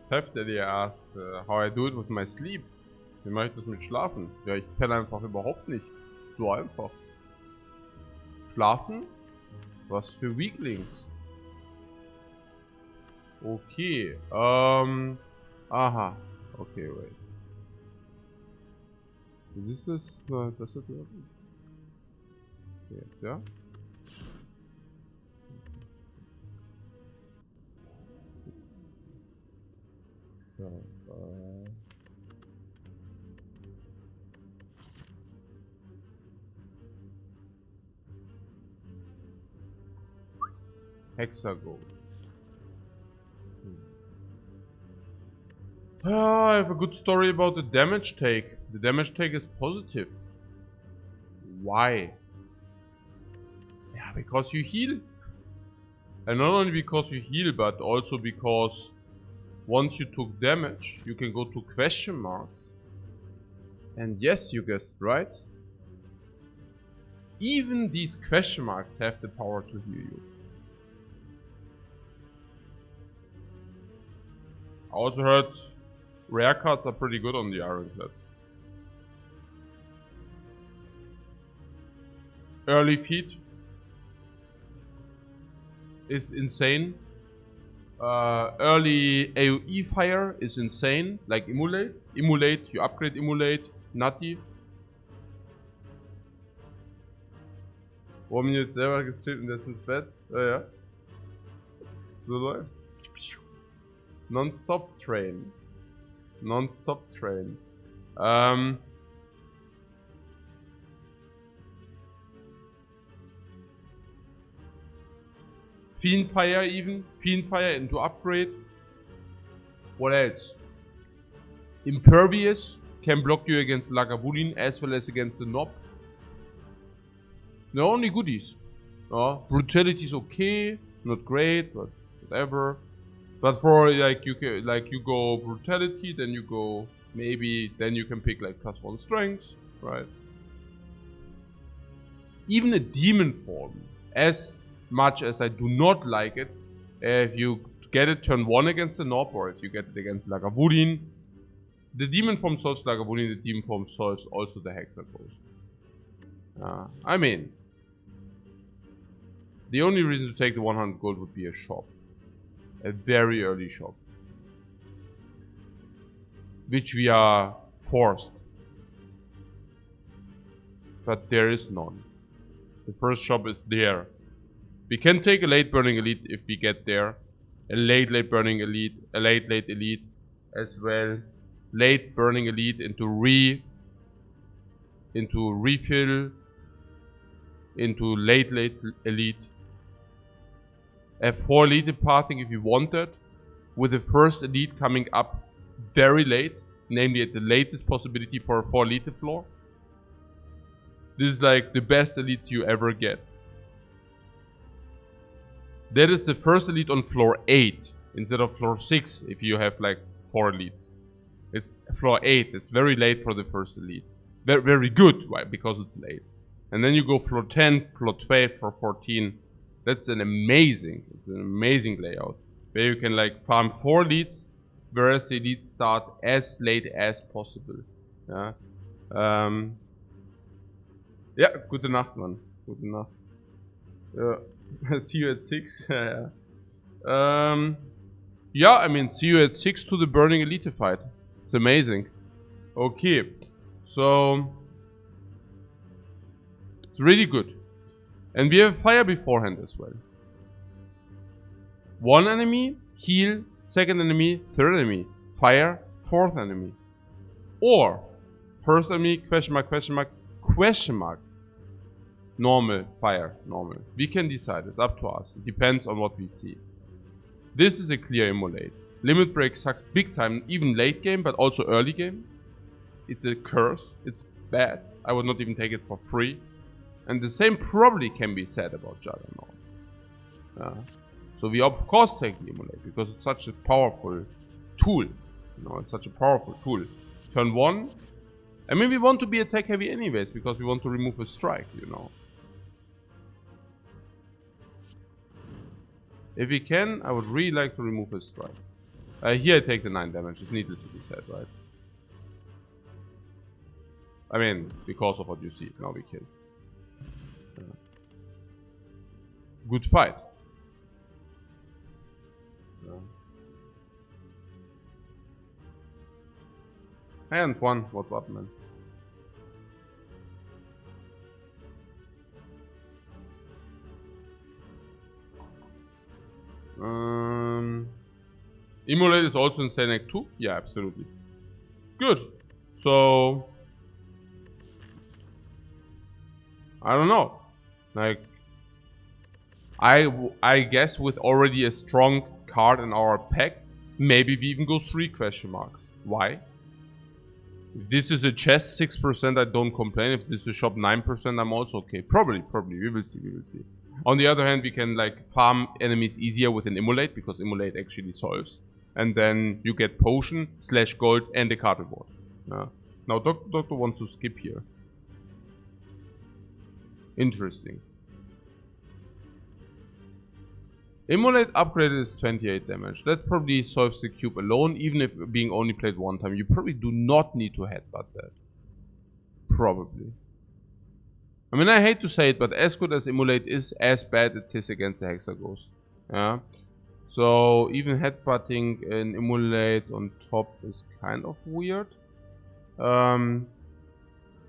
Chef, der dir asked how I do it with my sleep. Wie mache ich das mit Schlafen? Ja, ich penne einfach überhaupt nicht. So einfach. Schlafen? Was für Weaklings? Okay, aha. Okay, wait. This is, das ist okay, jetzt, ja? So, Hexagon. I have a good story about the damage take. The damage take is positive. Why? Yeah, because you heal. And not only because you heal, but also because once you took damage, you can go to question marks. And yes, you guessed right. Even these question marks have the power to heal you. I also heard rare cards are pretty good on the Ironclad. Early feed is insane. Early AoE fire is insane. Like Immolate. Immolate, you upgrade Immolate. Nutty. Wo haben wir jetzt selber gestritten und jetzt ins Bett? Ja. So läuft's. Non-stop train. Non-stop train. Fiend Fire even. Fiend Fire into upgrade. What else? Impervious can block you against Lagavulin as well as against the Knob. They're only goodies. Brutality is okay, not great, but whatever. But for like you go brutality, then you go maybe then you can pick like +1 strength, right? Even a demon form, as much as I do not like it, if you get it turn 1 against the Knob, or if you get it against Lagavulin, the demon form solves Lagavulin, the demon form solves also the Hexagon. I mean, the only reason to take the 100 gold would be a shop. A very early shop. Which we are forced. But there is none. The first shop is there. We can take a late burning elite if we get there. A late burning elite, a late elite as well. Late burning elite into refill, into late elite. A 4 elite pathing if you want that, with the first elite coming up very late, namely at the latest possibility for a 4 elite floor. This is like the best elites you ever get. That is the first elite on floor 8 instead of floor 6 if you have like 4 elites. It's floor 8, it's very late for the first elite. Very, very good, why? Because it's late. And then you go floor 10, floor 12, floor 14. It's an amazing layout. Where you can like farm 4 elites, whereas the elites start as late as possible. Yeah. Ja, gute Nacht, Mann. Gute Nacht. Yeah. See you at 6. Yeah, I mean, see you at 6 to the Burning Elite fight. It's amazing. Okay, so it's really good. And we have fire beforehand as well. 1 enemy, heal, 2nd enemy, 3rd enemy, fire, 4th enemy. Or, 1st enemy, question mark, normal, fire, normal. We can decide, it's up to us. It depends on what we see. This is a clear immolate. Limit break sucks big time, even late game, but also early game. It's a curse, it's bad. I would not even take it for free. And the same probably can be said about Juggernaut. So we of course take the immolate because it's such a powerful tool. You know, it's such a powerful tool. Turn 1. I mean, we want to be attack heavy anyways because we want to remove a strike, you know. If we can, I would really like to remove a strike. Here I take the 9 damage. It's needed to be said, right? I mean, because of what you see. Now we kill. Good fight. Hey Antoine, what's up, man? Immolate is also in Senec 2? Yeah, absolutely. Good. So I don't know. Like I guess with already a strong card in our pack, maybe we even go 3 question marks. Why? If this is a chest 6%, I don't complain. If this is a shop 9%, I'm also okay. Probably. We will see. On the other hand, we can like farm enemies easier with an Immolate because Immolate actually solves. And then you get potion, /gold, and a card reward. Now Doctor wants to skip here. Interesting. Immolate upgraded is 28 damage. That probably solves the cube alone, even if being only played one time. You probably do not need to headbutt that. Probably. I mean, I hate to say it, but as good as Immolate is, as bad it is against the Hexaghost. Yeah. So even headbutting an Immolate on top is kind of weird. You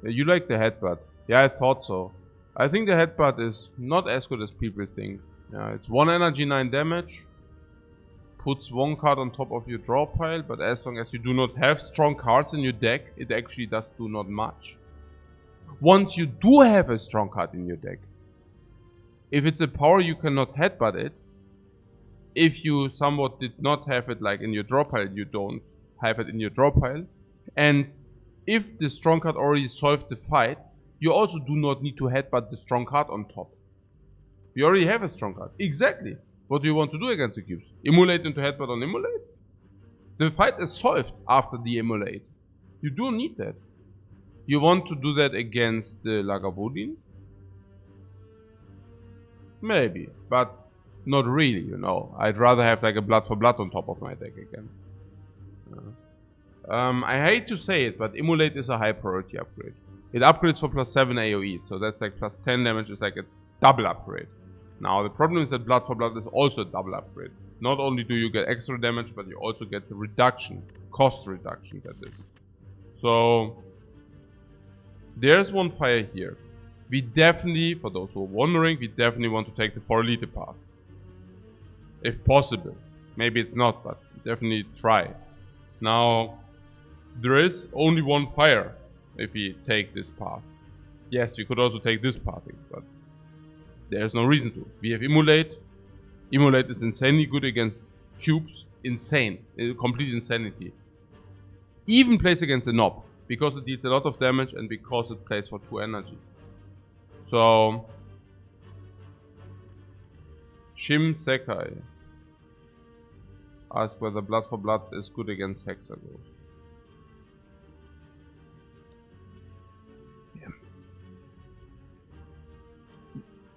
like the headbutt. Yeah, I thought so. I think the headbutt is not as good as people think. Yeah, it's 1 energy, 9 damage. Puts 1 card on top of your draw pile, but as long as you do not have strong cards in your deck, it actually does do not much. Once you do have a strong card in your deck, if it's a power you cannot headbutt it, if you somewhat did not have it like in your draw pile, you don't have it in your draw pile, and if the strong card already solved the fight, you also do not need to headbutt the strong card on top. You already have a strong card. Exactly. What do you want to do against the cubes? Immolate into headbutt on Immolate? The fight is solved after the Immolate. You don't need that. You want to do that against the Lagavulin? Maybe, but not really, you know. I'd rather have like a blood for blood on top of my deck again. I hate to say it, but Immolate is a high priority upgrade. It upgrades for +7 AoE, so that's like +10 damage is like a double upgrade. Now the problem is that blood for blood is also a double upgrade. Not only do you get extra damage, but you also get the reduction, cost reduction that is. So there's one fire here. We definitely, for those who are wondering, we definitely want to take the 4 elite path. If possible. Maybe it's not, but definitely try. Now, there is only one fire if we take this path. Yes, we could also take this path, but there's no reason to. We have Immolate. Immolate is insanely good against cubes. Insane. Complete insanity. Even plays against a knob. Because it deals a lot of damage and because it plays for 2 energy. So Shim Sekai asks whether blood for blood is good against Hexaghost. Yeah.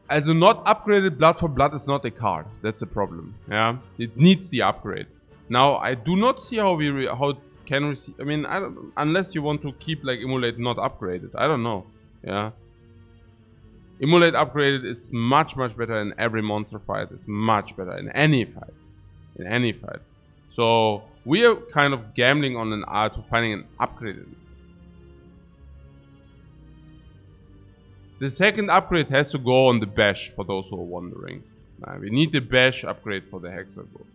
Also not upgraded blood for blood is not a card. That's a problem. Yeah, it needs the upgrade. Now I do not see how how can receive. I mean, I don't, unless you want to keep like Immolate not upgraded. I don't know. Yeah. Immolate upgraded is much better in every monster fight. It's much better in any fight. In any fight. So we are kind of gambling on an to finding an upgraded. The second upgrade has to go on the bash for those who are wondering. We need the bash upgrade for the Hexaghost.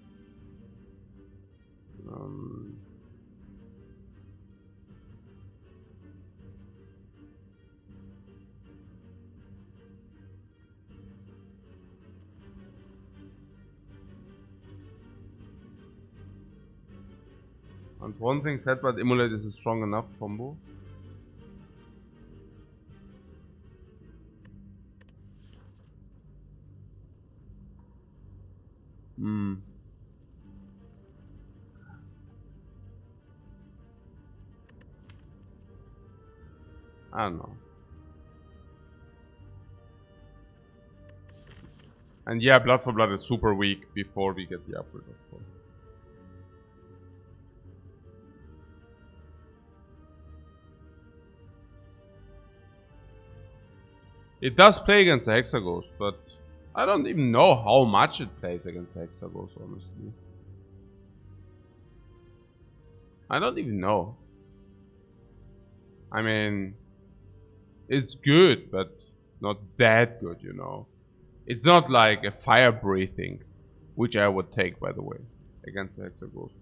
And one thing said, but Immolate is a strong enough combo. I don't know. And yeah, blood for blood is super weak before we get the upgrade, of course. It does play against the Hexaghost, but I don't even know how much it plays against the Hexaghost, honestly. I don't even know. I mean, it's good, but not that good, you know. It's not like a fire breathing, which I would take, by the way, against the Hexaghost.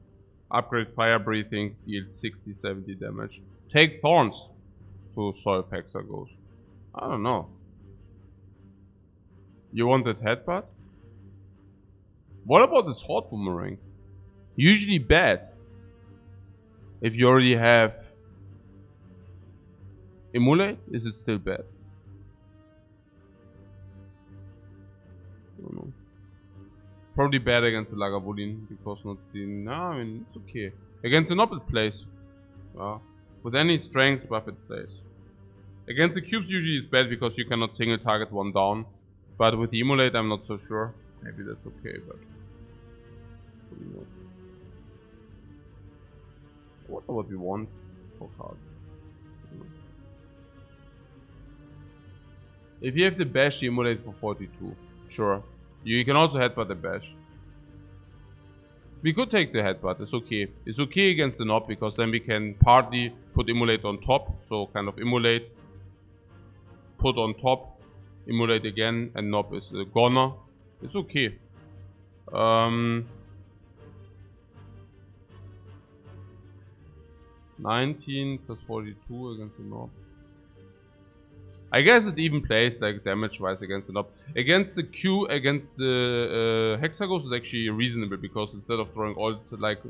Upgrade fire breathing, deals 60-70 damage. Take thorns to solve Hexaghost. I don't know. You want that headbutt? What about the sword boomerang? Usually bad. If you already have Immolate, is it still bad? I don't know. Probably bad against the Lagavulin because not the. No, I mean it's okay. Against the Nob it plays. With any strength buff it plays. Against the cubes usually it's bad because you cannot single target one down. But with the Immolate I'm not so sure. Maybe that's okay, but what we want for cards. If you have the bash, you Immolate for 42. Sure. You can also headbutt the bash. We could take the headbutt, it's okay. It's okay against the Nob because then we can partly put Immolate on top. So kind of Immolate, put on top, Immolate again, and Nob is a goner. It's okay. 19 plus 42 against the Nob. I guess it even plays like damage-wise against the Nob. Against the Q, against the Hexaghost is actually reasonable because instead of throwing all like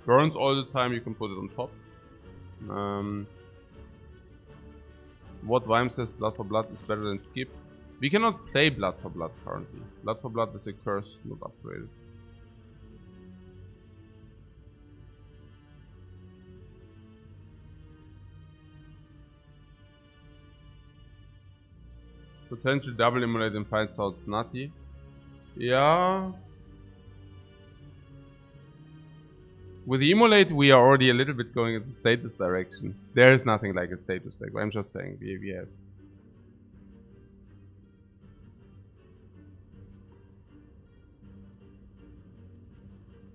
burns all the time, you can put it on top. What Vime says Blood for Blood is better than Skip. We cannot play Blood for Blood currently. Blood for Blood is a curse, not upgraded. Potential double Immolate in fight sounds nutty. Yeah. With the Immolate, we are already a little bit going in the status direction. There is nothing like a status deck. I'm just saying we have.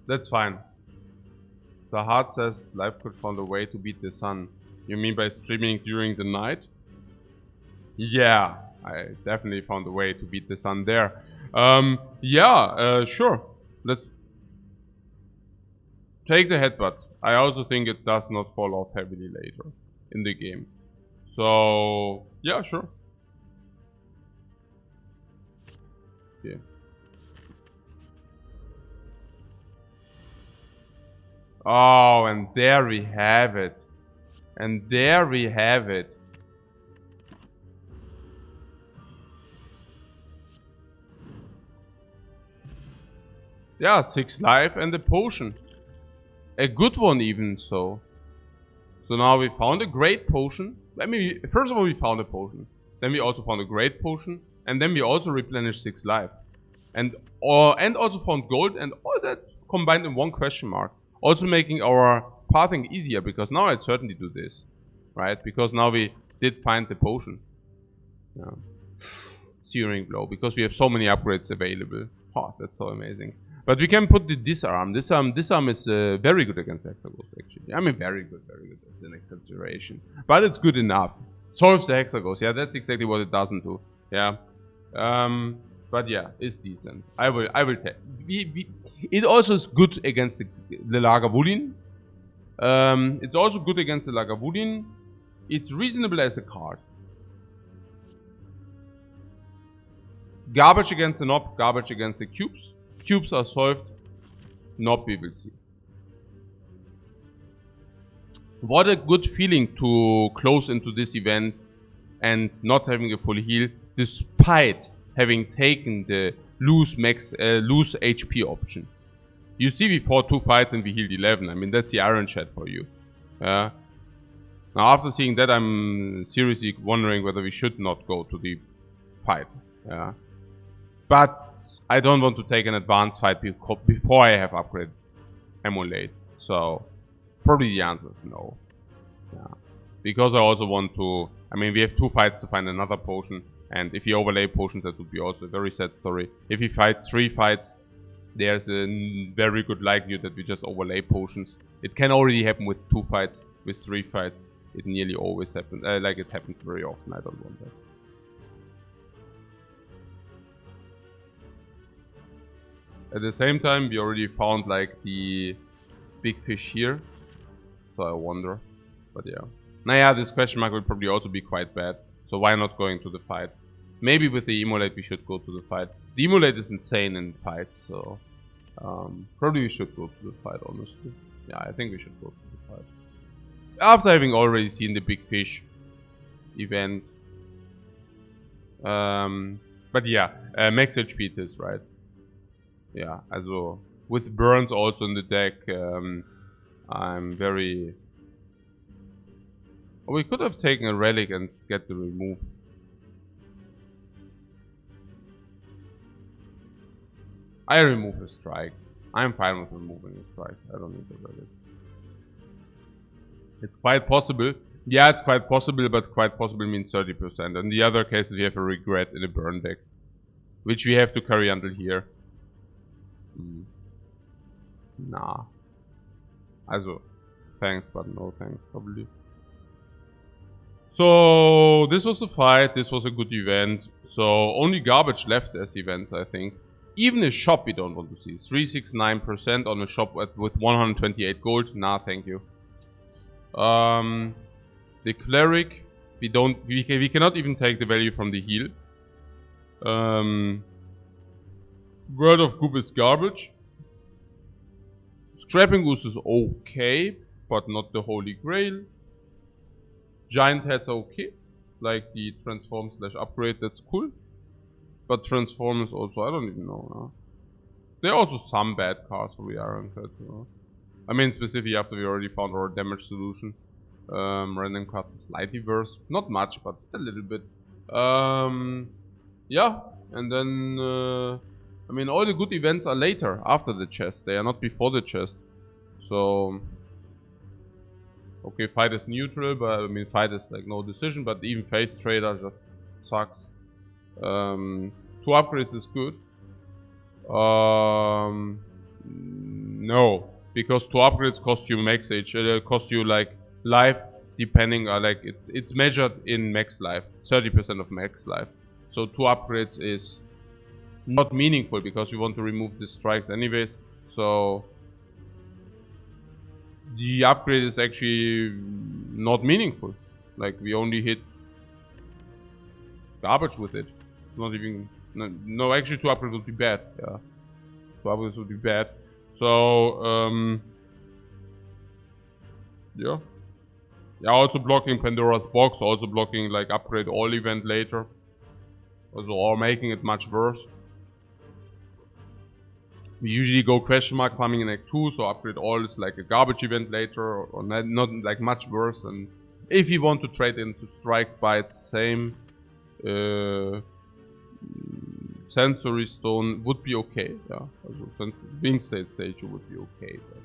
That's fine. The heart says Lifecoach found a way to beat the sun. You mean by streaming during the night? Yeah, I definitely found a way to beat the sun there. Sure. Let's take the headbutt. I also think it does not fall off heavily later in the game. So, yeah, sure. Yeah. Oh, and there we have it. And there we have it. Yeah, 6 life and a potion. A good one even, so. So now we found a great potion. I mean, first of all we found a potion. Then we also found a great potion. And then we also replenished 6 life. And also found gold and all that combined in one question mark. Also making our pathing easier because now I'd certainly do this. Right? Because now we did find the potion. Yeah. Searing blow. Because we have so many upgrades available. Oh, that's so amazing. But we can put the disarm. Disarm is very good against Hexaghost, actually. I mean, very good, very good. It's an exaggeration. But it's good enough. Solves the Hexaghost. Yeah, that's exactly what it doesn't do. Yeah. But yeah, it's decent. I will take. It also is good against the Lagavulin. It's also good against the Lagavulin. It's reasonable as a card. Garbage against the Nob, garbage against the cubes. Cubes are solved. Nob we will see. What a good feeling to close into this event and not having a full heal, despite having taken the lose HP option. You see, we fought 2 fights and we healed 11. I mean, that's the Ironclad for you. Now, after seeing that, I'm seriously wondering whether we should not go to the fight. Yeah. But I don't want to take an advanced fight before I have upgraded Immolate. So, probably the answer is no. Yeah. Because I also want to... I mean, we have 2 fights to find another potion. And if he overlay potions, that would be also a very sad story. If he fights 3 fights, there's a very good likelihood that we just overlay potions. It can already happen with 2 fights. With 3 fights, it nearly always happens. Like, it happens very often. I don't want that. At the same time, we already found, like, the big fish here. So I wonder. But yeah. Naja, this question mark will probably also be quite bad. So why not going to the fight? Maybe with the Immolate we should go to the fight. The Immolate is insane in fights, so... probably we should go to the fight, honestly. Yeah, I think we should go to the fight. After having already seen the big fish event. But yeah, max HP it is, right? Yeah, also... With burns also in the deck, I'm very... We could have taken a relic and get the remove. I remove a strike. I'm fine with removing a strike. I don't need a relic. It's quite possible. Yeah, it's quite possible, but quite possible means 30%. In the other cases, we have a regret in a burn deck. Which we have to carry until here. Nah. Also, thanks, but no thanks, probably. So, this was a fight, this was a good event. So, only garbage left as events, I think. Even a shop we don't want to see. 369% on a shop with 128 gold. Nah, thank you. The cleric, we cannot even take the value from the heal. Word of Goop is garbage. Scrapping Goose is okay, but not the holy grail. Giant Head's okay, like the transform / upgrade, that's cool. But transform is also, I don't even know. No? There are also some bad cards for the Ironclad. No? I mean, specifically after we already found our damage solution. Random cards are slightly worse, not much, but a little bit. Yeah, and then I mean, all the good events are later, after the chest. They are not before the chest. So... Okay, fight is neutral, but I mean, fight is like no decision, but even face trader just sucks. 2 upgrades is good. No, because 2 upgrades cost you max age, cost you like life, depending on like, it's measured in max life, 30% of max life. So 2 upgrades is not meaningful because you want to remove the strikes anyways, so... The upgrade is actually not meaningful. Like, we only hit garbage with it. It's not even... No, actually 2 upgrades would be bad. Yeah. 2 upgrades would be bad. So, yeah. Yeah, also blocking Pandora's box. Also blocking, like, upgrade all event later. Also, or making it much worse. We usually go question mark farming in Act 2, so upgrade all is like a garbage event later, or not like much worse. And if you want to trade into strike bites, same. Sensory stone would be okay, yeah. Also, wing state statue would be okay. But.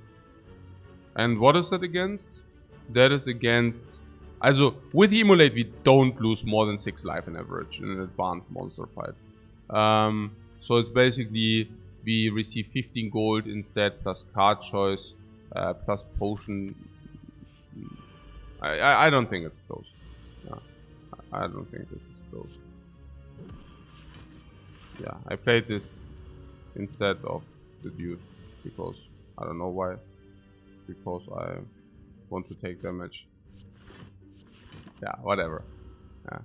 And what is that against? That is against... Also, with Immolate we don't lose more than 6 life in average in an advanced monster fight. So it's basically... We receive 15 gold instead, plus card choice, plus potion. I don't think it's close. Yeah, I don't think this is close. Yeah, I played this instead of the dude because I don't know why. Because I want to take damage. Yeah, whatever. Yeah.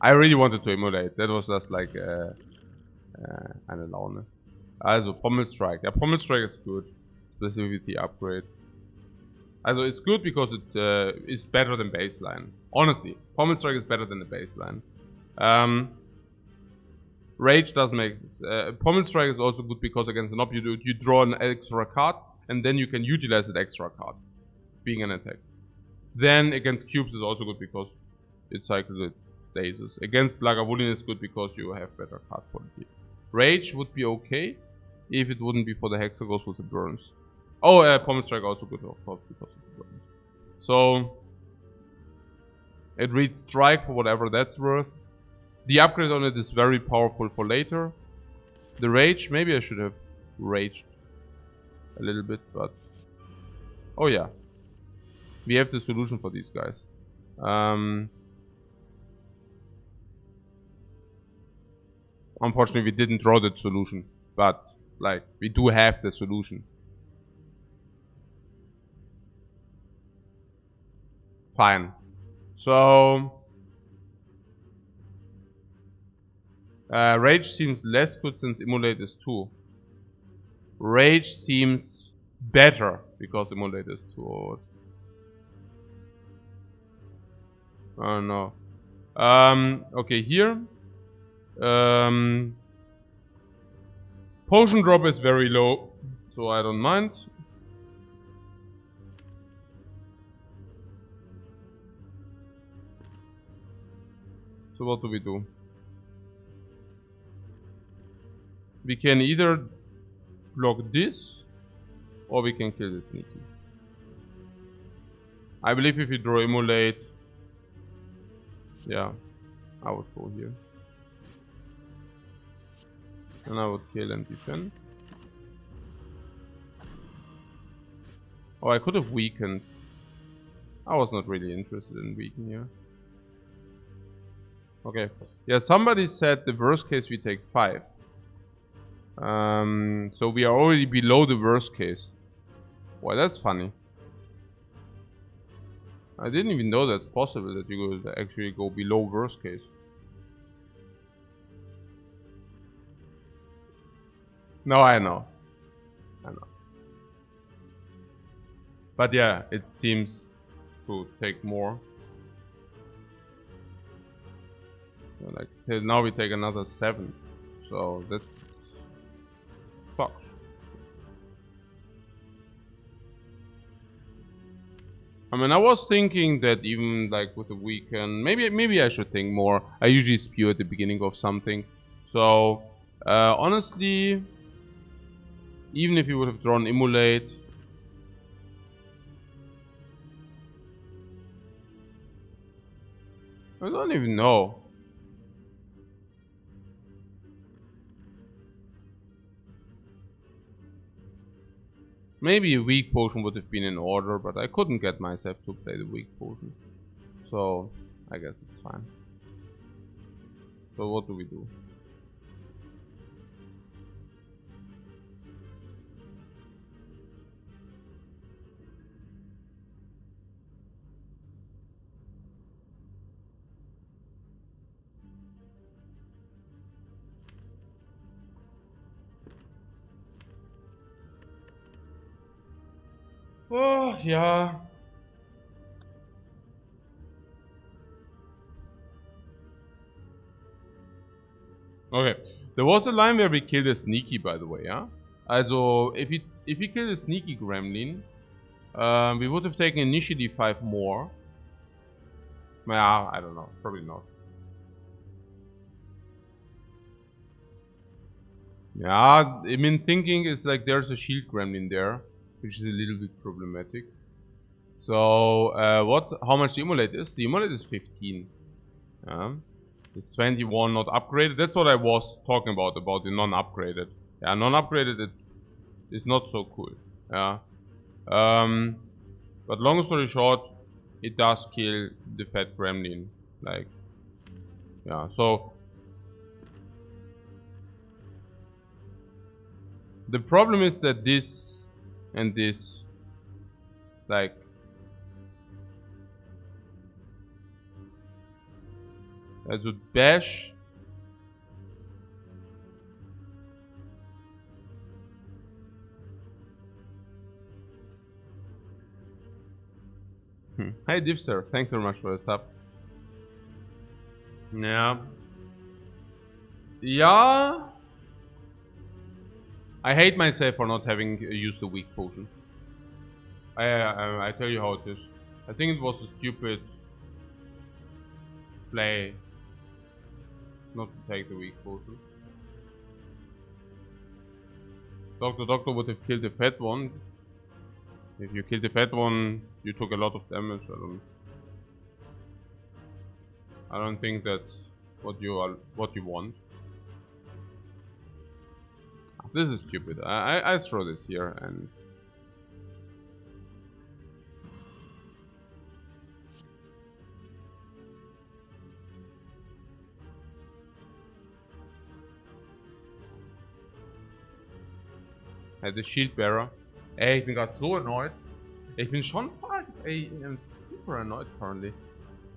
I really wanted to Immolate. That was just like eine Laune. Also, Pommel Strike. Yeah, Pommel Strike is good. Specificity upgrade. Also, it's good because it is better than baseline. Honestly, Pommel Strike is better than the baseline. Rage does make... Pommel Strike is also good because against an object you draw an extra card and then you can utilize that extra card. Being an attack. Then against cubes is also good because it cycles its stasis. Against Lagavulin is good because you have better card quality. Rage would be okay if it wouldn't be for the Hexagons with the burns. Oh, Pommel Strike also good, of course, because of the burns. So, It reads strike for whatever that's worth. The upgrade on it is very powerful for later. The rage, maybe I should have raged a little bit, but... Oh yeah. We have the solution for these guys. Unfortunately, we didn't draw that solution, but like we do have the solution. Fine. So rage seems less good since immolate is 2. Rage seems better because immolate is 2. Oh no. Okay, here. Potion drop is very low, so I don't mind. So what do we do? We can either block this, or we can kill the sneaky. I believe if we draw immolate, yeah, I would go here. And I would kill and defend. Oh, I could have weakened. I was not really interested in weakening here. Okay. Yeah, somebody said the worst case we take 5. So we are already below the worst case. Well, that's funny. I didn't even know that's possible that you could actually go below worst case. No, I know. I know. But yeah, it seems to take more. Like, now we take another 7. So that sucks. I mean, I was thinking that even like with the weekend, maybe I should think more. I usually spew at the beginning of something. So honestly, even if you would have drawn immolate, I don't even know. Maybe a weak potion would have been in order, but I couldn't get myself to play the weak potion. So, I guess it's fine. So what do we do? Oh, yeah. Okay. There was a line where we killed a sneaky, by the way, yeah? Also, if we kill a sneaky gremlin, we would have taken initially 5 more. Yeah, I don't know. Probably not. Yeah, I mean, thinking it's like there's a shield gremlin there, which is a little bit problematic. So, how much the immolate is? The immolate is 15. Yeah. It's 21 not upgraded. That's what I was talking about the non-upgraded. Yeah, non-upgraded it is not so cool. Yeah. But long story short, it does kill the fat gremlin. Like, yeah, so the problem is that this and this, like, as a bash. Hi Divsir, thanks very much for the sub. Yeah. Yeah. I hate myself for not having used the weak potion. I tell you how it is. I think it was a stupid play not to take the weak potion. Doctor would have killed the fat one. If you killed the fat one, you took a lot of damage. I don't know. I don't think that's what you want. This is stupid. I throw this here and the shield bearer. Ey, ich bin gerade so annoyed. Ich bin schon ey, I'm super annoyed currently.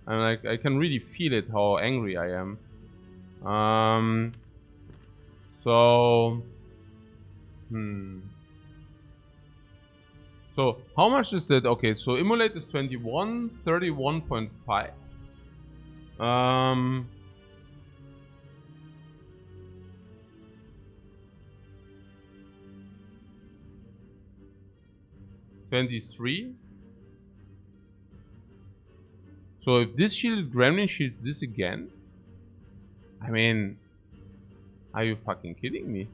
I'm like, I can really feel it how angry I am. So So how much is that? Okay, so immolate is 21, 31.5. 23. So if this shield Gremlin shields this again, I mean, are you fucking kidding me?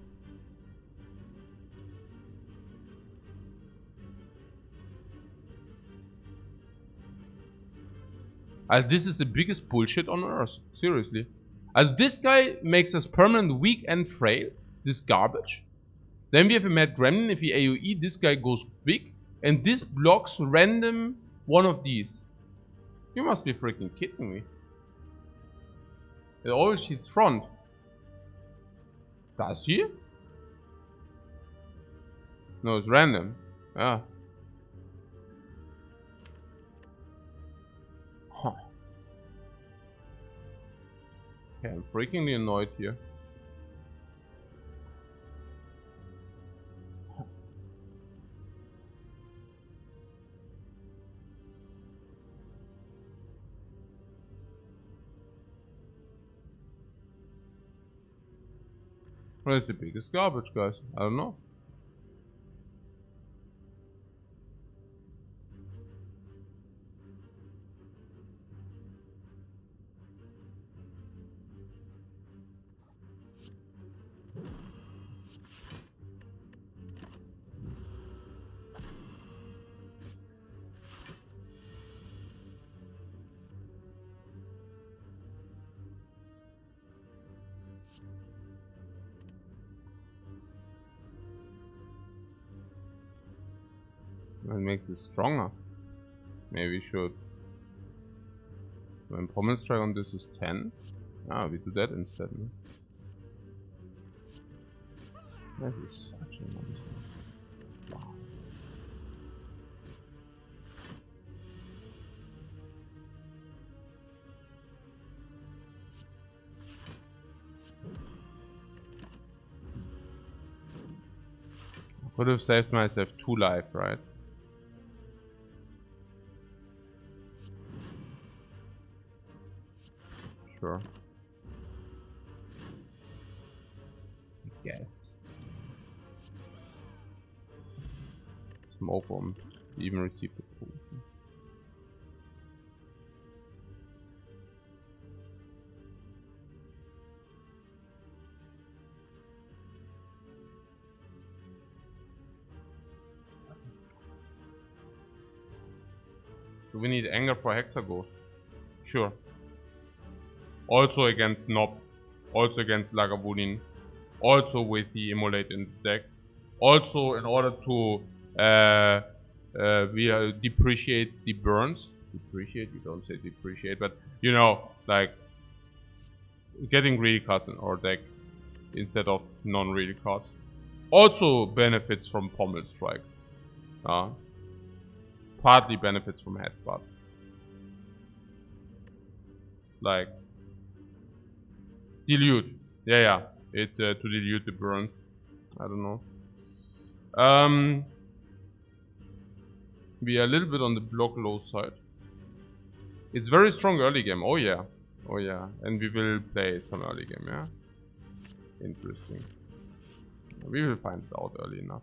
This is the biggest bullshit on earth. Seriously. As this guy makes us permanent weak and frail. This garbage. Then we have a mad gremlin. If he AoE, this guy goes big. And this blocks random one of these. You must be freaking kidding me. It always hits front. Does he? No, it's random. Yeah. Huh. Okay, I'm freakingly annoyed here. What is the biggest garbage, guys? I don't know. That makes it stronger. Maybe we should. When Pommel strike on this is 10. Ah, we do that instead. No? That is such a nonsense. Wow. I could have saved myself 2 life, right? Sure. I guess. Smoke bomb. Even received the pool. Do we need anger for Hexaghost? Sure. Also against Nob. Also against Lagavulin. Also with the Immolate in the deck. Also in order to depreciate the burns. Depreciate? You don't say depreciate, but you know, like getting greedy cards in our deck instead of non-greedy cards. Also benefits from Pommel Strike. Partly benefits from Headbutt. Like dilute. Yeah. It to dilute the burns. I don't know. We are a little bit on the block low side. It's very strong early game. Oh yeah. And we will play some early game, yeah? Interesting. We will find it out early enough.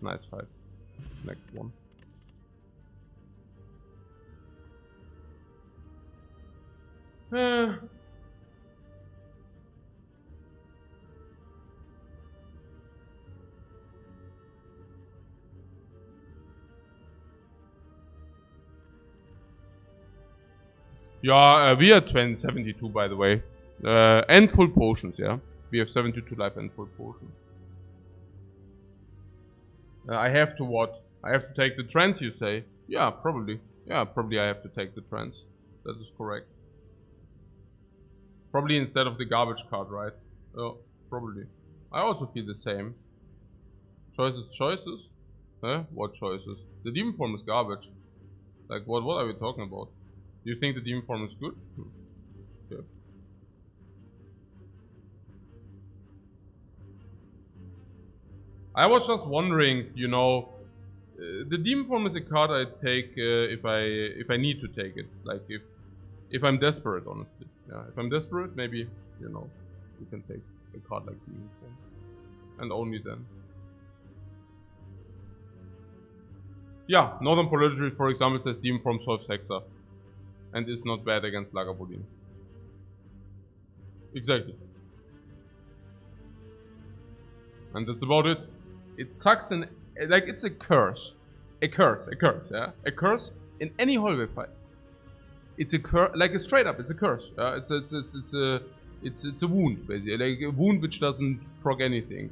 Nice fight. Next one. Yeah, we are 72 by the way. And full potions, yeah. We have 72 life and full potions. I have to what? I have to take the trance, you say? Yeah, probably. Yeah, probably I have to take the trance. That is correct. Probably instead of the garbage card, right? Oh, probably. I also feel the same. Choices? Huh? What choices? The demon form is garbage. Like, what are we talking about? Do you think the demon form is good? Okay. I was just wondering, you know, the demon form is a card I take if I need to take it. Like if I'm desperate, honestly. Yeah, if I'm desperate, maybe, you know, you can take a card like demon form, and only then. Yeah, Northern Polarity, for example, says demon form solves Hexa, and is not bad against Lagavulin. Exactly. And that's about it. It sucks and like it's a curse. A curse, yeah? A curse in any hallway fight. It's a curse, like a straight up, it's a curse. It's a wound, basically. Like a wound which doesn't proc anything.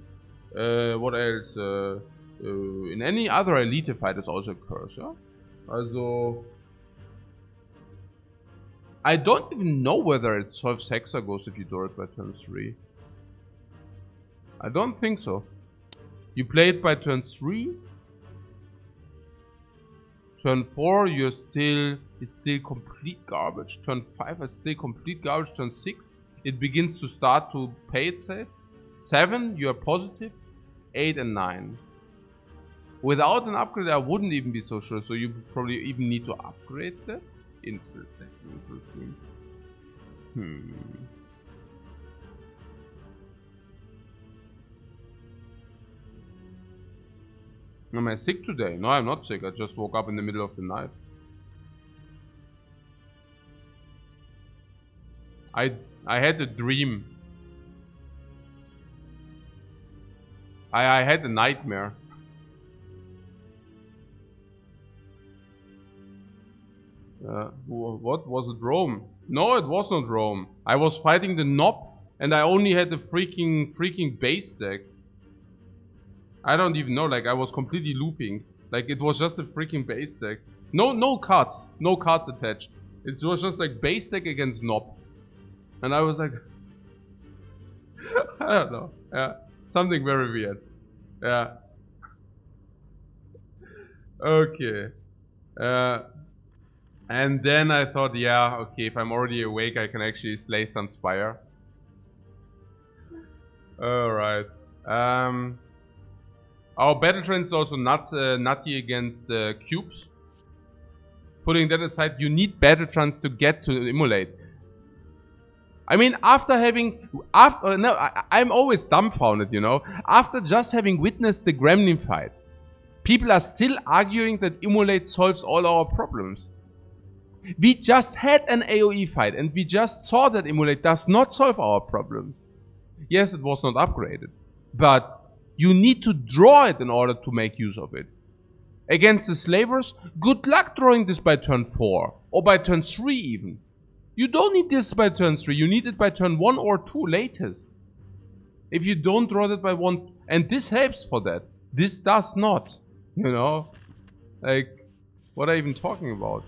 What else? In any other elite fight it's also a curse, yeah? Also, I don't even know whether it solves Hexa Ghost if you draw it by turn 3. I don't think so. You play it by turn 3. Turn 4, it's still complete garbage. Turn 5, it's still complete garbage. Turn 6, it begins to start to pay itself. 7, you are positive. 8 and 9. Without an upgrade, I wouldn't even be so sure. So you probably even need to upgrade that. Interesting. Am I sick today? No, I'm not sick. I just woke up in the middle of the night. I had a dream. I had a nightmare. What was it, Rome? No, it was not Rome. I was fighting the Knob, and I only had the freaking base deck. I don't even know. Like I was completely looping. Like it was just a freaking base deck. No cards attached. It was just like base deck against Knob, and I was like, I don't know. Yeah, something very weird. Yeah. Okay. And then I thought, yeah, okay, if I'm already awake, I can actually slay some Spire. Alright. Our battle trend is also nutty against cubes. Putting that aside, you need battle trends to get to immolate. I mean, I'm always dumbfounded, you know. After just having witnessed the Gremlin fight, people are still arguing that immolate solves all our problems. We just had an AoE fight and we just saw that immolate does not solve our problems. Yes, it was not upgraded, but you need to draw it in order to make use of it. Against the slavers, good luck drawing this by turn 4 or by turn 3 even. You don't need this by turn 3, you need it by turn 1 or 2 latest. If you don't draw that by 1, and this helps for that. This does not, you know? Like, what are you even talking about?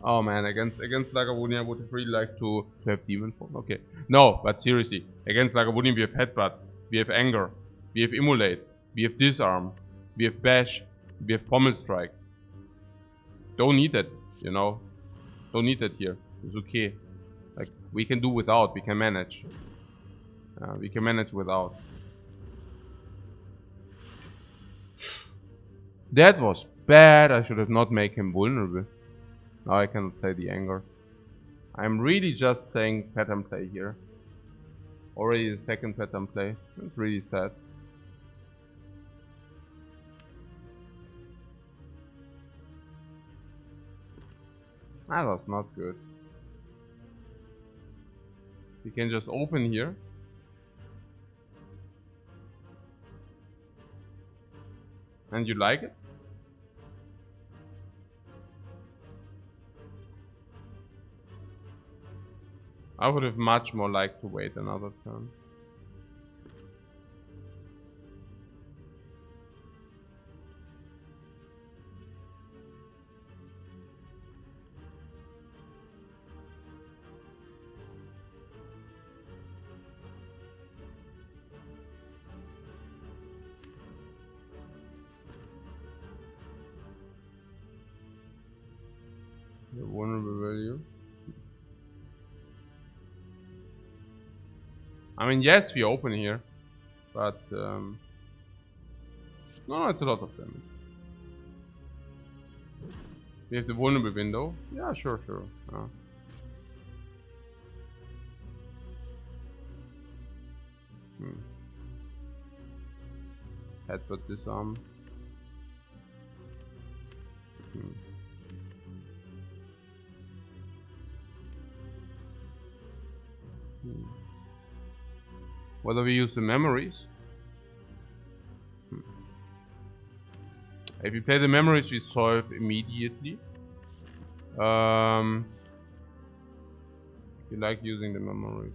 Oh man, against Lagavulin I would really like to have Demon Form. Okay. No, but seriously, against Lagavulin we have Headbutt, we have Anger, we have Immolate, we have Disarm, we have Bash, we have Pommel Strike. Don't need it, you know? Don't need it here. It's okay. Like, we can do without, we can manage. We can manage without. That was bad. I should have not made him vulnerable. Now I cannot play the Anger. I'm really just playing pattern play here. Already the second pattern play. It's really sad. That was not good. You can just open here. And you like it? I would have much more liked to wait another turn. The vulnerable value. I mean, yes, we open here, but no, it's a lot of damage. We have the vulnerable window. Yeah, sure. Headbutt disarm. Whether we use the memories. If we play the memories, we solve immediately. We like using the memories.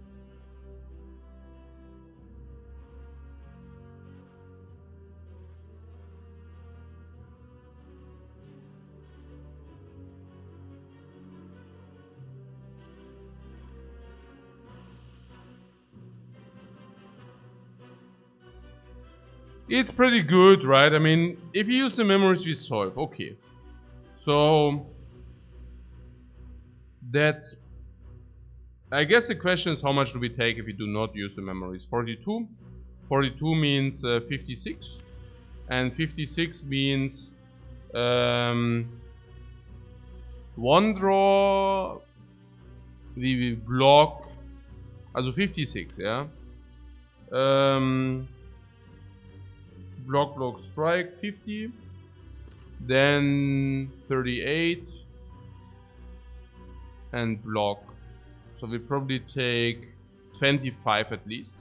It's pretty good, right? I mean, if you use the memories, we solve. Okay. So that's... I guess the question is how much do we take if we do not use the memories? 42. 42 means 56. And 56 means one draw. We will block. Also 56, yeah. Block, strike, 50. Then 38. And block. So we probably take 25 at least.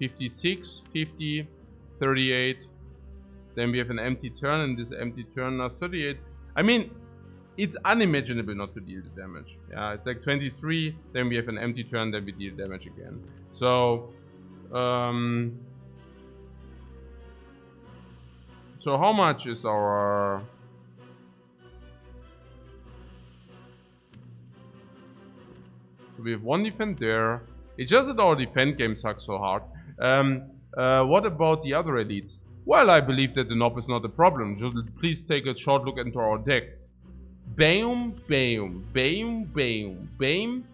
$56, 50, 38. Then we have an empty turn, and this empty turn now 38. I mean, it's unimaginable not to deal the damage. Yeah, it's like 23, then we have an empty turn, then we deal damage again. So, so how much is our... So we have one defend there. It's just that our defend game sucks so hard. What about the other elites? Well, I believe that the knob is not a problem. Just please take a short look into our deck. Bam, bam, bam, bam, bam,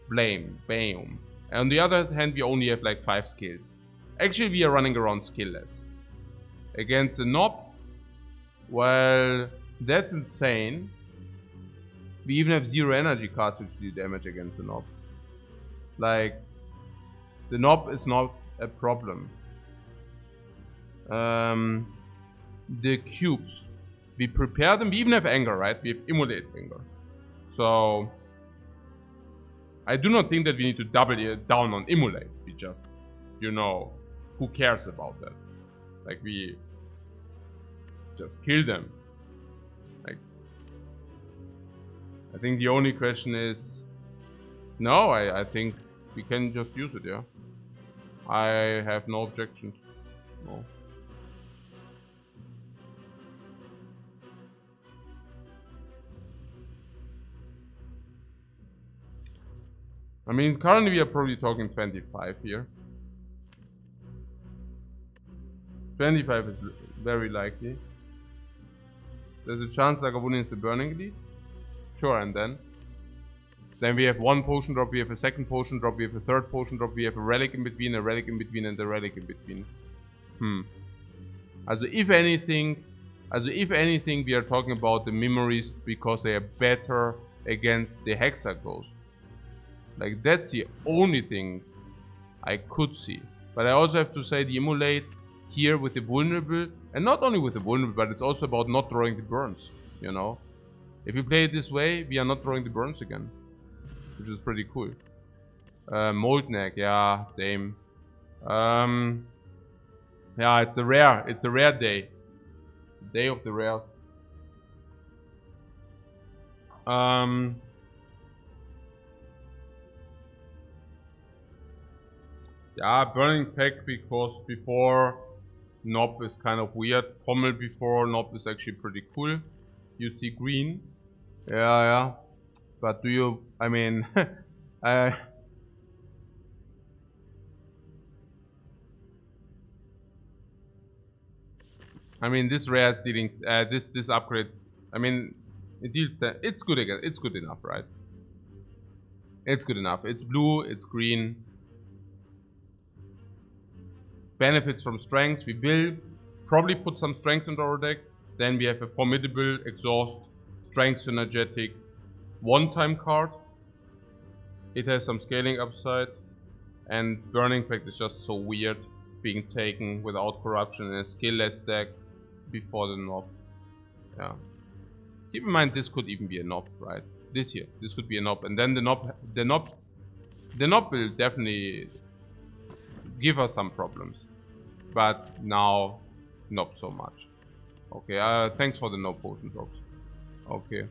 blame, bam. And on the other hand, we only have like 5 skills. Actually, we are running around skillless. Against the knob, well, that's insane. We even have 0 energy cards which do damage against the knob. Like, the knob is not a problem. The cubes. We prepare them. We even have anger, right? We have immolate anger. So, I do not think that we need to double down on immolate. We just, you know, who cares about that? Like, we just kill them. Like, I think the only question is... No, I think we can just use it, yeah. I have no objections. No. I mean, currently we are probably talking 25 here. 25 is very likely. There's a chance like a win is the burning elite. Sure, and then we have one potion drop, we have a second potion drop, we have a third potion drop, we have a relic in between, a relic in between, and a relic in between. Also if anything, we are talking about the memories because they are better against the Hexa Ghost. Like, that's the only thing I could see. But I also have to say the immolate here with the vulnerable, and not only with the vulnerable, but it's also about not drawing the burns, you know. If we play it this way, we are not drawing the burns again, which is pretty cool. Mold Neck, yeah, same. Yeah, it's a rare day. Day of the rares. Yeah, Burning Pack because before Knob is kind of weird. Pommel before Knob is actually pretty cool. You see green. Yeah. But do you, I mean, I mean, this rare is dealing, this upgrade, I mean, it deals that, it's good again, it's good enough, right? It's good enough. It's blue, it's green. Benefits from strengths. We will probably put some strengths into our deck. Then we have a formidable, exhaust, strength synergetic, one-time card. It has some scaling upside. And Burning Pact is just so weird being taken without corruption in a skill-less deck before the Knob. Yeah. Keep in mind this could even be a Knob, right? This could be a Knob. And then the Knob will definitely give us some problems. But now, not so much. Okay, thanks for the no potion drops. Okay.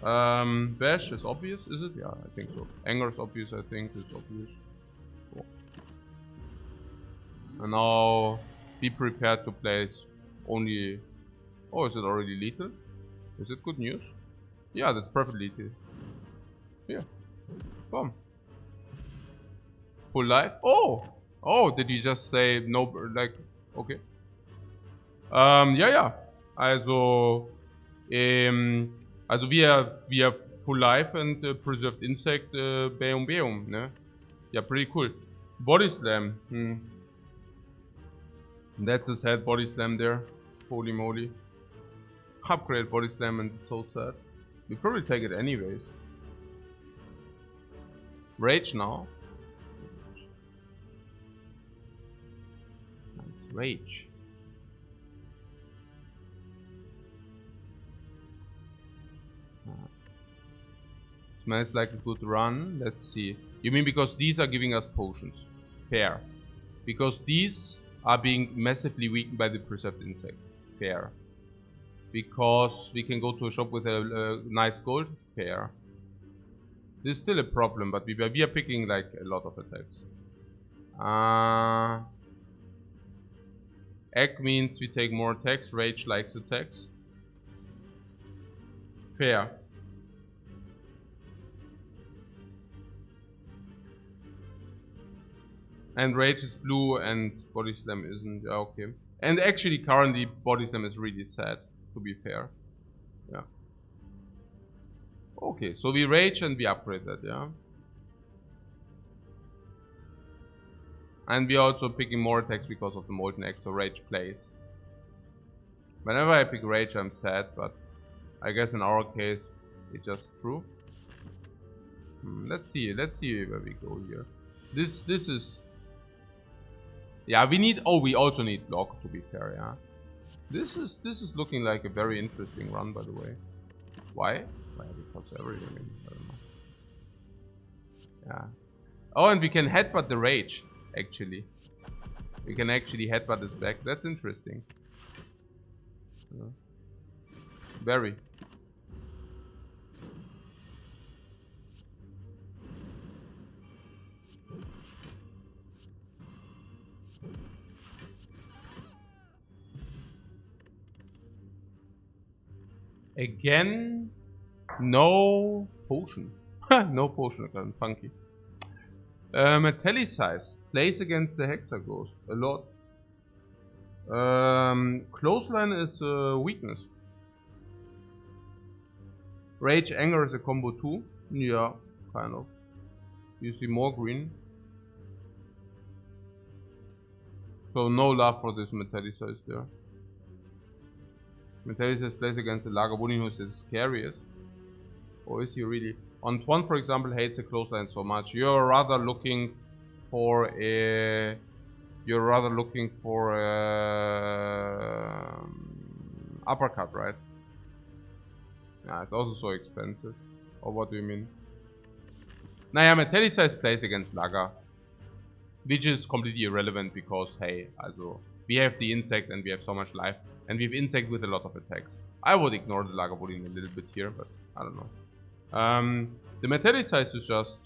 Bash is obvious, is it? Yeah, I think so. Anger is obvious, I think. It's obvious. Cool. And now, be prepared to place only... Oh, is it already lethal? Is it good news? Yeah, that's perfectly lethal. Yeah. Boom. Full life. Oh! Oh, did he just say no, like, okay. Ja. Also wir Full Life and Preserved Insect, Beum, ne? Yeah, pretty cool. Body Slam. That's a sad Body Slam there. Holy moly. Upgrade Body Slam and it's so sad. We probably take it anyways. Rage now. Rage. Smells like a good run. Let's see. You mean because these are giving us potions? Fair. Because these are being massively weakened by the Preserved Insect. Fair. Because we can go to a shop with a nice gold. Fair. This is still a problem, but we are picking like a lot of attacks. Egg means we take more attacks. Rage likes attacks. Fair. And Rage is blue and Body Slam isn't. Yeah, okay. And actually currently Body Slam is really sad, to be fair. Yeah. Okay, so we Rage and we upgrade that, yeah. And we are also picking more attacks because of the Molten Egg, so Rage plays. Whenever I pick Rage, I'm sad, but I guess in our case, it's just true. Let's see where we go here. This is... Yeah, we need... Oh, we also need block, to be fair, yeah. This is looking like a very interesting run, by the way. Why? Why? Because everything, I don't know. Yeah. Oh, and we can headbutt the Rage. Actually, we can actually headbutt this back. That's interesting. Very. Again, no potion. No potion, kind of funky. Metallicize. Plays against the Hexa Ghost. A lot. Clothesline is a weakness. Rage Anger is a combo too. Yeah, kind of. You see more green. So no love for this Metallicize there. Metallicize plays against the Lagavulin, who's the scariest. Or is he really? Antoine, for example, hates the clothesline so much. You're rather looking for a... uppercut, right? Yeah, it's also so expensive. Or what do you mean? Naja, Metallicize plays against Laga. Which is completely irrelevant because, hey, also, we have the insect and we have so much life. And we have insect with a lot of attacks. I would ignore the Lagavulin a little bit here, but I don't know. The metallicize is just...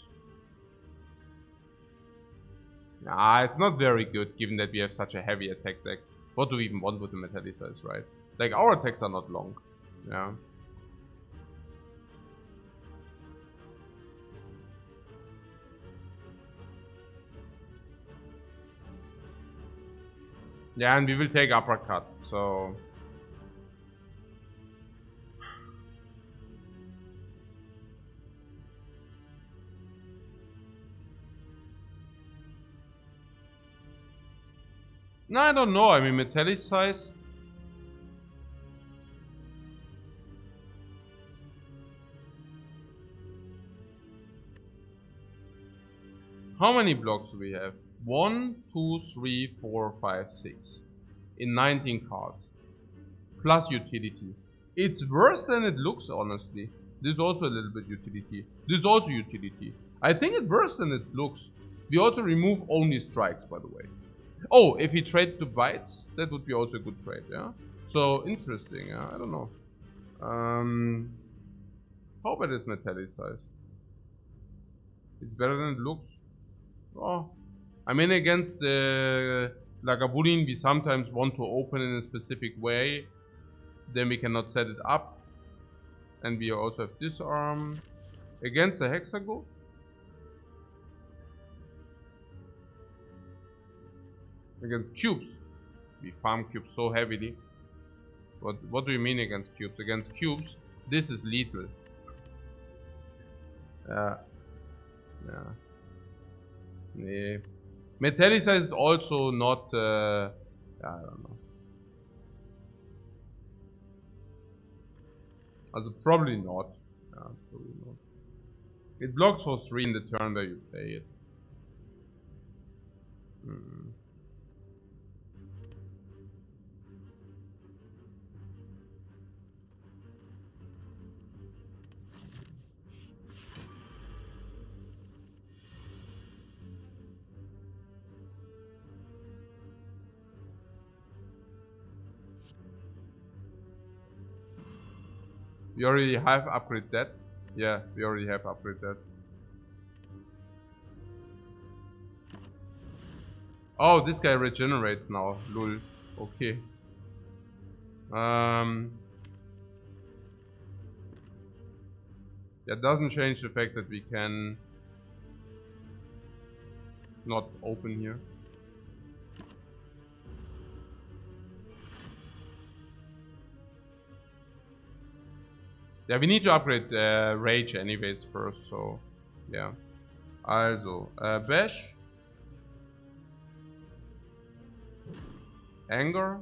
Nah, it's not very good given that we have such a heavy attack deck. What do we even want with the metallicize, right? Like, our attacks are not long. Yeah. Yeah, and we will take uppercut, so... No, I don't know. I mean, metallicize... How many blocks do we have? 1, 2, 3, 4, 5, 6. In 19 cards. Plus utility. It's worse than it looks, honestly. This is also a little bit utility. This is also utility. I think it's worse than it looks. We also remove only strikes, by the way. Oh, if he trades to bites, that would be also a good trade, yeah? So, interesting, yeah? I don't know. How bad is metallicize? It's better than it looks. Oh, I mean, against the Lagavulin, we sometimes want to open in a specific way. Then we cannot set it up. And we also have disarm. Against the Hexaghost. Against cubes. We farm cubes so heavily. What do you mean against cubes? Against cubes, this is lethal. Yeah. Nee. Metallicize is also not... I don't know. Also, probably not. Yeah, probably not. It blocks for 3 in the turn where you play it. We already have upgrade that. Yeah, we already have upgrade that. Oh, this guy regenerates now. Lul. Okay. That doesn't change the fact that we can not open here. Yeah, we need to upgrade Rage anyways first, so yeah. Also, Bash. Anger.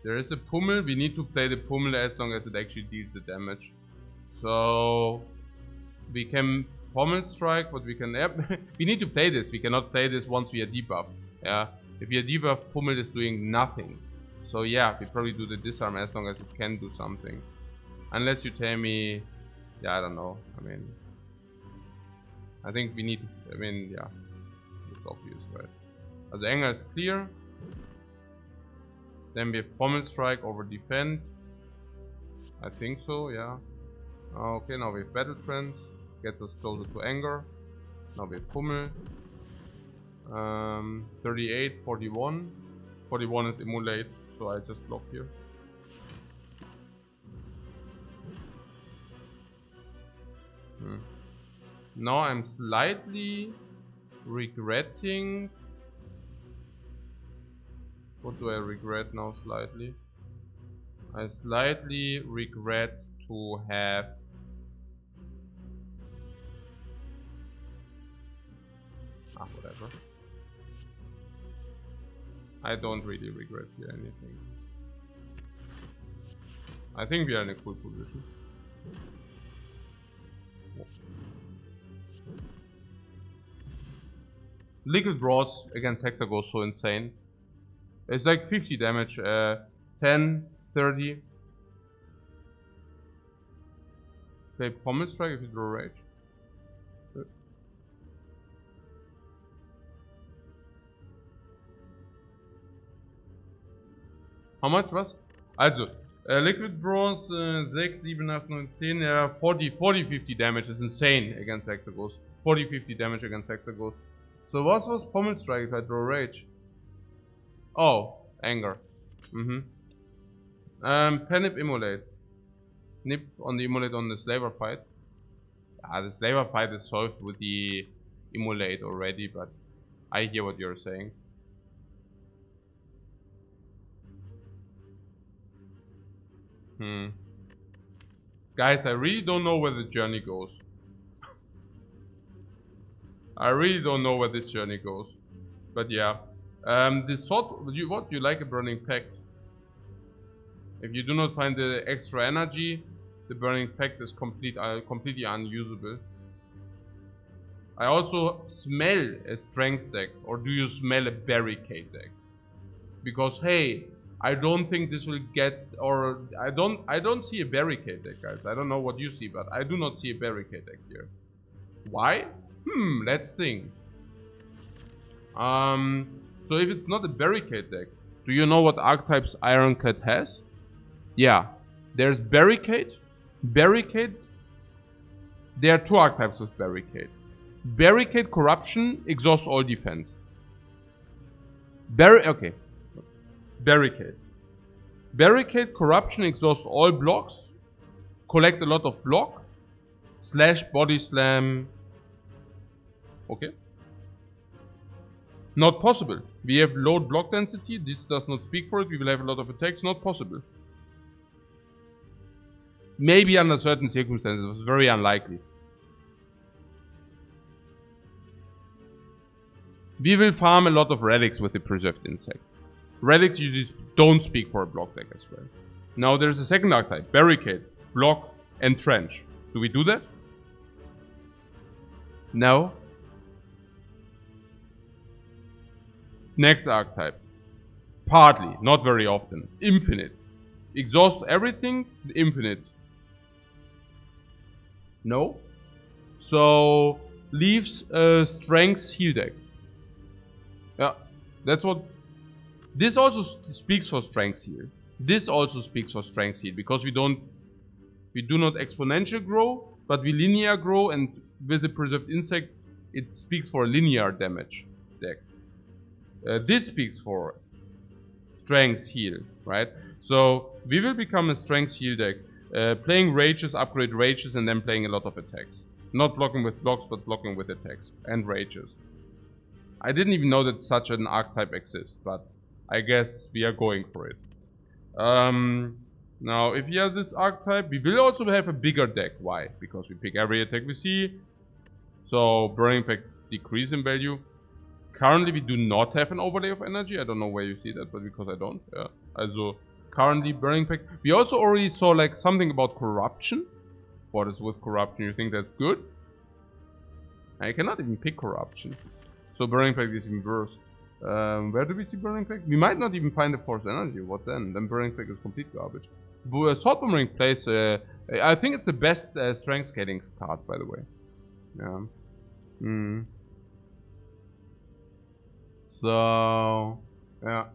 There is a Pummel. We need to play the Pummel as long as it actually deals the damage. So we can Pummel strike, but we can... we need to play this. We cannot play this once we are debuffed. Yeah. If we are debuffed, Pummel is doing nothing. So yeah, we probably do the disarm as long as it can do something. Unless you tell me... Yeah, I don't know. I mean... I think we need... I mean, yeah. It's obvious, right? Also, Anger is clear. Then we have Pommel Strike over Defend. I think so, yeah. Okay, now we have Battle Trance. Gets us closer to Anger. Now we have Pummel. 38, 41. 41 is Immolate, so I just block here. Now I'm slightly regretting. What do I regret now slightly? I slightly regret to have whatever. I don't really regret here anything. I think we are in a cool position. Liquid Brawls against Hexa goes so insane. It's like 50 damage, 10, 30. Play Pommel Strike if you draw Rage. How much was? Also, Liquid Bronze 6, 7, 8, 9, 10, yeah, 40, 50 damage is insane against Hexaghost. 40, 50 damage against Hexaghost. So what was Pommel Strike if I draw Rage? Oh, Anger. Penip Immolate. Nip on the Immolate on the Slaver fight. The Slaver fight is solved with the Immolate already, but I hear what you're saying. Guys, I really don't know where the journey goes. I really don't know where this journey goes. But yeah. The sword, you like a Burning Pact. If you do not find the extra energy, the Burning Pact is completely unusable. I also smell a strength deck, or do you smell a barricade deck? Because hey, I don't think this will get, or I don't see a barricade deck, guys. I don't know what you see, but I do not see a barricade deck here. Why? Let's think. So if it's not a barricade deck, do you know what archetypes Ironclad has? Yeah, there's barricade. Barricade. There are two archetypes with barricade. Barricade Corruption exhausts all defense. Okay. Barricade. Barricade Corruption exhausts all blocks. Collect a lot of block. Slash body slam. Okay. Not possible. We have low block density. This does not speak for it. We will have a lot of attacks. Not possible. Maybe under certain circumstances. It was very unlikely. We will farm a lot of relics with the Preserved Insect. Relics usually don't speak for a block deck as well. Now there's a second archetype. Barricade, Block, and Trench. Do we do that? No. Next archetype. Partly, not very often. Infinite. Exhaust everything, infinite. No. So, leaves a strength heal deck. Yeah, that's what... This also speaks for strength heal. This also speaks for strength heal, because we do not exponential grow, but we linear grow, and with the Preserved Insect, it speaks for a linear damage deck. This speaks for strength heal, right? So we will become a strength heal deck, playing rages, upgrade rages, and then playing a lot of attacks. Not blocking with blocks, but blocking with attacks and rages. I didn't even know that such an archetype exists, but I guess we are going for it. Now, if you have this archetype, we will also have a bigger deck. Why? Because we pick every attack we see. So Burning Pact decrease in value. Currently, we do not have an overlay of energy. I don't know where you see that, but because I don't. Yeah. Also, currently Burning Pact. We also already saw like something about corruption. What is with corruption? You think that's good? I cannot even pick corruption. So Burning Pact is even worse. Where do we see Burning Pact? We might not even find the Force Energy. What then? Then Burning Pact is complete garbage. Sword Boomerang plays... I think it's the best strength scaling card, by the way. Yeah. So... Yeah.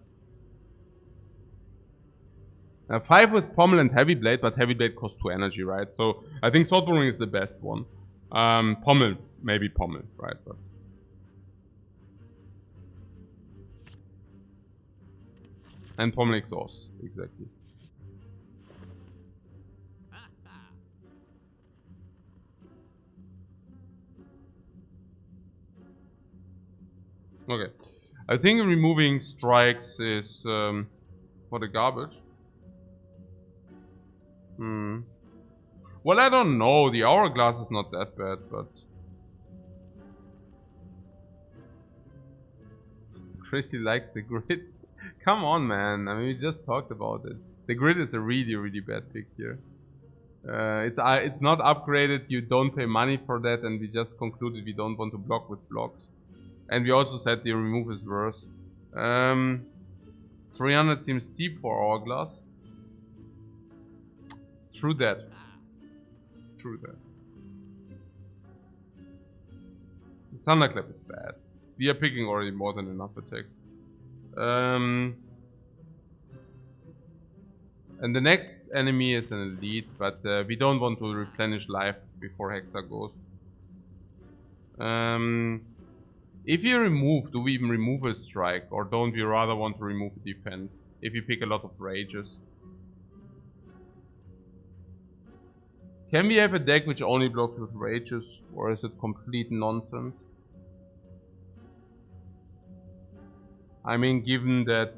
5 with Pommel and Heavy Blade, but Heavy Blade costs 2 energy, right? So I think Sword Boomerang is the best one. Pommel, maybe Pommel, right? But and Pommel exhaust, exactly. Okay, I think removing strikes is for the garbage. Well, I don't know. The Hourglass is not that bad, but Chrissy likes the grid. Come on, man. I mean, we just talked about it. The grid is a really, really bad pick here. It's not upgraded. You don't pay money for that, and we just concluded we don't want to block with blocks. And we also said the remove is worse. 300 seems steep for Hourglass. True that. True that. The Thunderclap is bad. We are picking already more than enough attacks. And the next enemy is an elite, but we don't want to replenish life before Hexa goes. If you remove, do we even remove a strike, or don't we rather want to remove a defense if you pick a lot of rages? Can we have a deck which only blocks with rages, or is it complete nonsense? I mean, given that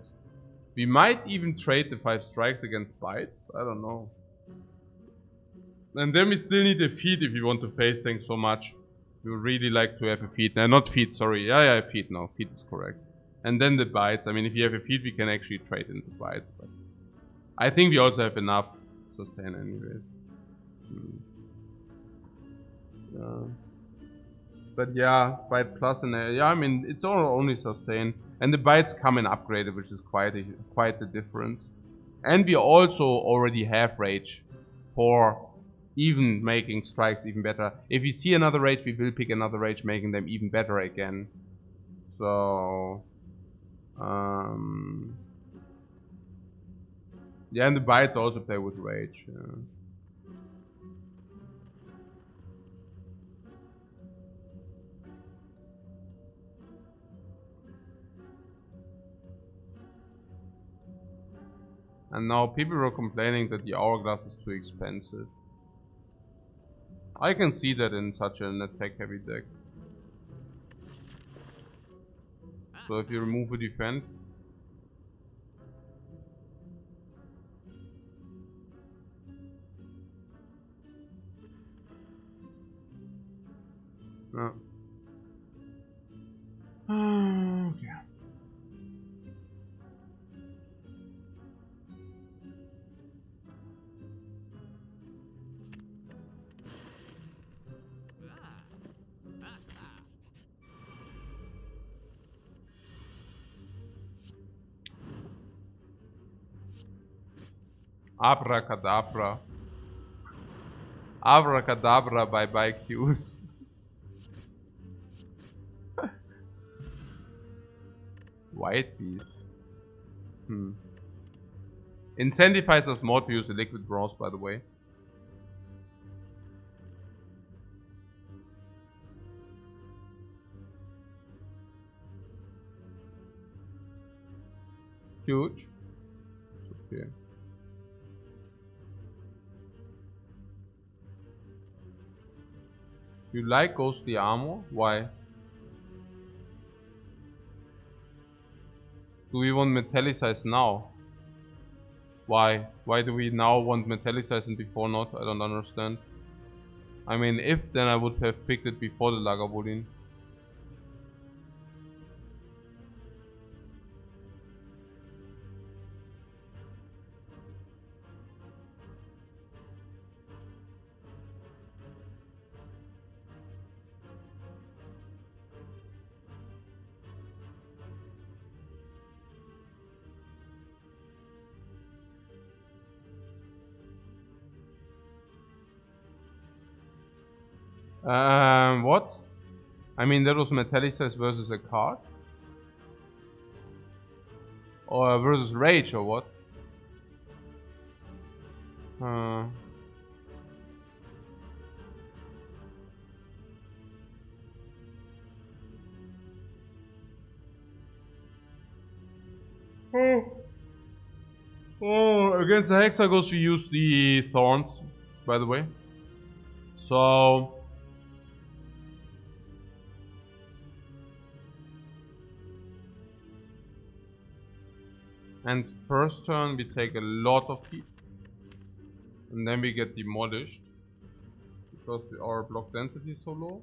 we might even trade the 5 strikes against bites, I don't know. And then we still need a feat if we want to face things so much. We would really like to have a feat. Not feat, sorry. Yeah, feat now. Feat is correct. And then the bites. I mean, if you have a feat, we can actually trade into bites. But I think we also have enough sustain anyways. But yeah, bite plus and yeah, I mean, it's all only sustain. And the bites come in upgraded, which is quite a difference. And we also already have rage for even making strikes even better. If we see another rage, we will pick another rage, making them even better again. So yeah, and the bites also play with rage. Yeah. And now people were complaining that the hourglass is too expensive. I can see that in such an attack heavy deck. So if you remove a defense, okay. Abracadabra. Abracadabra, bye Qs. White beast. Incentivize us more to use the liquid bronze, by the way. Huge. Okay. You like ghostly armor? Why? Do we want metallicize now? Why? Why do we now want metallicize and before not? I don't understand. I mean, if then I would have picked it before the Lagavulin. What? I mean, that was metallicize versus a card? Or versus rage or what? Oh, against the Hexagons you use the Thorns, by the way. So... And first turn we take a lot of heat. And then we get demolished. Because our block density is so low.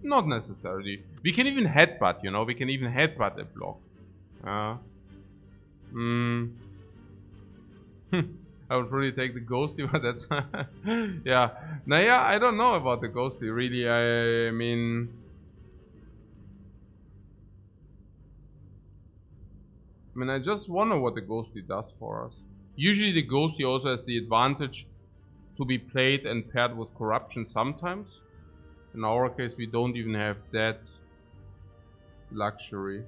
Not necessarily. We can even headbutt, you know, we can even headbutt a block. I would probably take the ghostly, but that's yeah. Now yeah, I don't know about the ghostly really. I mean I just wonder what the ghostly does for us. Usually the ghostly also has the advantage to be played and paired with corruption sometimes. In our case we don't even have that luxury.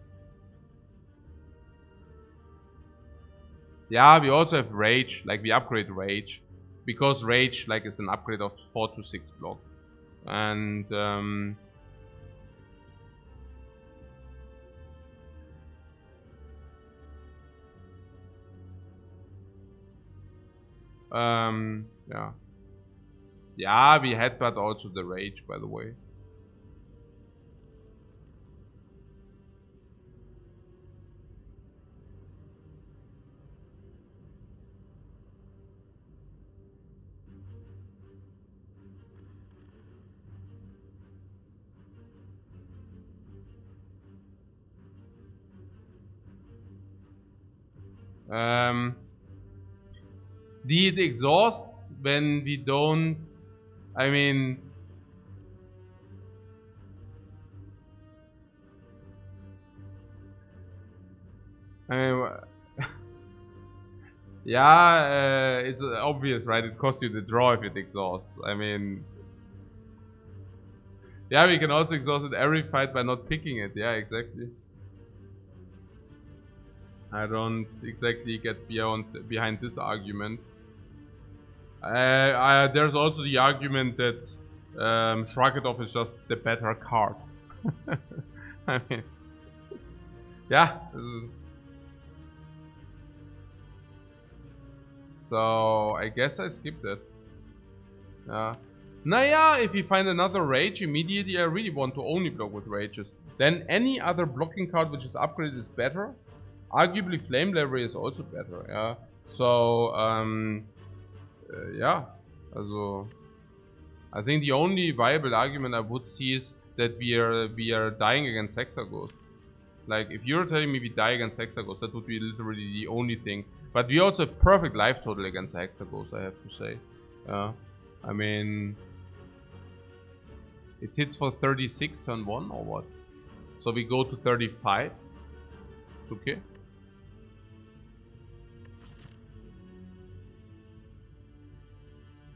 Yeah, we also have Rage, like we upgrade Rage. Because Rage like is an upgrade of 4 to 6 block. And yeah. Yeah, we headbutt also the Rage, by the way. Did exhaust when we don't, I mean, yeah, it's obvious, right? It costs you the draw if it exhausts. I mean, yeah, we can also exhaust it every fight by not picking it. Yeah, exactly. I don't exactly get behind this argument. There's also the argument that Shrug It Off is just the better card. I mean, yeah. So I guess I skipped it. Yeah. Naya, if you find another Rage immediately, I really want to only block with Rages. Then any other blocking card which is upgraded is better. Arguably Flame Levery is also better, yeah. So, yeah. Also, I think the only viable argument I would see is that we are dying against Hexaghost. Like, if you're telling me we die against Hexaghost, that would be literally the only thing. But we also have perfect life total against Hexaghost, I have to say. I mean, it hits for 36 turn 1 or what? So we go to 35. It's okay.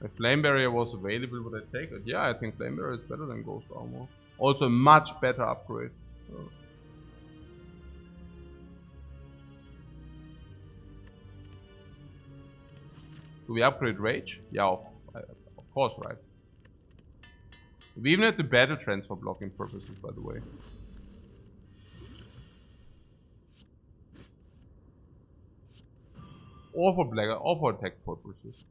If Flame Barrier was available, would I take it? Yeah, I think Flame Barrier is better than Ghost Armor. Also a much better upgrade. Do we upgrade Rage? Yeah, of course, right. We even have the Battle Trance for blocking purposes, by the way. Or for attack purposes.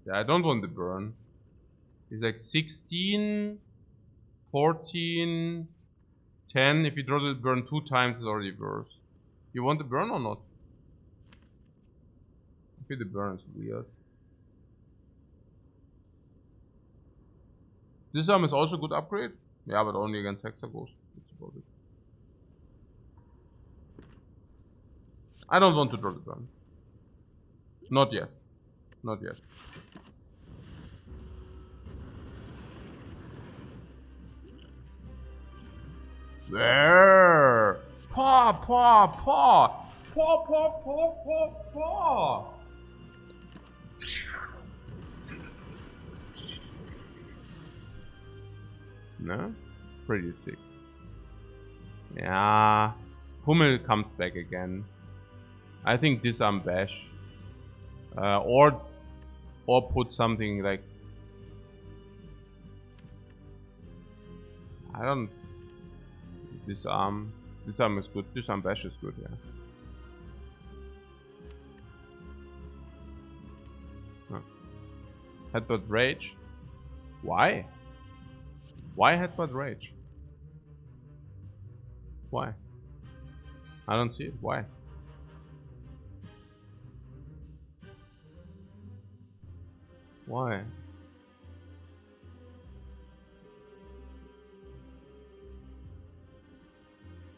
Yeah, I don't want the burn. It's like 16, 14, 10. If you draw the burn 2 times, it's already worse. You want the burn or not? Okay, the burn is weird. This arm is also a good upgrade. Yeah, but only against Hexaghost. That's about it. I don't want to draw the burn. Not yet. Not yet. There! Paw, paw, paw! Paw, paw, paw, paw, paw! No? Pretty sick. Yeah. Hummel comes back again. I think disarm bash. Or put something like... I don't... Disarm is good. Disarm bash is good, yeah. Huh. Headbutt Rage. Why? Why Headbutt Rage? Why? I don't see it. Why? Why?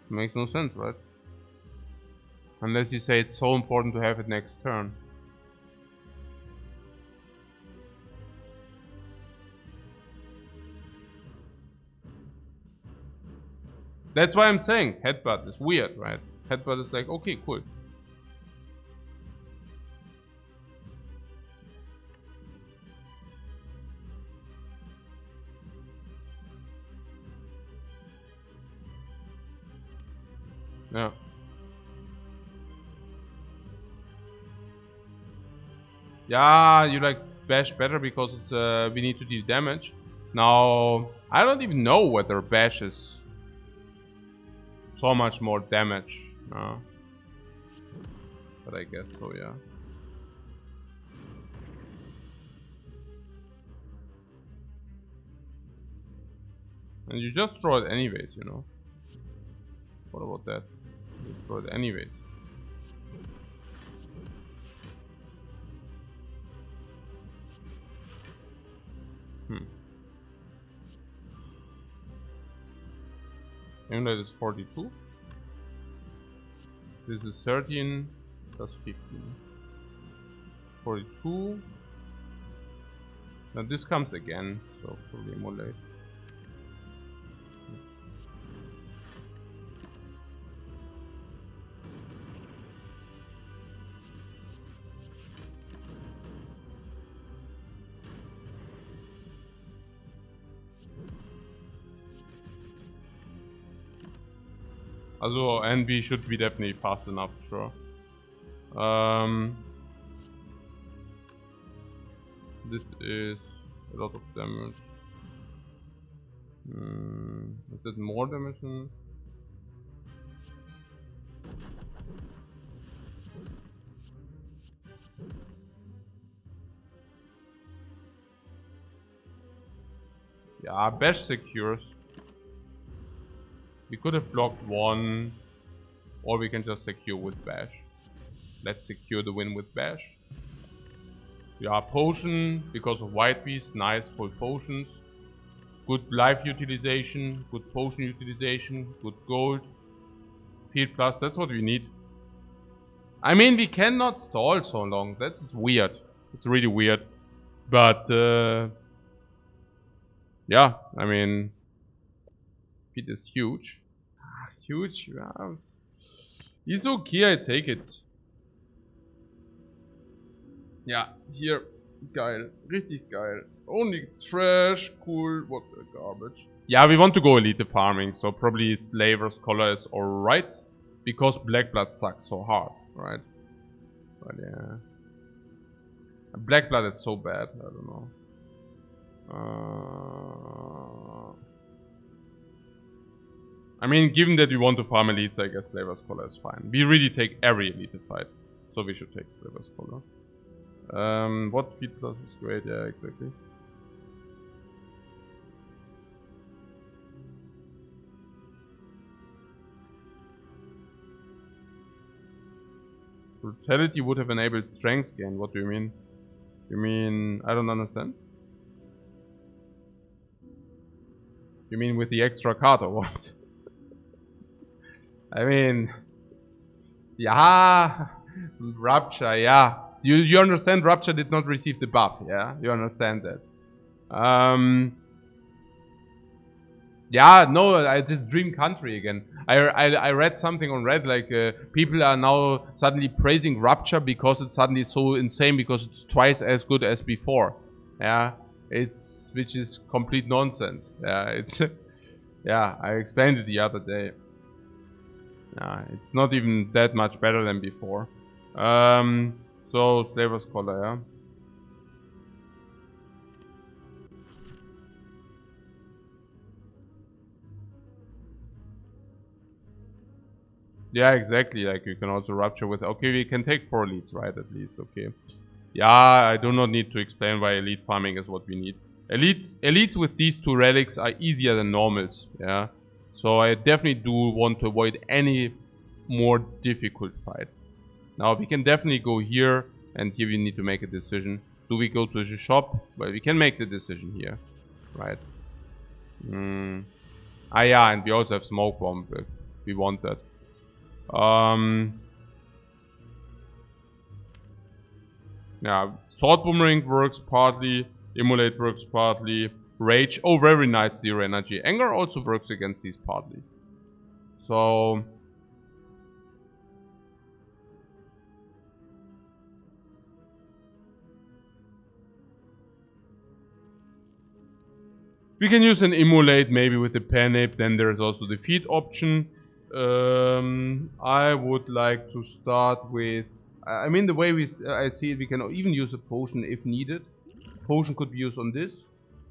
Makes no sense, right? Unless you say it's so important to have it next turn. That's why I'm saying Headbutt is weird, right? Headbutt is like, okay, cool. Yeah. Yeah, you like bash better because it's we need to deal damage. Now, I don't even know whether bash is so much more damage. But I guess so, yeah. And you just throw it anyways, you know. What about that? You throw it anyways. And that is 42. This is 13 plus 15. 42. Now this comes again, so probably more late. Also, and we should be definitely fast enough, sure. This is a lot of damage. Is it more damage? Yeah, bash secures. We could have blocked one, or we can just secure with bash. Let's secure the win with bash. Yeah, potion because of white beast, nice full potions. Good life utilization, good potion utilization, good gold. Field plus, that's what we need. I mean, we cannot stall so long, that's weird. It's really weird. But, yeah, I mean, it is huge. Huge, yeah. It's okay, I take it. Ja, hier, geil. Richtig geil. Only trash, cool, what a garbage. Yeah, we want to go elite farming, so probably Slaver's Collar is alright. Because Black Blood sucks so hard, right? But yeah. Black Blood is so bad, I don't know. I mean, given that we want to farm elites, I guess Slaver's Collar is fine. We really take every elite fight, so we should take Slaver's Collar. What feed plus is great, yeah, exactly. Brutality would have enabled strength gain, what do you mean? You mean, I don't understand? You mean with the extra card or what? I mean, yeah, Rupture, yeah. You understand Rupture did not receive the buff, yeah? You understand that. Yeah, no, I just dream country again. I read something on Reddit, like people are now suddenly praising Rupture because it's suddenly so insane because it's twice as good as before. Yeah, which is complete nonsense. Yeah, it's yeah, I explained it the other day. Yeah, it's not even that much better than before. So Slaver's Collar, yeah. Yeah, exactly. Like you can also Rupture with. Okay, we can take 4 elites, right? At least, okay. Yeah, I do not need to explain why elite farming is what we need. Elites with these 2 relics are easier than normals. Yeah, so I definitely do want to avoid any more difficult fight. Now we can definitely go here, and here we need to make a decision. Do we go to the shop? Well, we can make the decision here, right? Ah, yeah, and we also have smoke bomb if we want that. Yeah, Sword Boomerang works partly, Immolate works partly, Rage, oh very nice, 0 energy. Anger also works against these partly. So... we can use an Immolate maybe with the Panape, then there's also the feed option. I would like to start with... I mean, the way I see it, we can even use a potion if needed. Potion could be used on this.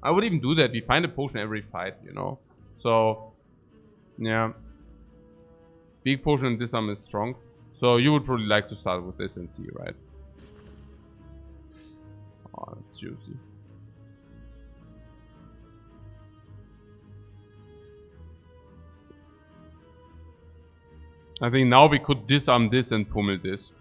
I would even do that. We find a potion every fight, you know. So, yeah. Big potion and disarm is strong. So you would probably like to start with this and see, right? Oh, that's juicy. I think now we could disarm this and pummel this.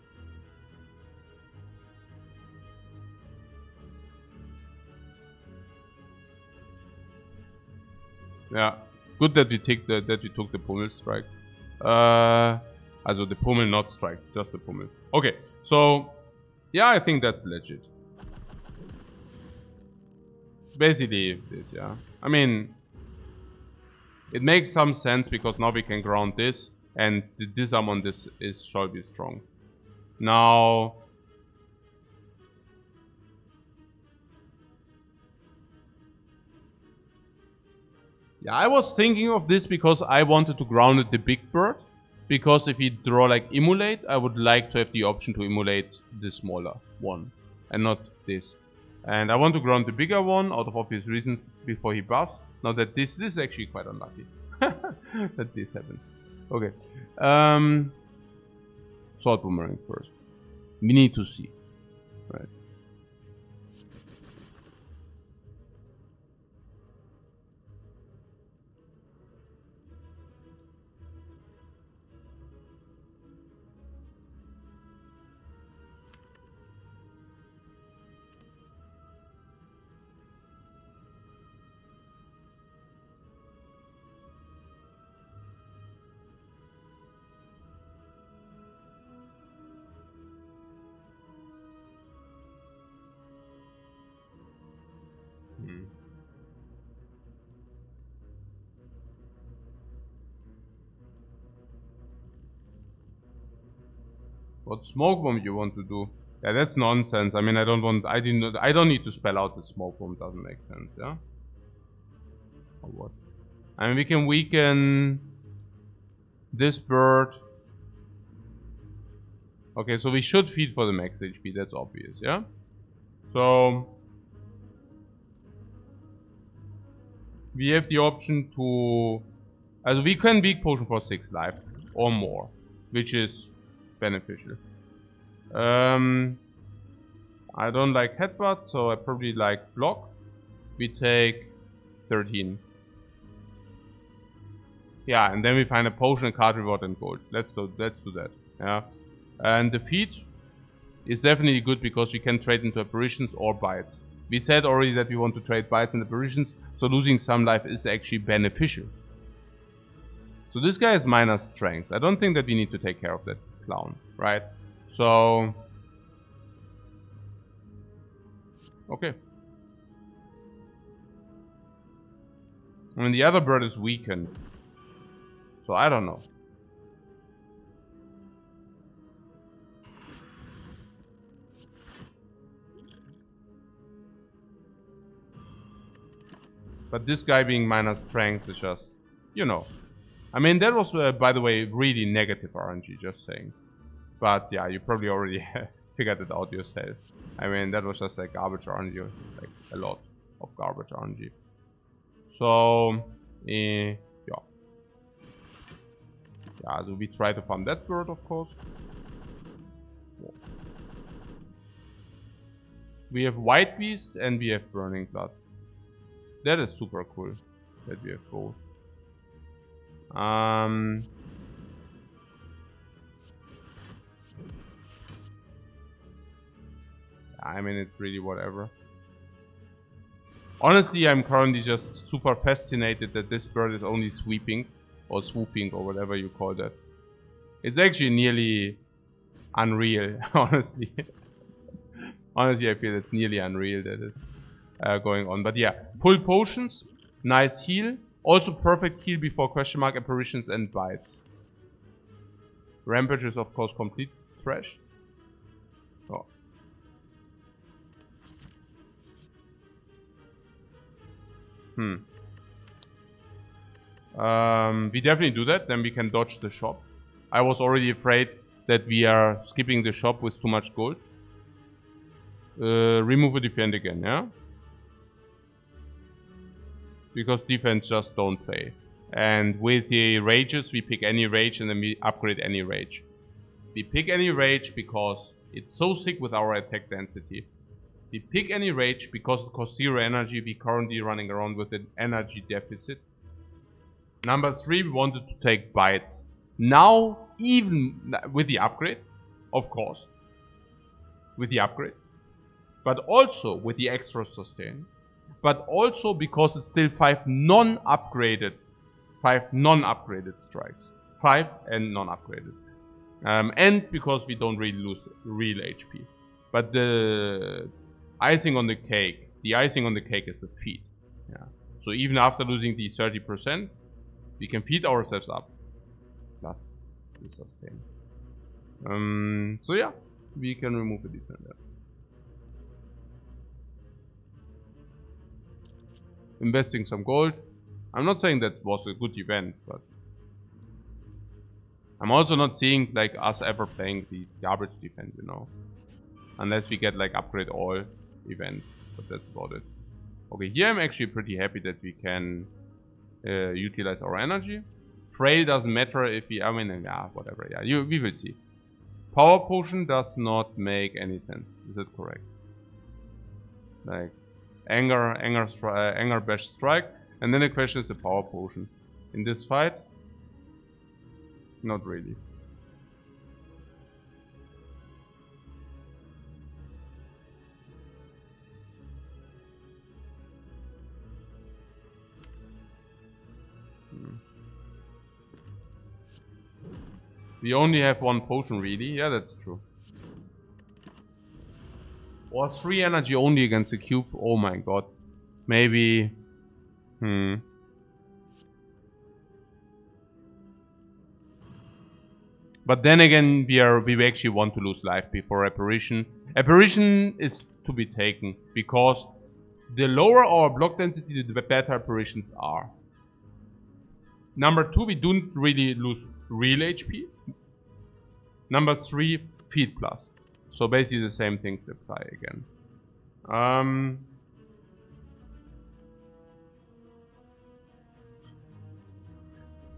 Yeah, good that we took the pummel strike. Also the pummel, not strike, just the pummel. Okay, so yeah, I think that's legit. Basically, this, yeah. I mean, it makes some sense because now we can ground this, and the disarm on this shall be strong. Now, yeah, I was thinking of this because I wanted to ground the big bird. Because if we draw like emulate, I would like to have the option to emulate the smaller one and not this. And I want to ground the bigger one out of obvious reasons before he buffs. Now that this is actually quite unlucky that this happened. Okay. Sword boomerang first. We need to see. Right. What smoke bomb you want to do? Yeah, that's nonsense. I mean, I don't need to spell out the smoke bomb. Doesn't make sense, yeah? Or what? I mean, we can weaken this bird. Okay, so we should feed for the max HP. That's obvious, yeah? So we have the option to... Also, we can weak potion for 6 life or more, which is beneficial. I don't like headbutt, so I probably like block. We take 13. Yeah, and then we find a potion, a card reward, and gold. Let's do that. Yeah, and the feed is definitely good because we can trade into apparitions or bites. We said already that we want to trade bites and apparitions, so losing some life is actually beneficial. So this guy is minus strength. I don't think that we need to take care of that clown, right? So, okay. I mean, the other bird is weakened. So I don't know. But this guy being minus strength is just, you know. I mean, that was, by the way, really negative RNG, just saying. But yeah, you probably already figured it out yourself. I mean, that was just like garbage RNG, like a lot of garbage RNG. So, yeah. Yeah, so we try to farm that bird, of course. We have White Beast and we have Burning Blood. That is super cool that we have both. I mean, it's really whatever. Honestly, I'm currently just super fascinated that this bird is only sweeping or swooping or whatever you call that. It's actually nearly unreal, honestly. Honestly, I feel it's nearly unreal that is going on. But yeah, full potions, nice heal. Also perfect heal before question mark, apparitions and bites. Rampage is of course complete trash. Oh. We definitely do that, then we can dodge the shop. I was already afraid that we are skipping the shop with too much gold. Remove a defend again, yeah? Because defense just don't play. And with the rages, we pick any rage and then we upgrade any rage. We pick any rage because it's so sick with our attack density. We pick any rage because it costs 0 energy. We currently running around with an energy deficit. Number 3, we wanted to take bites. Now, even with the upgrade, of course, with the upgrades, but also with the extra sustain, but also because it's still 5 non-upgraded strikes. 5 and non-upgraded. And because we don't really lose real HP. But the icing on the cake is the feed. Yeah. So even after losing the 30%, we can feed ourselves up. Plus the sustain. So yeah, we can remove the defender. Investing some gold. I'm not saying that was a good event, but I'm also not seeing like us ever playing the garbage defense, you know. Unless we get like upgrade all event, but that's about it. Okay, here I'm actually pretty happy that we can utilize our energy. Frail doesn't matter if we, I mean, yeah, whatever, yeah, we will see. Power potion does not make any sense, is that correct? Like, anger bash strike, and then the question is the power potion. In this fight, not really. We only have 1 potion really, yeah, that's true. Or 3 energy only against the cube, oh my god. Maybe, But then again, we actually want to lose life before apparition. Apparition is to be taken because the lower our block density, the better apparitions are. Number 2, we don't really lose real HP. Number 3, feed plus. So basically the same things apply again.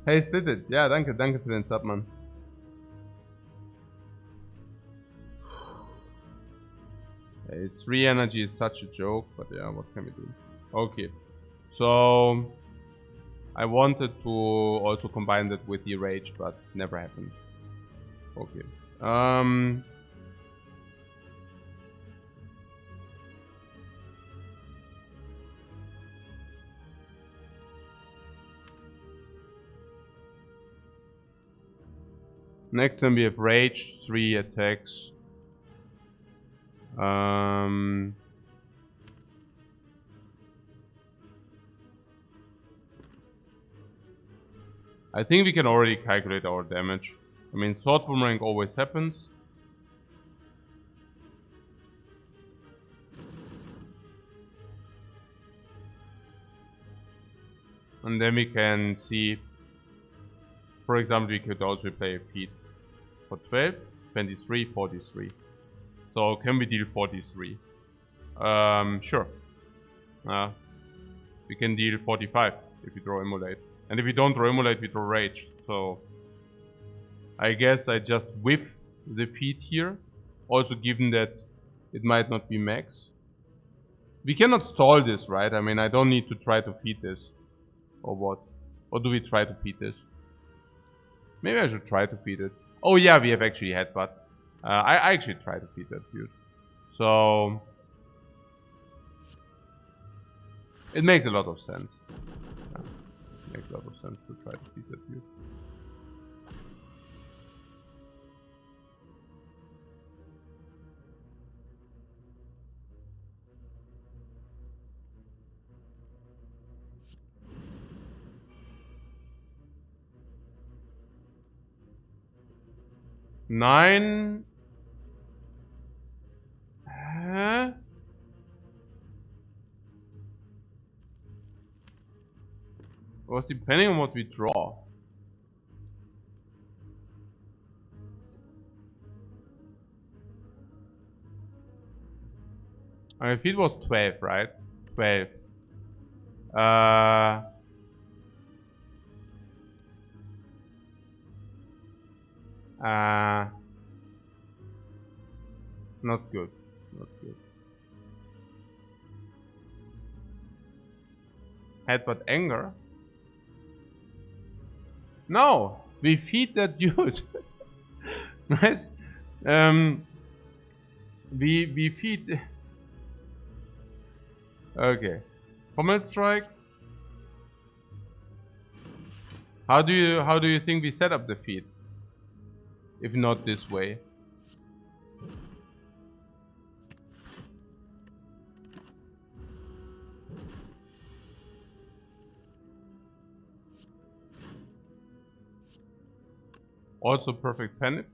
Hey, split it. Ja, danke für den Sub, Mann. Hey, 3 energy is such a joke, but yeah, what can we do? Okay, so I wanted to also combine that with the rage, but never happened. Okay. Next time we have rage, 3 attacks. I think we can already calculate our damage. I mean, sword boomerang always happens. And then we can see, for example, we could also play a feat for 12, 23, 43. So can we deal 43? Sure. We can deal 45 if we draw Immolate. And if we don't draw Immolate, we draw Rage. So I guess I just whiff the feat here. Also given that it might not be max. We cannot stall this, right? I mean, I don't need to try to feed this. Or what? Or do we try to feed this? Maybe I should try to feed it. Oh yeah, we have actually headbutt. I actually try to feed that dude. So it makes a lot of sense. Yeah, it makes a lot of sense to try to feed that dude. Nine. Huh? Well, depending on what we draw. My feet was 12, right? 12. Not good. Not good. Headbutt anger? No! We feed that dude. Nice. We feed. Okay. Pommel strike. How do you think we set up the feed? If not this way. Also perfect panic.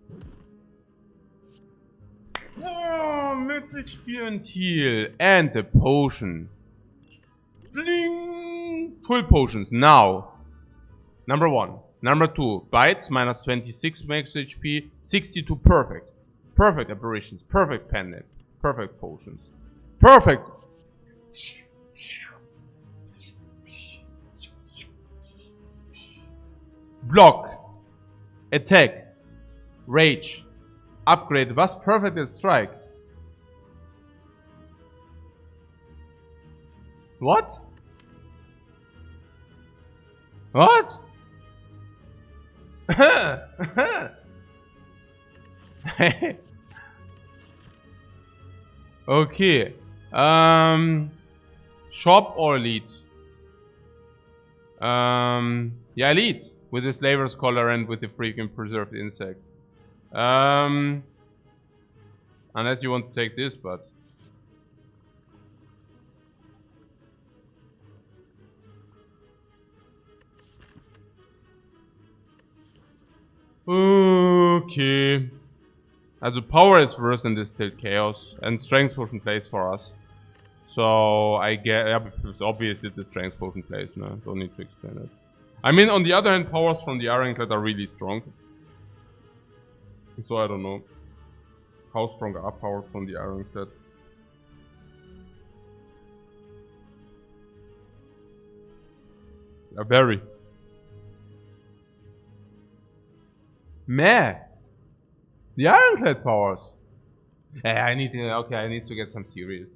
Oh, max HP and heal. And the potion. Bling! Full potions. Now. Number 1. Number 2. Bites. Minus 26 max HP. 62 perfect. Perfect apparitions. Perfect pendant. Perfect potions. Perfect! Block. Attack. Rage. Upgrade. Was perfect at strike? What? What? Okay. Shop or lead? Yeah, lead. With the slaver's collar and with the freaking preserved insect. Unless you want to take this, but... Okay. Also power is worse than Distilled Chaos, and Strength Potion plays for us. So I get, yeah, because obviously the Strength Potion plays, no? Don't need to explain it. I mean, on the other hand, powers from the Ironclad are really strong. So I don't know. How strong are powers from the Ironclad? Yeah, very. Meh. The Ironclad powers. I need to, okay, I need to get some serious.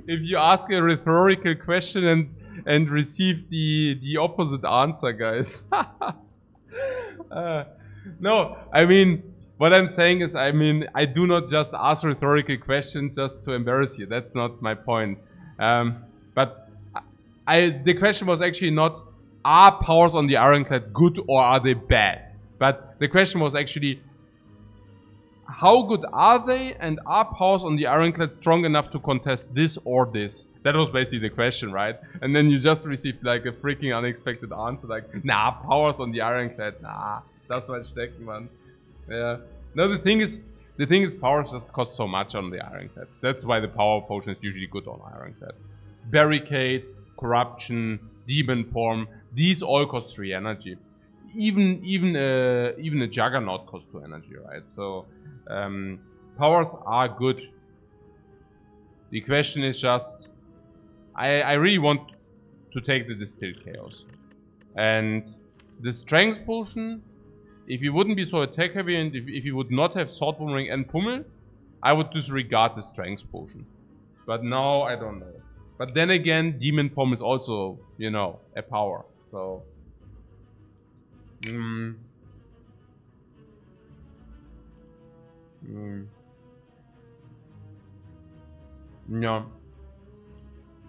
If you ask a rhetorical question and receive the opposite answer, guys. No, I mean, what I'm saying is, I mean, I do not just ask rhetorical questions just to embarrass you. That's not my point. But the question was actually not, are powers on the Ironclad good or are they bad? But the question was actually, how good are they, and are powers on the Ironclad strong enough to contest this or this? That was basically the question, right? And then you just received like a freaking unexpected answer, like, nah, powers on the Ironclad, nah, das war stecken, man. Yeah. No, the thing is, powers just cost so much on the Ironclad. That's why the power potion is usually good on Ironclad. Barricade, corruption, demon form, these all cost 3 energy. Even a Juggernaut costs 2 energy, right? So powers are good. The question is just, I really want to take the Distilled Chaos. And the Strength Potion, if you wouldn't be so attack heavy and if you would not have Sword Boomerang and Pummel, I would disregard the Strength Potion. But now, I don't know. But then again, Demon Form is also, you know, a power. So... Yeah.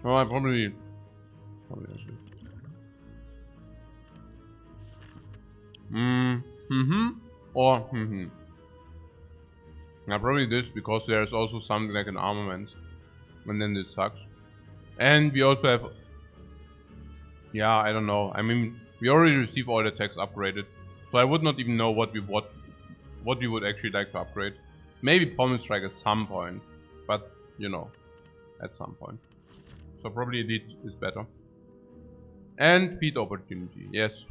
Well, I probably or Yeah, probably this, because there's also something like an armament. And then this sucks. And we also have... Yeah, I don't know. I mean, we already received all the attacks upgraded. So I would not even know what we would actually like to upgrade. Maybe Pommel Strike at some point. But, you know, at some point. So probably Elite is better. And feed opportunity, yes.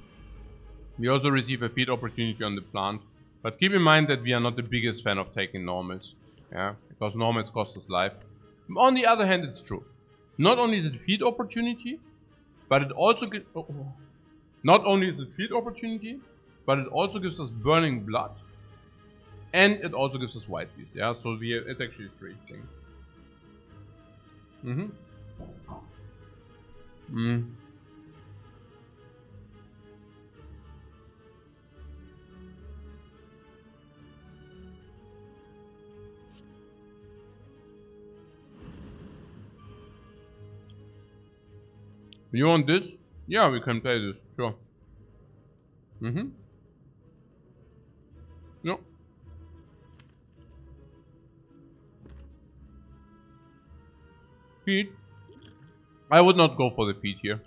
We also receive a feed opportunity on the plant. But keep in mind that we are not the biggest fan of taking normals. Yeah, because normals cost us life. On the other hand, it's true. Not only is it feed opportunity, but it also not only is it feed opportunity, but it also gives us burning blood. And it also gives us white beast. Yeah, so it's actually 3 things. You want this? Yeah, we can play this, sure. No. Feed. I would not go for the feed here.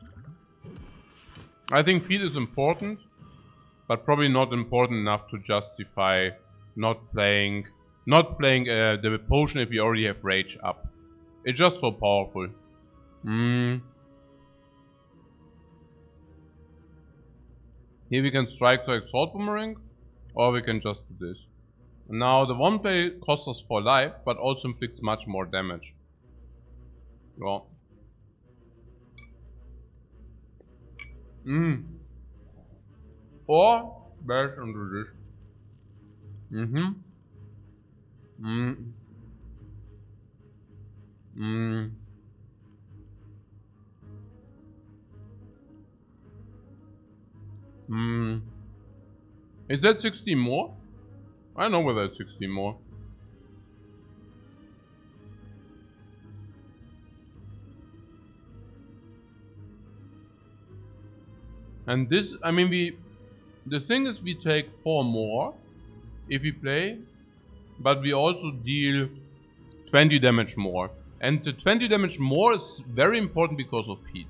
I think feed is important, but probably not important enough to justify not playing the potion if we already have rage up. It's just so powerful. Here we can strike to exalt boomerang, or we can just do this. Now the one play costs us 4 life, but also inflicts much more damage. Well. Or bash and do this. Is that 16 more? I know whether it's 16 more. And this, I mean, the thing is, we take 4 more if we play, but we also deal 20 damage more. And the 20 damage more is very important because of feed.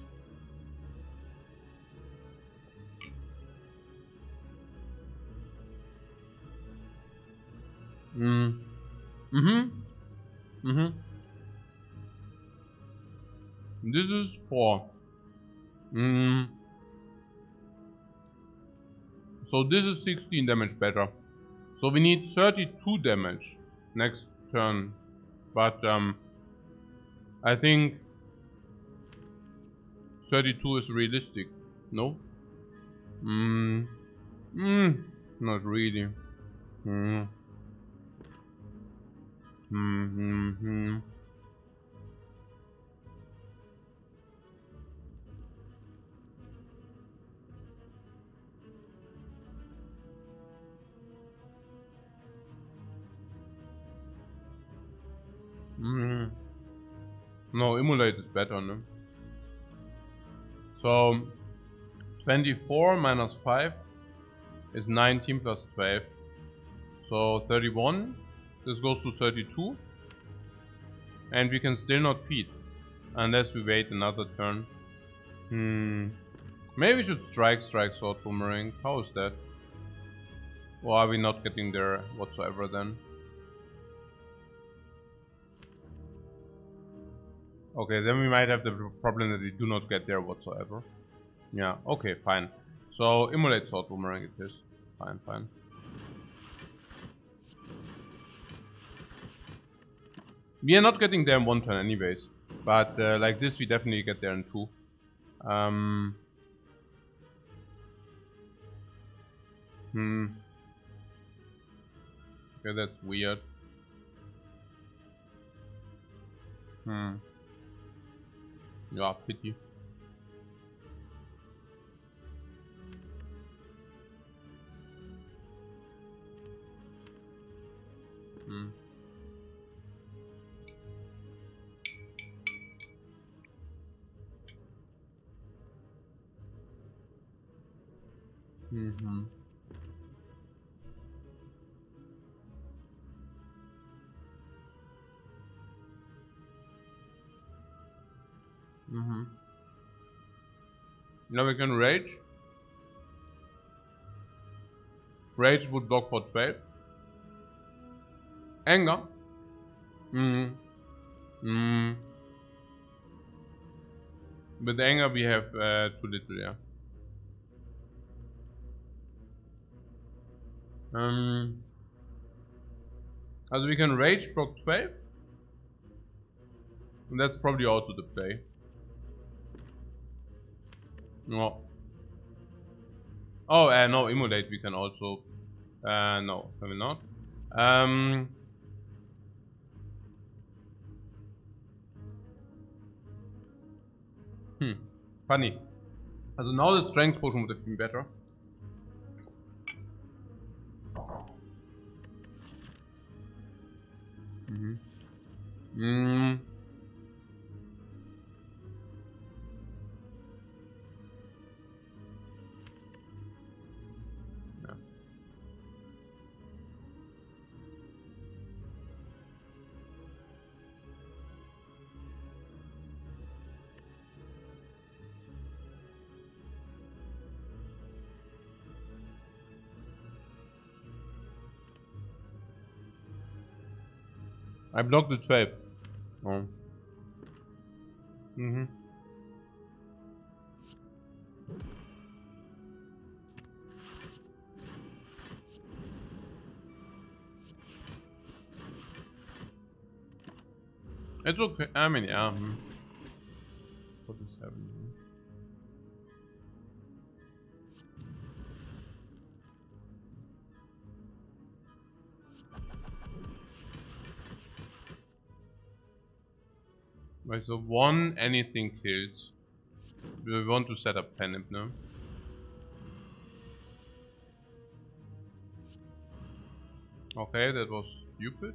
This is 4. So this is 16 damage better. So we need 32 damage next turn. But I think 32 is realistic. No? Not really. No, Immolate is better, no? So 24 minus 5 is 19 plus 12. So 31. This goes to 32. And we can still not feed. Unless we wait another turn. Maybe we should strike sword boomerang. How is that? Or are we not getting there whatsoever then? Okay, then we might have the problem that we do not get there whatsoever. Yeah, okay, fine. So, immolate sword boomerang it is. Fine. We are not getting there in 1 turn anyways. But like this we definitely get there in 2. Okay, that's weird. Yeah, pity. Mm-hmm. Mm-hmm. Now we can rage. Rage would block for 12. Anger. With anger we have too little, yeah. Also we can rage block 12. And that's probably also the play. No. Oh, no, immolate we can also. No, can we not? Funny. Also now the strength potion would have been better. Yeah. I blocked the 12. Oh. It's okay. I mean, yeah. 47. Right, so one anything kills. We want to set up Penip now. Okay, that was stupid.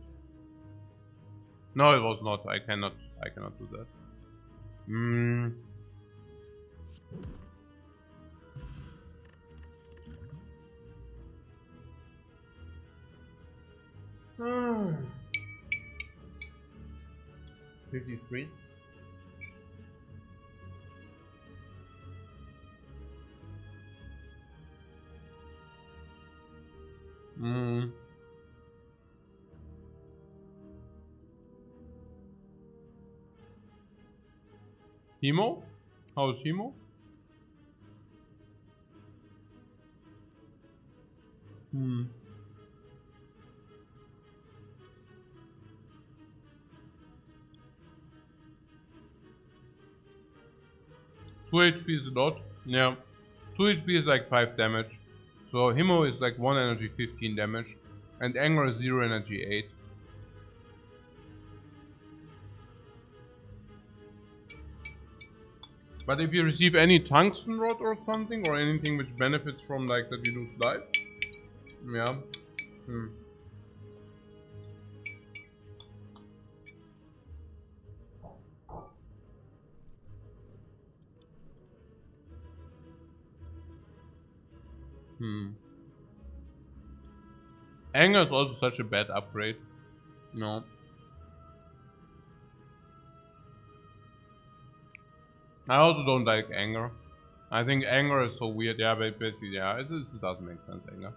No, it was not. I cannot do that. Hmm. 53. Hemo? How's Hemo? Hmm. 2 HP is a lot. Yeah. 2 HP is like 5 damage. So Hemo is like 1 energy 15 damage. And Anger is 0 energy 8. But if you receive any tungsten rod or something, or anything which benefits from like that you lose life. Yeah. Anger is also such a bad upgrade. No. I also don't like anger. I think anger is so weird. Yeah, but basically, yeah, it doesn't make sense, anger.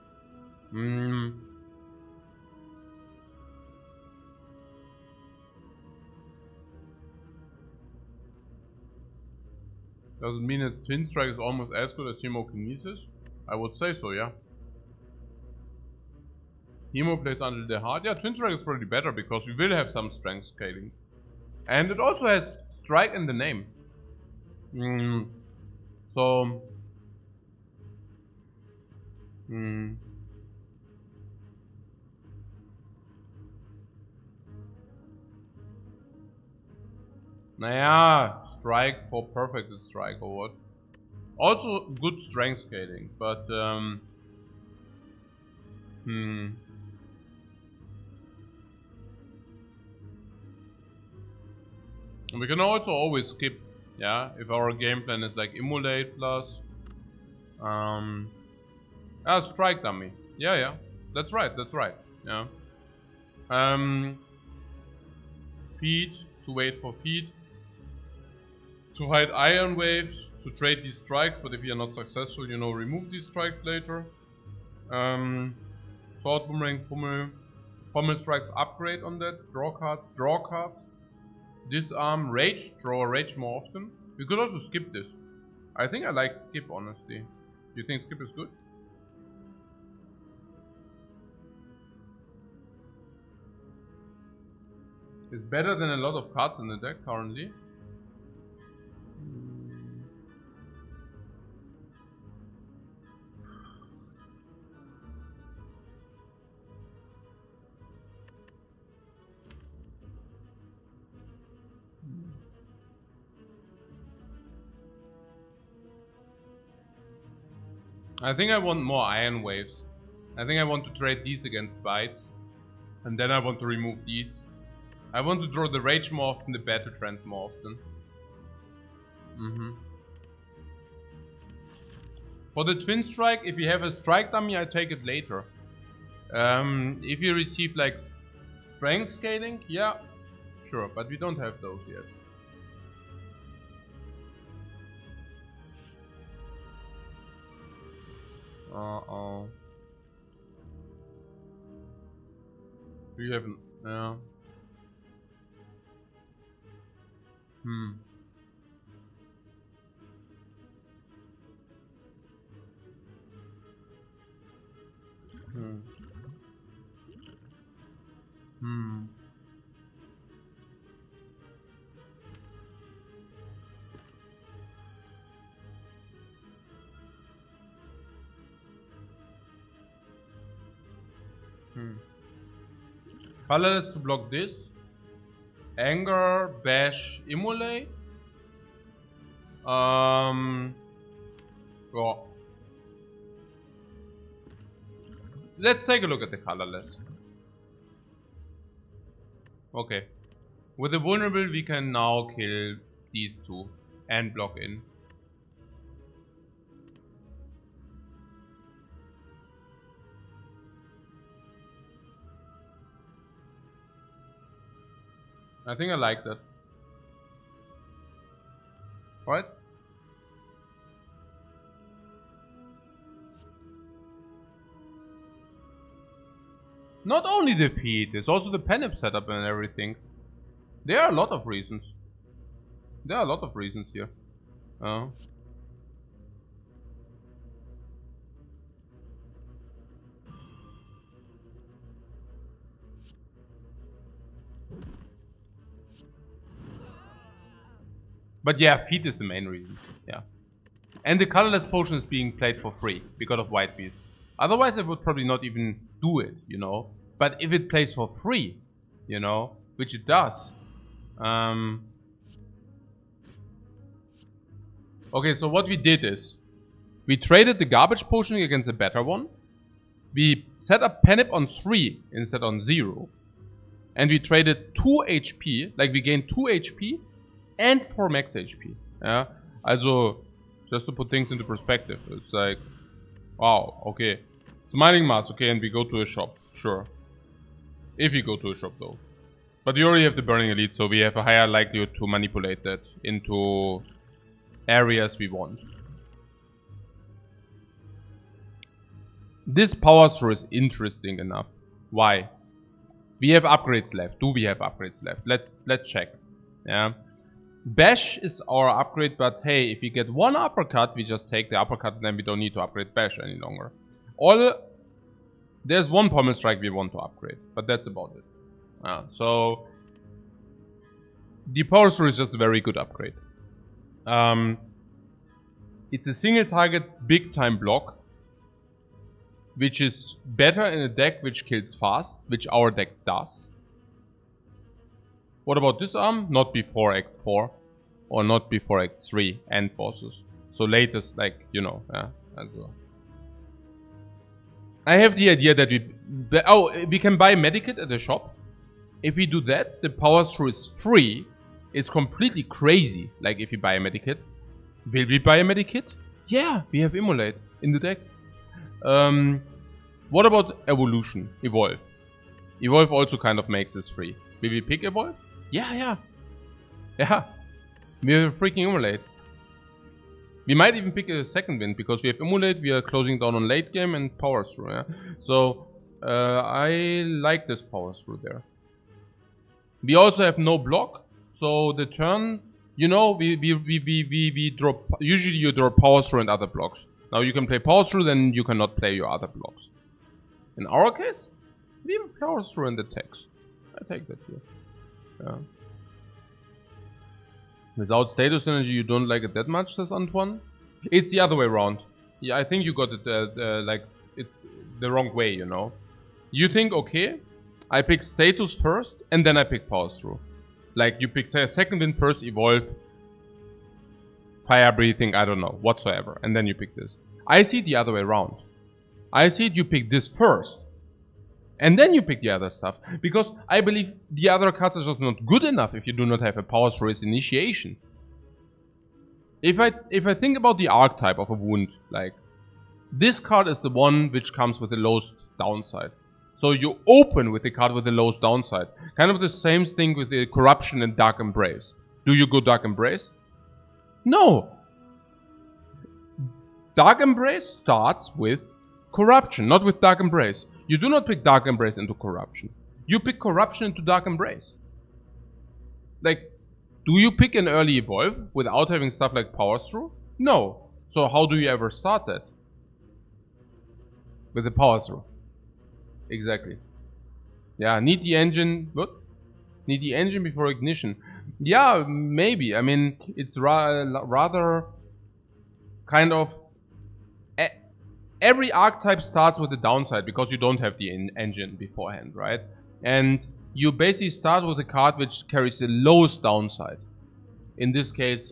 Does it mean that Twin Strike is almost as good as Hemokinesis? I would say so, yeah. Hemo plays under the heart. Yeah, Twin Strike is probably better because we will have some strength scaling. And it also has Strike in the name. So... Naja, Strike for perfect strike or what? Also good strength scaling, but we can also always skip, yeah, if our game plan is like Immolate plus Ah, strike dummy. Yeah, yeah. That's right, that's right. Yeah. Feed, to wait for feed. To hide iron waves, to trade these strikes, but if you're not successful, you know, remove these strikes later. Sword boomerang, pommel strikes upgrade on that. Draw cards, draw cards. Disarm, rage, draw a rage more often. We could also skip this. I think I like skip, honestly. Do you think skip is good? It's better than a lot of cards in the deck currently. I think I want more iron waves. I think I want to trade these against bites. And then I want to remove these. I want to draw the rage more often, the battle trend more often. For the twin strike, if you have a strike dummy, I take it later. If you receive like strength scaling, yeah, sure, but we don't have those yet. Uh-oh. We haven't, yeah. Colorless to block this. Anger, bash, immolate. Well, let's take a look at the colorless. Okay. With the vulnerable, we can now kill these two and block in. I think I like that. Right? Not only the feed, it's also the penip setup and everything. There are a lot of reasons. There are a lot of reasons here. But yeah, feed is the main reason. Yeah. And the colorless potion is being played for free because of White Beast. Otherwise, I would probably not even do it, you know. But if it plays for free, you know, which it does. Okay, so what we did is we traded the garbage potion against a better one. We set up penip on 3 instead on 0. And we traded 2 HP, like we gained 2 HP and 4 max HP. Yeah, also just to put things into perspective, it's like, wow, okay, smiling mask, okay, and we go to a shop, sure. If you go to a shop though, but we already have the burning elite, so we have a higher likelihood to manipulate that into areas we want. This power through is interesting enough. Why? We have upgrades left. Do we have upgrades left? Let's check. Yeah. Bash is our upgrade, but hey, if we get one uppercut, we just take the uppercut and then we don't need to upgrade Bash any longer. There's one pommel strike we want to upgrade, but that's about it. So the power through is just a very good upgrade. It's a single target big time block, which is better in a deck which kills fast, which our deck does. What about disarm? Not before Act 4 or not before Act 3 and bosses. So latest, like, you know, yeah, as well. I have the idea that we can buy a medikit at the shop. If we do that, the power through is free. It's completely crazy. Like if you buy a medikit. Will we buy a medikit? Yeah, we have immolate in the deck. What about evolution? Evolve. Evolve also kind of makes this free. Will we pick Evolve? Yeah. We will freaking Emulate. We might even pick a second win because we have Emulate, we are closing down on late game and Power Through. Yeah? So I like this Power Through there. We also have no block, so the turn, you know, we drop. Usually you draw Power Through and other blocks. Now you can play Power Through, then you cannot play your other blocks. In our case, we have Power Through in the text. I take that here. Yeah. Without status energy, you don't like it that much, says Antoine. It's the other way around. Yeah, I think you got it like it's the wrong way, you know. You think, okay, I pick status first and then I pick Power Through. Like you pick say, second win first, evolve, fire breathing, I don't know, whatsoever, and then you pick this. I see it the other way around. I see it you pick this first. And then you pick the other stuff. Because I believe the other cards are just not good enough if you do not have a Power Through its initiation. If I think about the archetype of a wound, like this card is the one which comes with the lowest downside. So you open with the card with the lowest downside. Kind of the same thing with the Corruption and Dark Embrace. Do you go Dark Embrace? No. Dark Embrace starts with Corruption, not with Dark Embrace. You do not pick Dark Embrace into Corruption. You pick Corruption into Dark Embrace. Like, do you pick an early Evolve without having stuff like Power Through? No. So how do you ever start that? With the Power Through. Exactly. Yeah, need the engine. What? Need the engine before ignition. Yeah, maybe. I mean, it's rather kind of... Every archetype starts with the downside because you don't have the engine beforehand, right? And you basically start with a card which carries the lowest downside. In this case,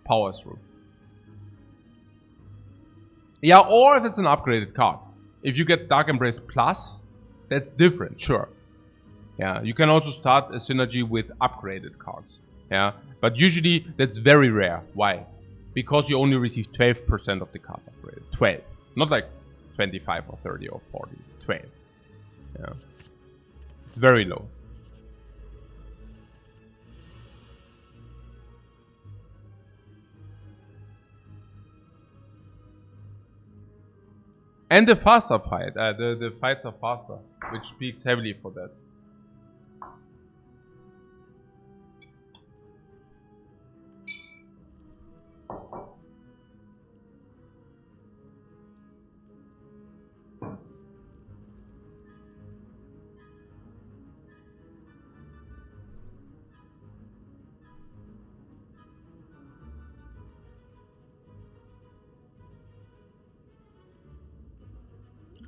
Power Through. Yeah, or if it's an upgraded card. If you get Dark Embrace Plus, that's different, sure. Yeah, you can also start a synergy with upgraded cards. Yeah, but usually that's very rare. Why? Because you only receive 12% of the cards upgraded. 12. Not like 25 or 30 or 40. 12. Yeah. It's very low. And the faster fight. The fights are faster, which speaks heavily for that.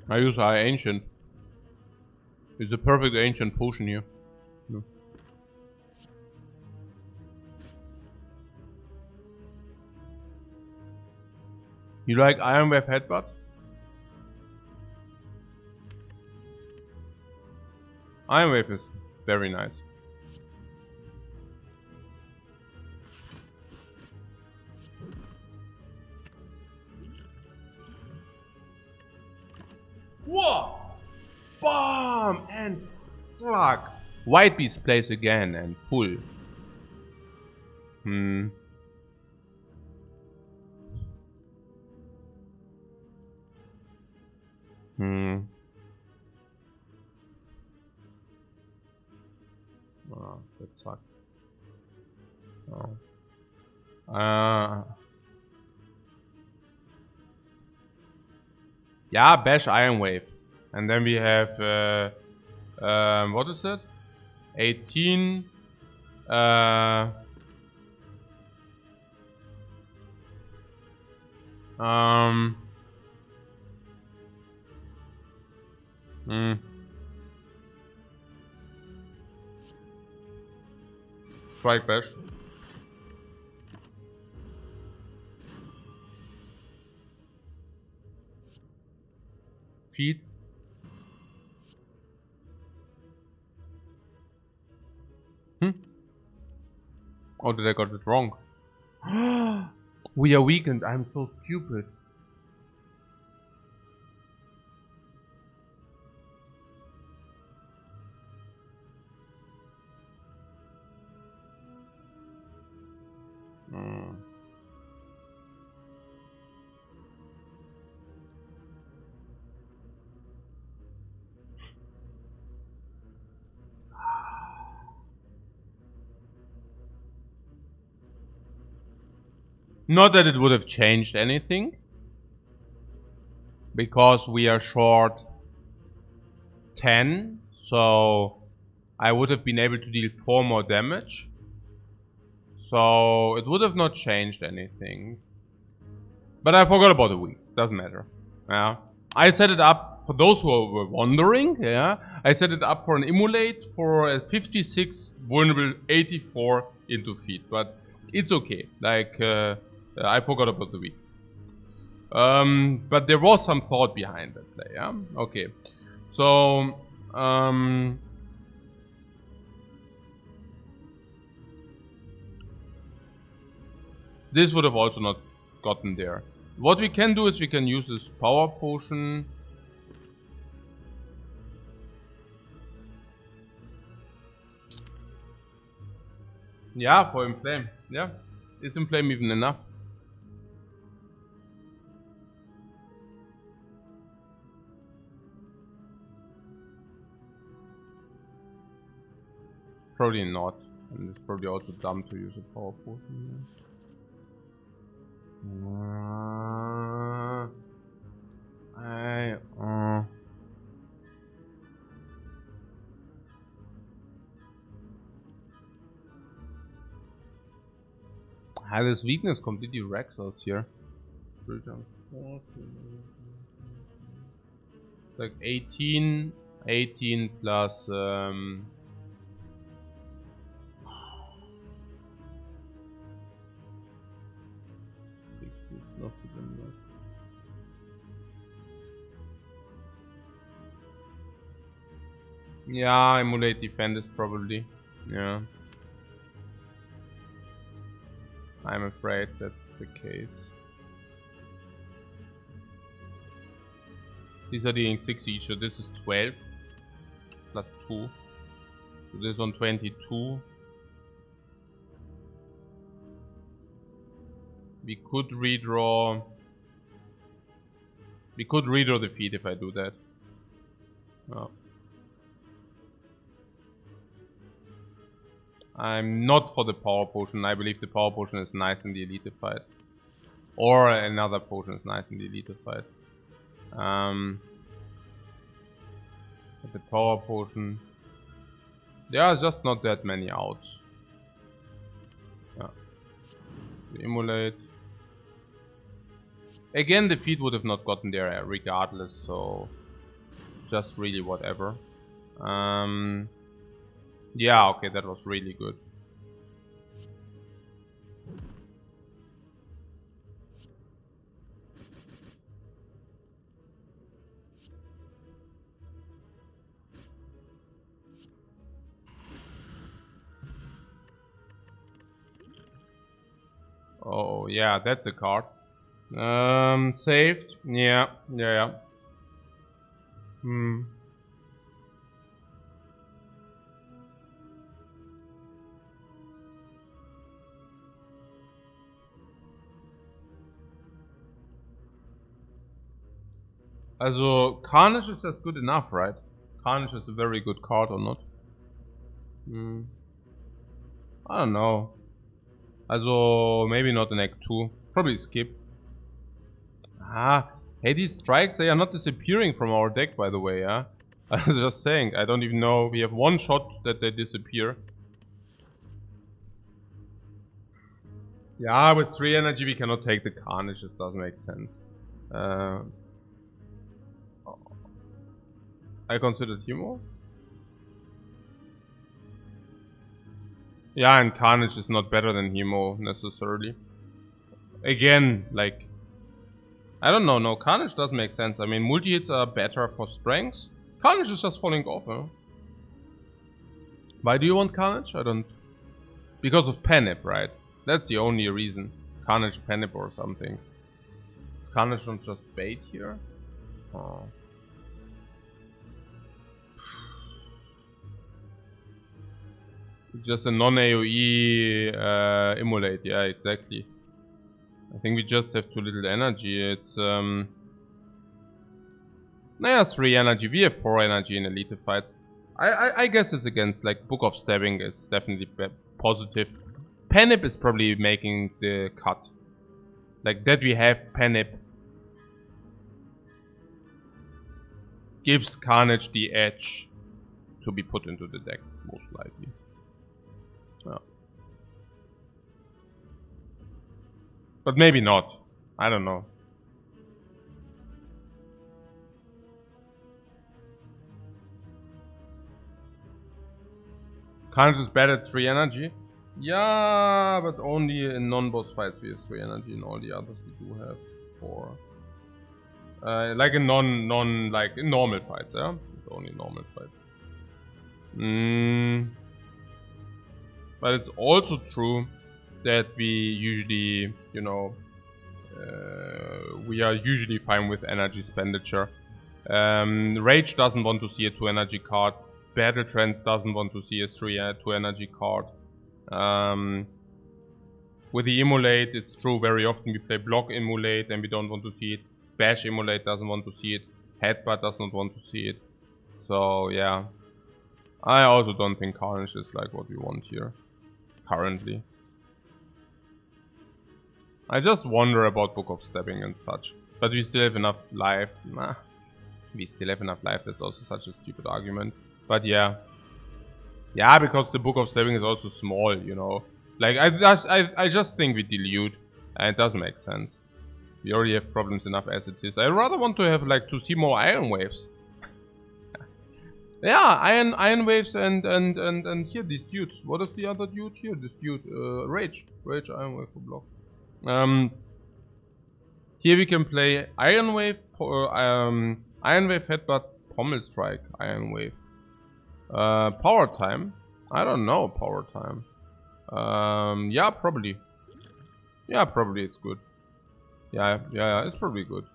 I use our ancient. It's a perfect ancient potion here. No. You like Iron Wave Headbutt? Iron Wave is very nice. Whoa! Bomb and fuck. White Beast plays again and pull. Oh, that sucks. Oh. Yeah, bash Iron Wave. And then we have, what is it? 18. Strike bash. Feed. Oh, did I got it wrong? We are weakened. I'm so stupid. Not that it would have changed anything, because we are short 10, so I would have been able to deal 4 more damage. So it would have not changed anything. But I forgot about the week. Doesn't matter. Yeah. I set it up, for those who were wondering, yeah, I set it up for an immolate for a 56 vulnerable 84 into feet. But it's okay. Like, I forgot about the week. But there was some thought behind that play, yeah? Okay. So, this would have also not gotten there. What we can do is we can use this power potion. Yeah, for Inflame. Yeah. Is Inflame even enough? Probably not. And it's probably also dumb to use a power potion. This weakness completely wrecks us here. Like 18 plus yeah, emulate defend is probably, yeah. I'm afraid that's the case. These are dealing 6 each, so this is 12 plus 2. So this is on 22. We could redraw. We could redraw the feat if I do that. Oh. I'm not for the power potion. I believe the power potion is nice in the elite fight. Or another potion is nice in the elite fight. But the power potion, there are just not that many outs. Yeah. The immolate. Again, the feat would have not gotten there regardless, so just really whatever. Yeah, okay, that was really good. Oh, yeah, that's a card. Saved. Yeah. Also, Carnage is just good enough, right? Carnage is a very good card or not? I don't know. Also, maybe not in Act 2. Probably skip. Hey, these strikes, they are not disappearing from our deck, by the way, yeah? I was just saying, I don't even know. We have one shot that they disappear. Yeah, with 3 energy we cannot take the Carnage, this doesn't make sense. I considered Hemo. Yeah, and Carnage is not better than Hemo, necessarily. Again, like, I don't know, no, Carnage doesn't make sense. I mean, multi-hits are better for strengths. Carnage is just falling off, huh? Why do you want Carnage? I don't... Because of Panip, right? That's the only reason. Carnage Panip or something. Is Carnage not just bait here? Oh. Just a non-AoE immolate, yeah, exactly. I think we just have too little energy. It's yeah, 3 energy. We have 4 energy in elite fights. I guess it's against like Book of Stabbing. It's definitely positive. Panip is probably making the cut. Like that we have Panip gives Carnage the edge to be put into the deck, most likely. Yeah. But maybe not. I don't know. Carnage is bad at 3 energy. Yeah, but only in non-boss fights we have 3 energy. In all the others we do have 4. Like in like in normal fights, yeah? It's only normal fights. But it's also true that we usually, you know, we are usually fine with energy expenditure. Rage doesn't want to see a 2 energy card. Battle Trance doesn't want to see a 2 energy card. With the Immolate, it's true, very often we play Block Immolate and we don't want to see it. Bash Immolate doesn't want to see it. Headbutt does not want to see it. So, yeah. I also don't think Carnage is like what we want here. Currently. I just wonder about Book of Stabbing and such. But we still have enough life. Nah. We still have enough life. That's also such a stupid argument. But yeah. Yeah, because the Book of Stabbing is also small, you know. Like, I just think we dilute. And it doesn't make sense. We already have problems enough as it is. I rather want to have, like, to see more Iron Waves. Yeah, Iron Waves and here, these dudes. What is the other dude here? This dude, Rage. Rage, Iron Wave for block. Here we can play Iron Wave, Iron Wave Headbutt, Pommel Strike, Iron Wave. Power Time? I don't know, Power Time. Yeah, probably. Yeah, probably it's good. Yeah, it's probably good.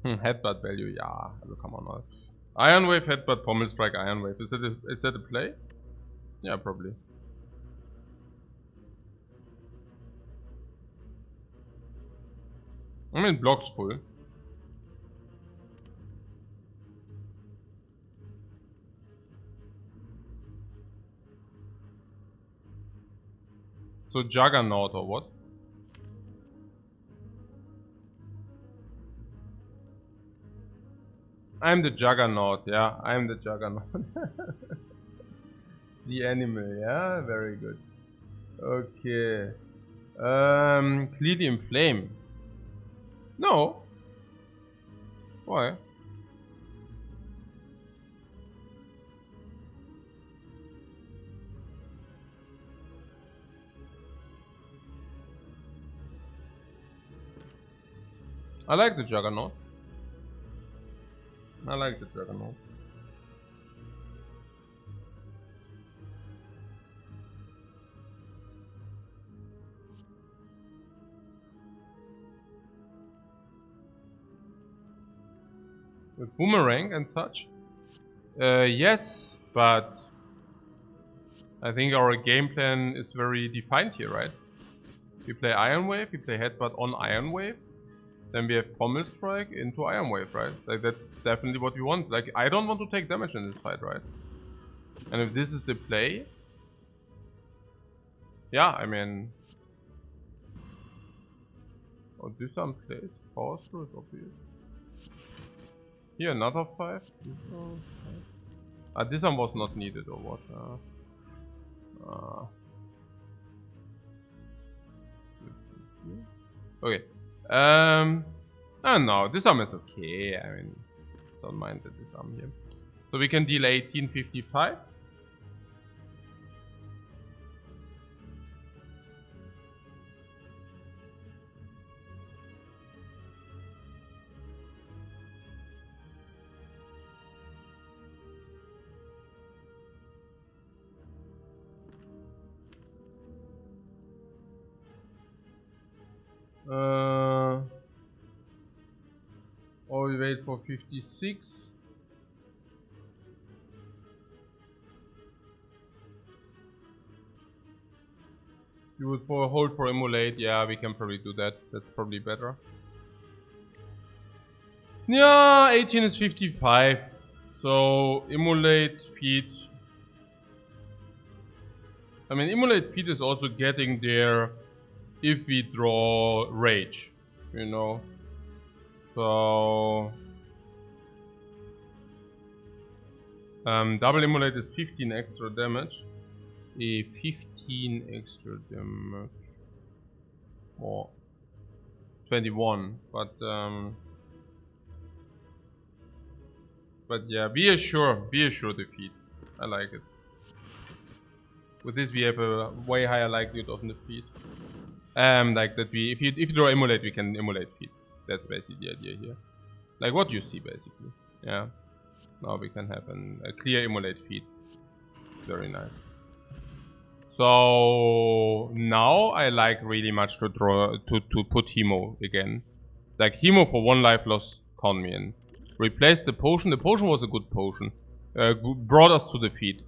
Headbutt value, yeah. Come on. Iron Wave, Headbutt, Pommel Strike, Iron Wave. Is that a play? Yeah, probably. I mean, block's full. So Juggernaut or what? I'm the Juggernaut, yeah. I'm the Juggernaut. The animal, yeah, very good. Okay. Clearly in flame. No. Why? I like the Juggernaut. I like the Juggernaut. With Boomerang and such? Yes, but I think our game plan is very defined here, right? We play Iron Wave, we play Headbutt on Iron Wave. Then we have Pommel Strike into Iron Wave, right? Like, that's definitely what we want. Like, I don't want to take damage in this fight, right? And if this is the play... Yeah, I mean... Oh, do some plays. Power Screw is obvious. Here, another 5. This one was not needed, or what? Okay. Oh no, this arm is okay. I mean, don't mind that this arm here. So we can deal 1855. Or we wait for 56. You would hold for emulate. Yeah, we can probably do that. That's probably better. Yeah, 18 is 55. So emulate feed. I mean, emulate feed is also getting there if we draw rage, you know. So double emulate is 15 extra damage. 15 extra damage. Or 21, but yeah, be assured defeat. I like it. With this we have a way higher likelihood of defeat. Like that if you draw emulate, we can emulate feed. That's basically the idea here. Like what you see basically. Yeah. Now we can have a clear emulate feed. Very nice. So now I like really much to draw to put Hemo again. Like Hemo for 1 life loss, count me in. Replace the potion. The potion was a good potion. Brought us to defeat.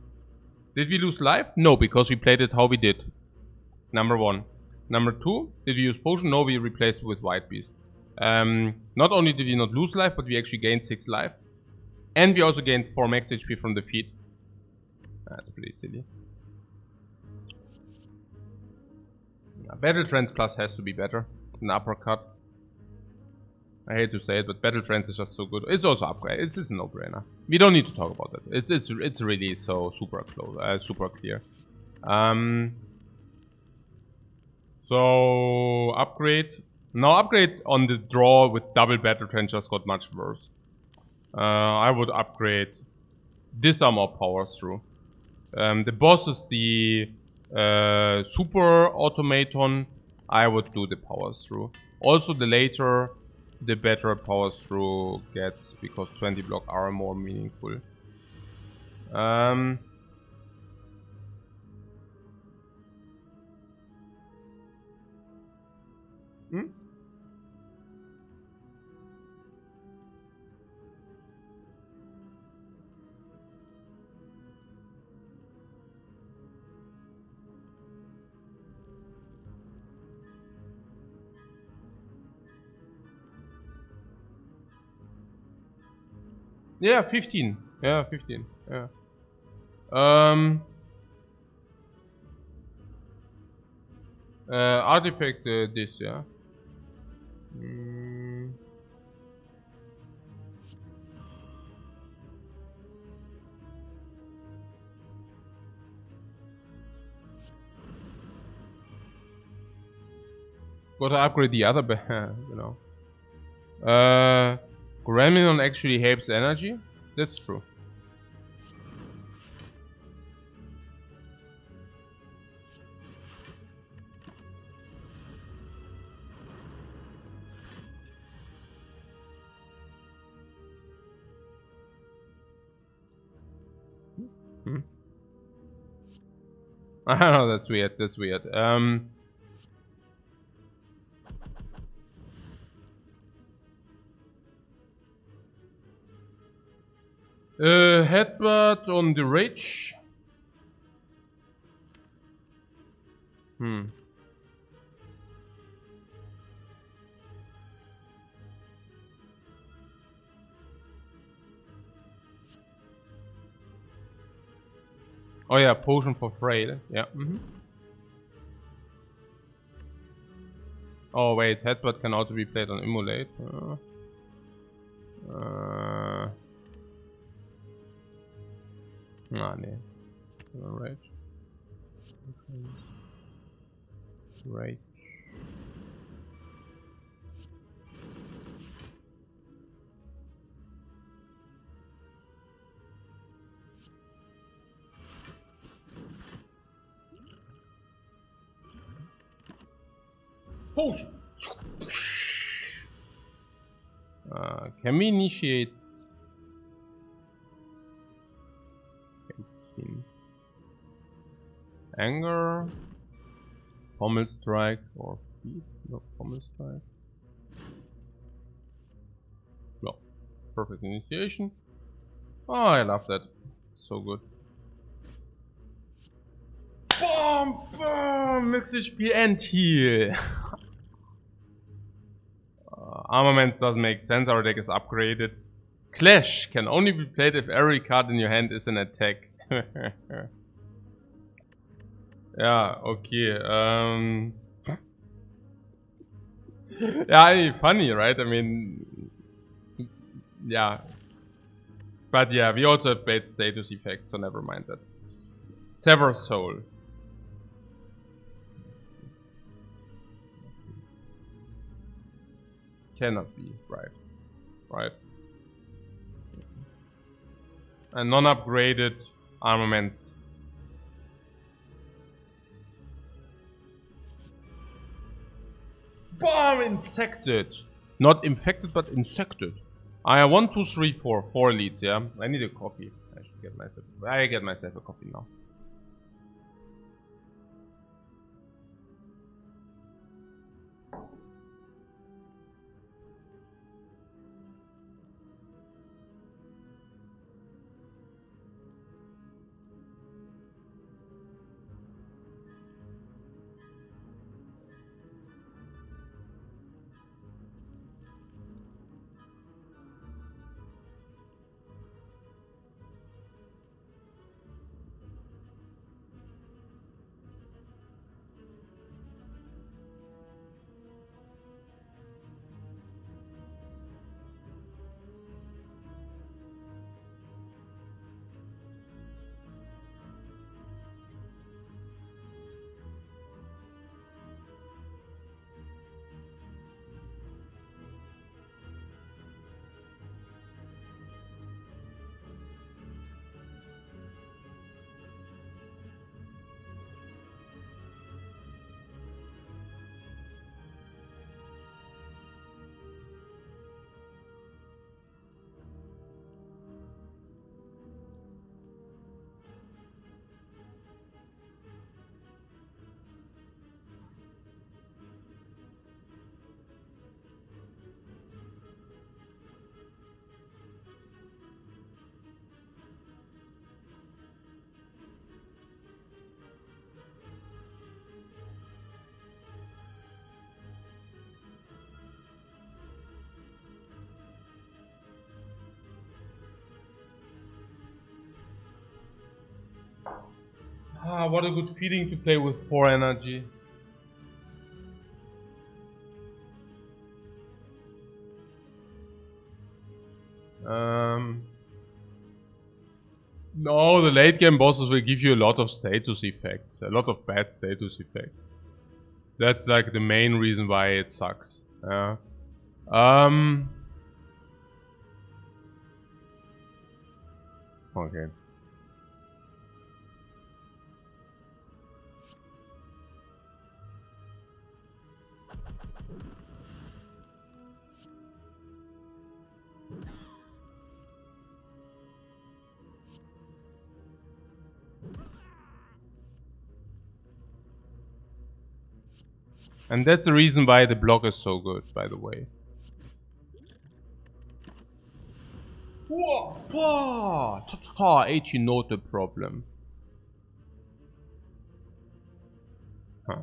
Did we lose life? No, because we played it how we did. Number 1. Number 2, did we use potion? No, we replaced it with White Beast. Not only did we not lose life, but we actually gained 6 life. And we also gained 4 max HP from defeat. That's pretty silly. Yeah, Battle Trance Plus has to be better. An uppercut. I hate to say it, but Battle Trance is just so good. It's also upgrade. It's a no-brainer. We don't need to talk about it. It's really so super close, super clear. So upgrade. Now upgrade on the draw with double Battle Trance just got much worse. I would upgrade Disarm or Power Through. The boss is the Super Automaton. I would do the Power Through. Also the later, the better Power Through gets, because 20 block are more meaningful. Yeah, 15. Yeah, 15. Yeah. Artifact this, yeah. Gotta upgrade the other, you know. Gremlin actually helps energy. That's true. I don't know, that's weird. That's weird. Headbutt on the rage. Oh yeah, potion for frail. Yeah. Oh wait, headbutt can also be played on emulate. Nee. Rage. Rage. Potion. Can we initiate? Anger, pommel strike, or speed, no promise type. No. Perfect initiation. Oh, I love that. So good. Boom! Boom! Max HP and heal. Armaments doesn't make sense. Our deck is upgraded. Clash can only be played if every card in your hand is an attack. Yeah, okay. Yeah, I mean, funny, right? I mean, yeah. But yeah, we also have bad status effects, so never mind that. Sever Soul. Cannot be, right. Right. And non-upgraded armaments. Bomb! Insected! Not infected, but insected. I have 1, 2, 3, 4. 4 leads, yeah? I need a coffee. I should get myself... I get myself a coffee now. Ah, what a good feeling to play with 4 energy. No, the late game bosses will give you a lot of status effects. A lot of bad status effects. That's like the main reason why it sucks. Yeah. Okay. And that's the reason why the block is so good, by the way. Whoa! Whoa! Ta-ta-ta! 18 not a problem. Huh.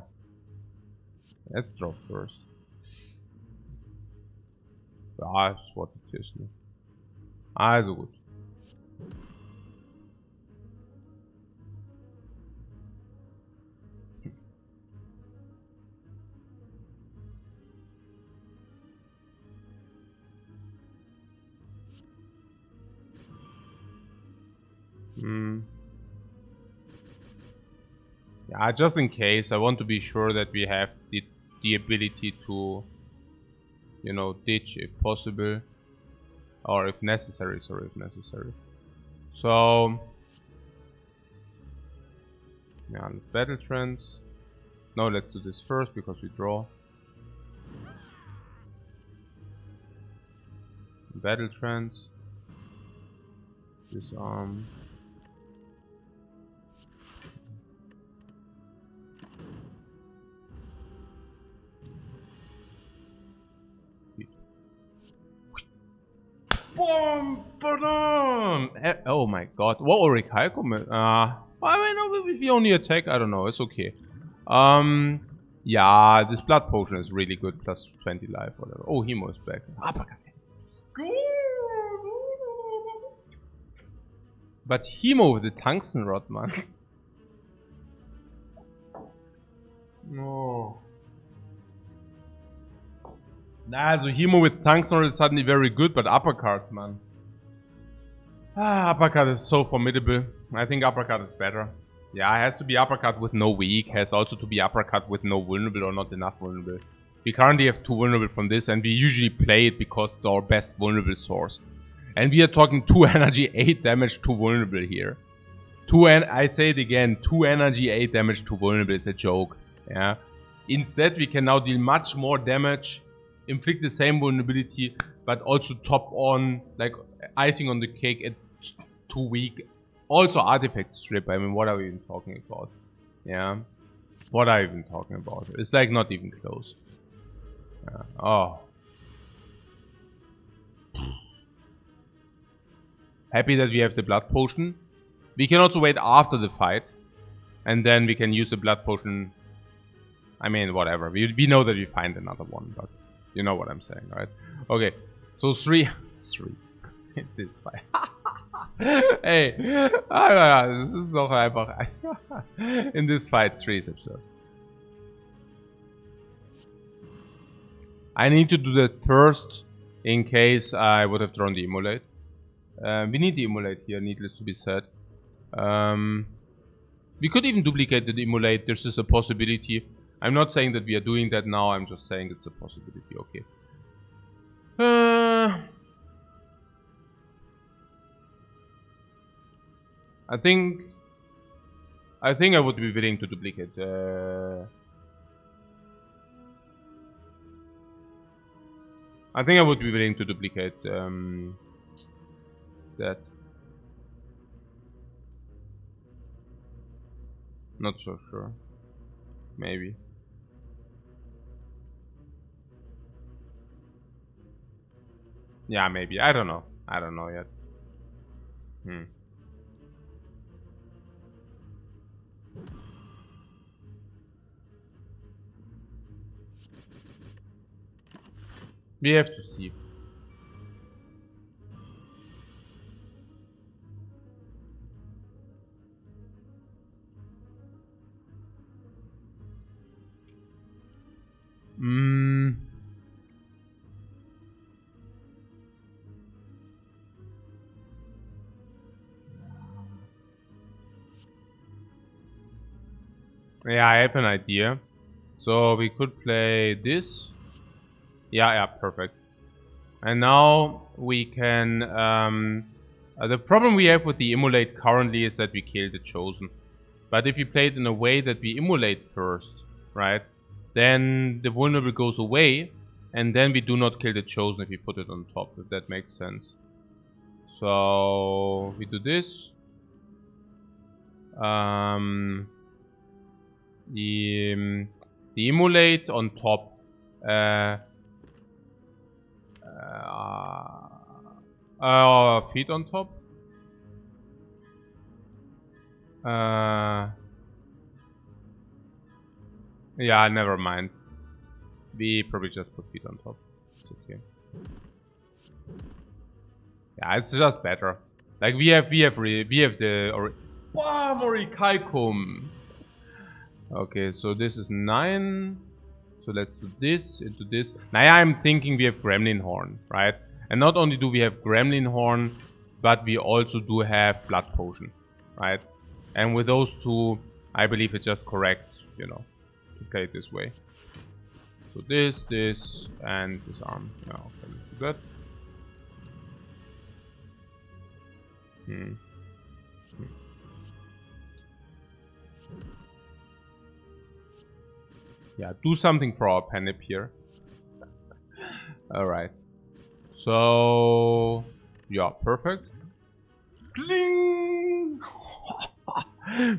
Let's drop first. That's what it is. Ne? Also gut. Yeah, just in case, I want to be sure that we have the ability to, you know, ditch if possible. Or if necessary, sorry, if necessary. So... yeah, let's battle trance. No, let's do this first because we draw. Battle trance. Disarm. Boom! Boom! Oh my god. What Ulrich Heiko? I mean, if you only attack, I don't know. It's okay. Yeah, this blood potion is really good. Plus 20 life, whatever. Oh, Hemo is back. But Hemo with the tungsten rod, man. No. Nah, so Hemo with tungsten rod is suddenly very good, but uppercut, man. Uppercut is so formidable. I think uppercut is better. Yeah, it has to be uppercut with no weak. Has also to be uppercut with no vulnerable or not enough vulnerable. We currently have 2 vulnerable from this, and we usually play it because it's our best vulnerable source. And we are talking 2 energy, 8 damage, 2 vulnerable here. I'd say it again, 2 energy, 8 damage, 2 vulnerable is a joke. Yeah. Instead, we can now deal much more damage, inflict the same vulnerability, but also top on, like, icing on the cake at 2 weak. Also artifact strip, I mean, what are we even talking about? Yeah. What are we even talking about? It's like not even close. Yeah. Oh. Happy that we have the blood potion. We can also wait after the fight. And then we can use the blood potion. I mean, whatever. We know that we find another one, but you know what I'm saying, right? Okay. So 3 in this fight. Hey, das ist doch einfach. In this fight, 3 is absurd. I need to do that first in case I would have drawn the immolate. We need the immolate here, needless to be said. We could even duplicate the immolate. There's just a possibility. I'm not saying that we are doing that now. I'm just saying it's a possibility. Okay. I think I would be willing to duplicate. I think I would be willing to duplicate that. Not so sure. Maybe. Yeah, maybe. I don't know. I don't know yet. We have to see. Yeah, I have an idea. So we could play this. Yeah, perfect. And now we can... the problem we have with the immolate currently is that we kill the chosen. But if you play it in a way that we immolate first, right? Then the vulnerable goes away, and then we do not kill the chosen if we put it on top, if that makes sense. So we do this. The immolate on top. Feet on top. Yeah, never mind. We probably just put feet on top. It's okay. Yeah, it's just better. Like we have the Orichalcum. Okay, so this is 9. So let's do this into this. Now I'm thinking we have Gremlin Horn, right? And not only do we have Gremlin Horn, but we also do have Blood Potion, right? And with those two, I believe it's just correct, you know, to play it this way. So this, and this arm. Yeah, okay, let's do that. Yeah, do something for our Panip here. Alright. So... yeah, perfect. Bling!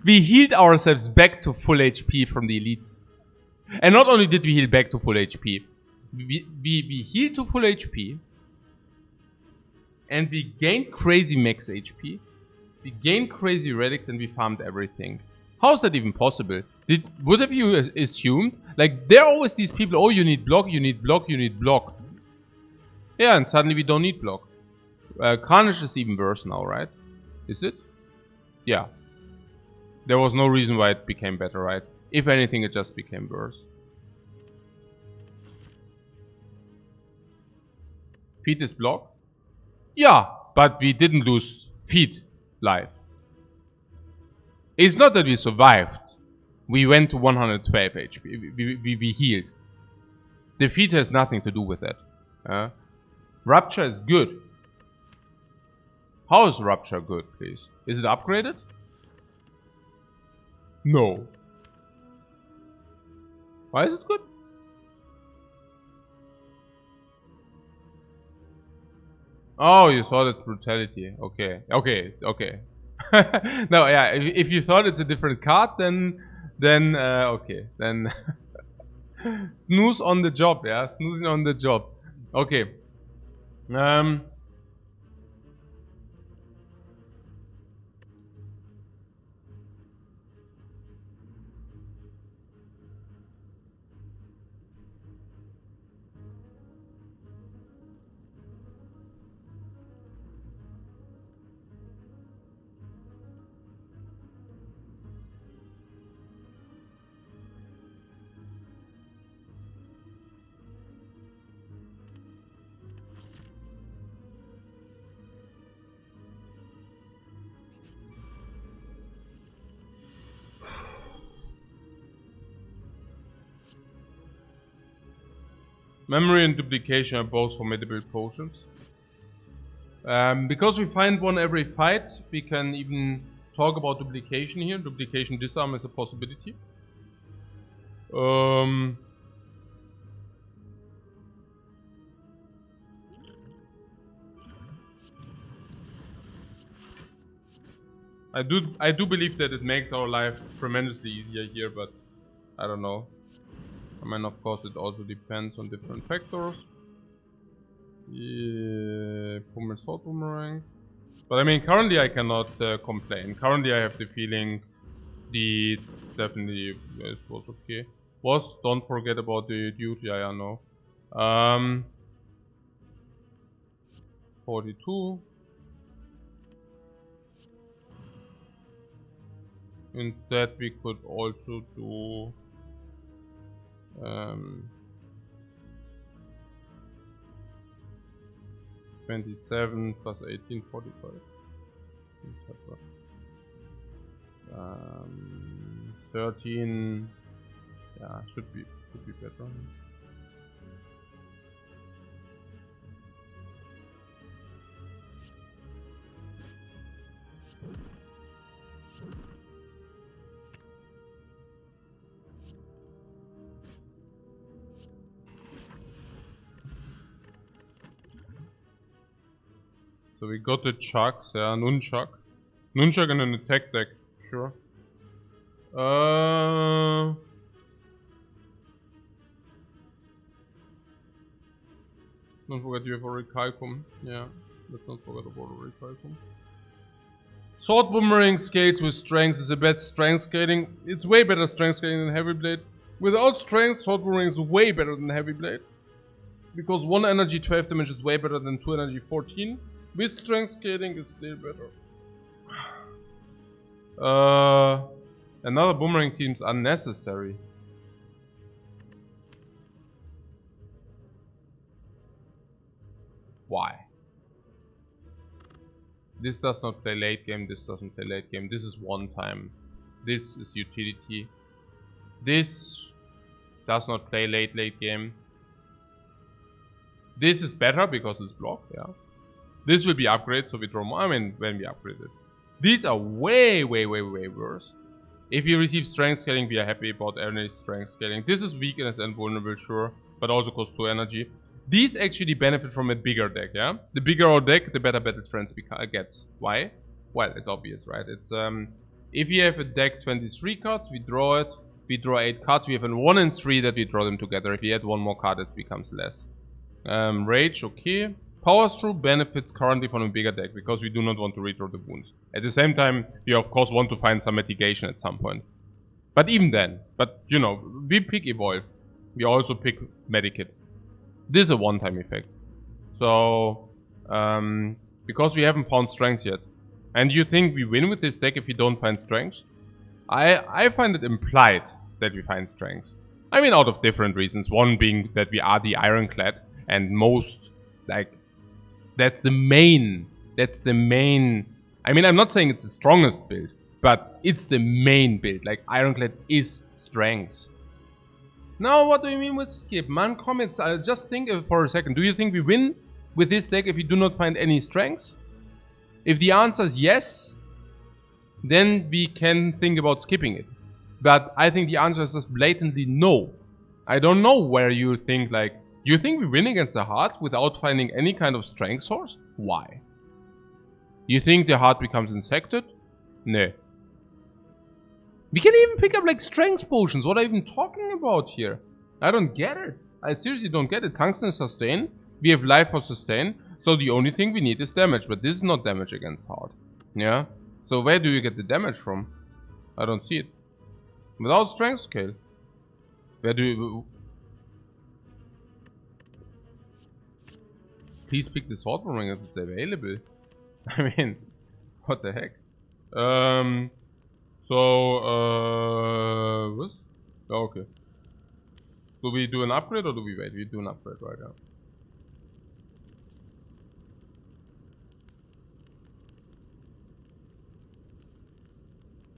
We healed ourselves back to full HP from the elites. And not only did we heal back to full HP, we healed to full HP. And we gained crazy max HP. We gained crazy relics and we farmed everything. How is that even possible? Would have you assumed? Like, there are always these people, oh, you need block, you need block, you need block. Yeah, and suddenly we don't need block. Carnage is even worse now, right? Is it? Yeah. There was no reason why it became better, right? If anything, it just became worse. Feet is block? Yeah, but we didn't lose feet life. It's not that we survived. We went to 112 HP. We healed. Defeat has nothing to do with that. Rupture is good. How is Rupture good, please? Is it upgraded? No. Why is it good? Oh, you thought it's brutality. Okay. No, yeah, if you thought it's a different card, then okay. Then snooze on the job, yeah? Snoozing on the job. Okay. Memory and duplication are both formidable potions. Because we find one every fight, we can even talk about duplication here. Duplication disarm is a possibility. I do believe that it makes our life tremendously easier here, but I don't know. I mean, of course, it also depends on different factors. Yeah, Pummel Sword Boomerang. But I mean, currently I cannot complain. Currently I have the feeling the definitely it was okay. Don't forget about the dude. Yeah, I know. 42. Instead, we could also do 27 plus 18, 45. 13. Yeah, should be better. So we got the chucks, yeah, Nunchuck. Nunchuck and an attack deck, sure. Don't forget you have a Recalcum. Yeah, let's not forget about a Recalcum. Sword Boomerang scales with strength is a bad strength scaling. It's way better strength scaling than Heavy Blade. Without strength, Sword Boomerang is way better than Heavy Blade. Because 1 energy 12 damage is way better than 2 energy 14. With strength scaling is still better. Another boomerang seems unnecessary. Why? This does not play late game, this doesn't play late game. This is one time. This is utility. This does not play late game. This is better because it's blocked, yeah. This will be upgraded, so we draw more. I mean, when we upgrade it. These are way worse. If you receive strength scaling, we are happy about any strength scaling. This is weakness and vulnerable, sure, but also costs 2 energy. These actually benefit from a bigger deck, yeah? The bigger our deck, the better battle trends we get. Why? Well, it's obvious, right? It's if you have a deck 23 cards, we draw it. We draw 8 cards. We have a 1 and 3 that we draw them together. If you add one more card, it becomes less. Rage, okay. Powers Through benefits currently from a bigger deck because we do not want to redraw the wounds. At the same time, we of course want to find some mitigation at some point. But even then, you know, we pick Evolve. We also pick Medikit. This is a one-time effect. So, because we haven't found strengths yet. And you think we win with this deck if we don't find strengths? I find it implied that we find strengths. I mean, out of different reasons. One being that we are the Ironclad, and most, like, that's the main. I mean, I'm not saying it's the strongest build, but it's the main build. Like, Ironclad is strengths. Now, what do you mean with skip? Man, comments. I'll just think for a second. Do you think we win with this deck if we do not find any strengths? If the answer is yes, then we can think about skipping it. But I think the answer is just blatantly no. I don't know where you think, like, you think we win against the heart without finding any kind of strength source? Why? You think the heart becomes insected? No. We can even pick up like strength potions. What are you even talking about here? I don't get it. I seriously don't get it. Tungsten is sustain. We have life for sustain. So the only thing we need is damage. But this is not damage against heart. Yeah? So where do you get the damage from? I don't see it. Without strength scale. Where do you... Please pick the sword ring if it's available. I mean, what the heck? What? Oh, okay. Do we do an upgrade or do we wait? We do an upgrade right now.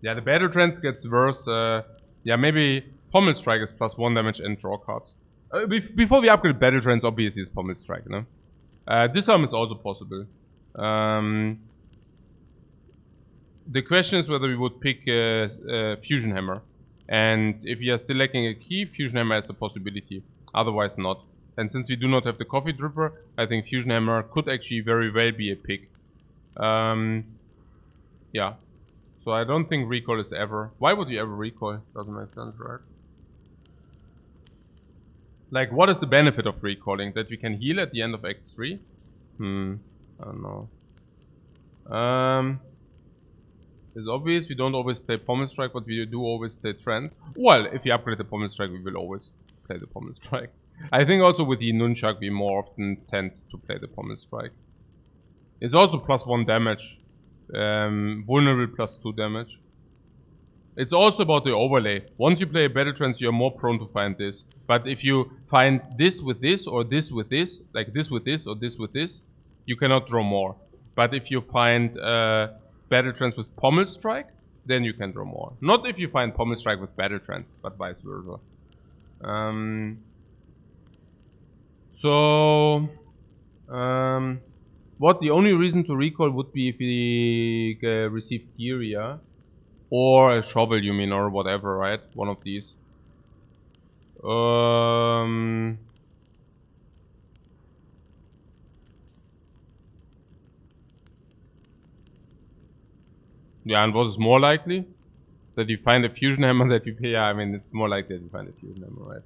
Yeah, the battle trance gets worse. Yeah, maybe Pommel Strike is +1 damage and draw cards. Before we upgrade battle trance, obviously it's Pommel Strike, no? Disarm is also possible. The question is whether we would pick Fusion Hammer. And if we are still lacking a key, Fusion Hammer has a possibility. Otherwise not. And since we do not have the Coffee Dripper, I think Fusion Hammer could actually very well be a pick. Yeah. So I don't think recall is ever... Why would you ever recall? Doesn't make sense, right? Like, what is the benefit of recalling? That we can heal at the end of Act 3? I don't know. It's obvious we don't always play Pommel Strike, but we do always play Trance. Well, if we upgrade the Pommel Strike, we will always play the Pommel Strike. I think also with the Nunchuck, we more often tend to play the Pommel Strike. It's also +1 damage. Vulnerable +2 damage. It's also about the overlay. Once you play a Battle Trance, you're more prone to find this. But if you find this with this, or this with this, like this with this, or this with this, you cannot draw more. But if you find Battle Trance with Pommel Strike, then you can draw more. Not if you find Pommel Strike with Battle Trance, but vice versa. What the only reason to recall would be if we receive Kyria. Or a shovel, you mean, or whatever, right? One of these. Yeah, and what is more likely? That you find a Fusion Hammer that you pay. Yeah, I mean, it's more likely that you find a Fusion Hammer, right?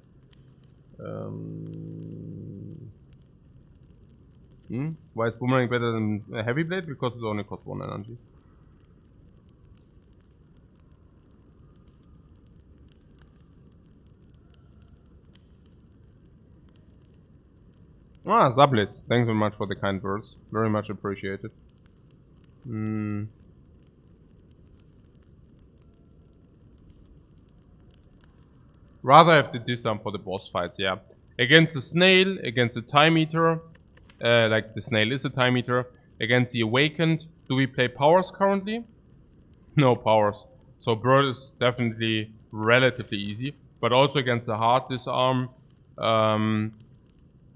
Why is Boomerang better than a Heavy Blade? Because it only costs 1 energy. Ah, Zablis. Thanks very much for the kind words. Very much appreciated. Rather have the disarm for the boss fights, yeah. Against the snail, against the time eater, like the snail is a time eater. Against the awakened, do we play powers currently? No powers. So bird is definitely relatively easy. But also against the hard disarm.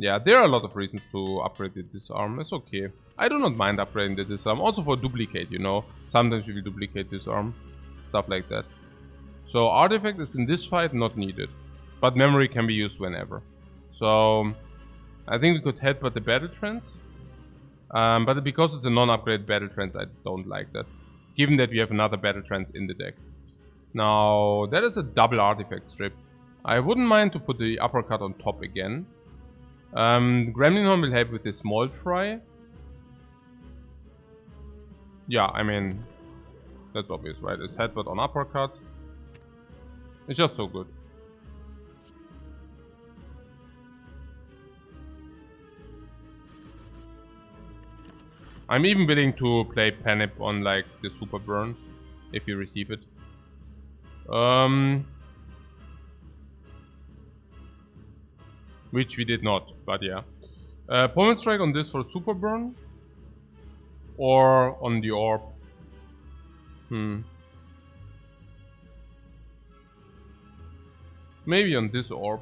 Yeah, there are a lot of reasons to upgrade the disarm. It's okay. I do not mind upgrading the disarm. Also for duplicate, you know. Sometimes you will duplicate disarm. Stuff like that. So artifact is in this fight not needed. But memory can be used whenever. So I think we could headbutt the battle trance. But because it's a non-upgrade battle trance, I don't like that. Given that we have another battle trance in the deck. Now, that is a double artifact strip. I wouldn't mind to put the uppercut on top again. Gremlin Horn will help with the small fry. Yeah, I mean, that's obvious, right? It's headbutt on uppercut. It's just so good. I'm even willing to play Panip on like the super burn if you receive it. Which we did not, but yeah. Pommel strike on this for super burn, or on the orb. Maybe on this orb.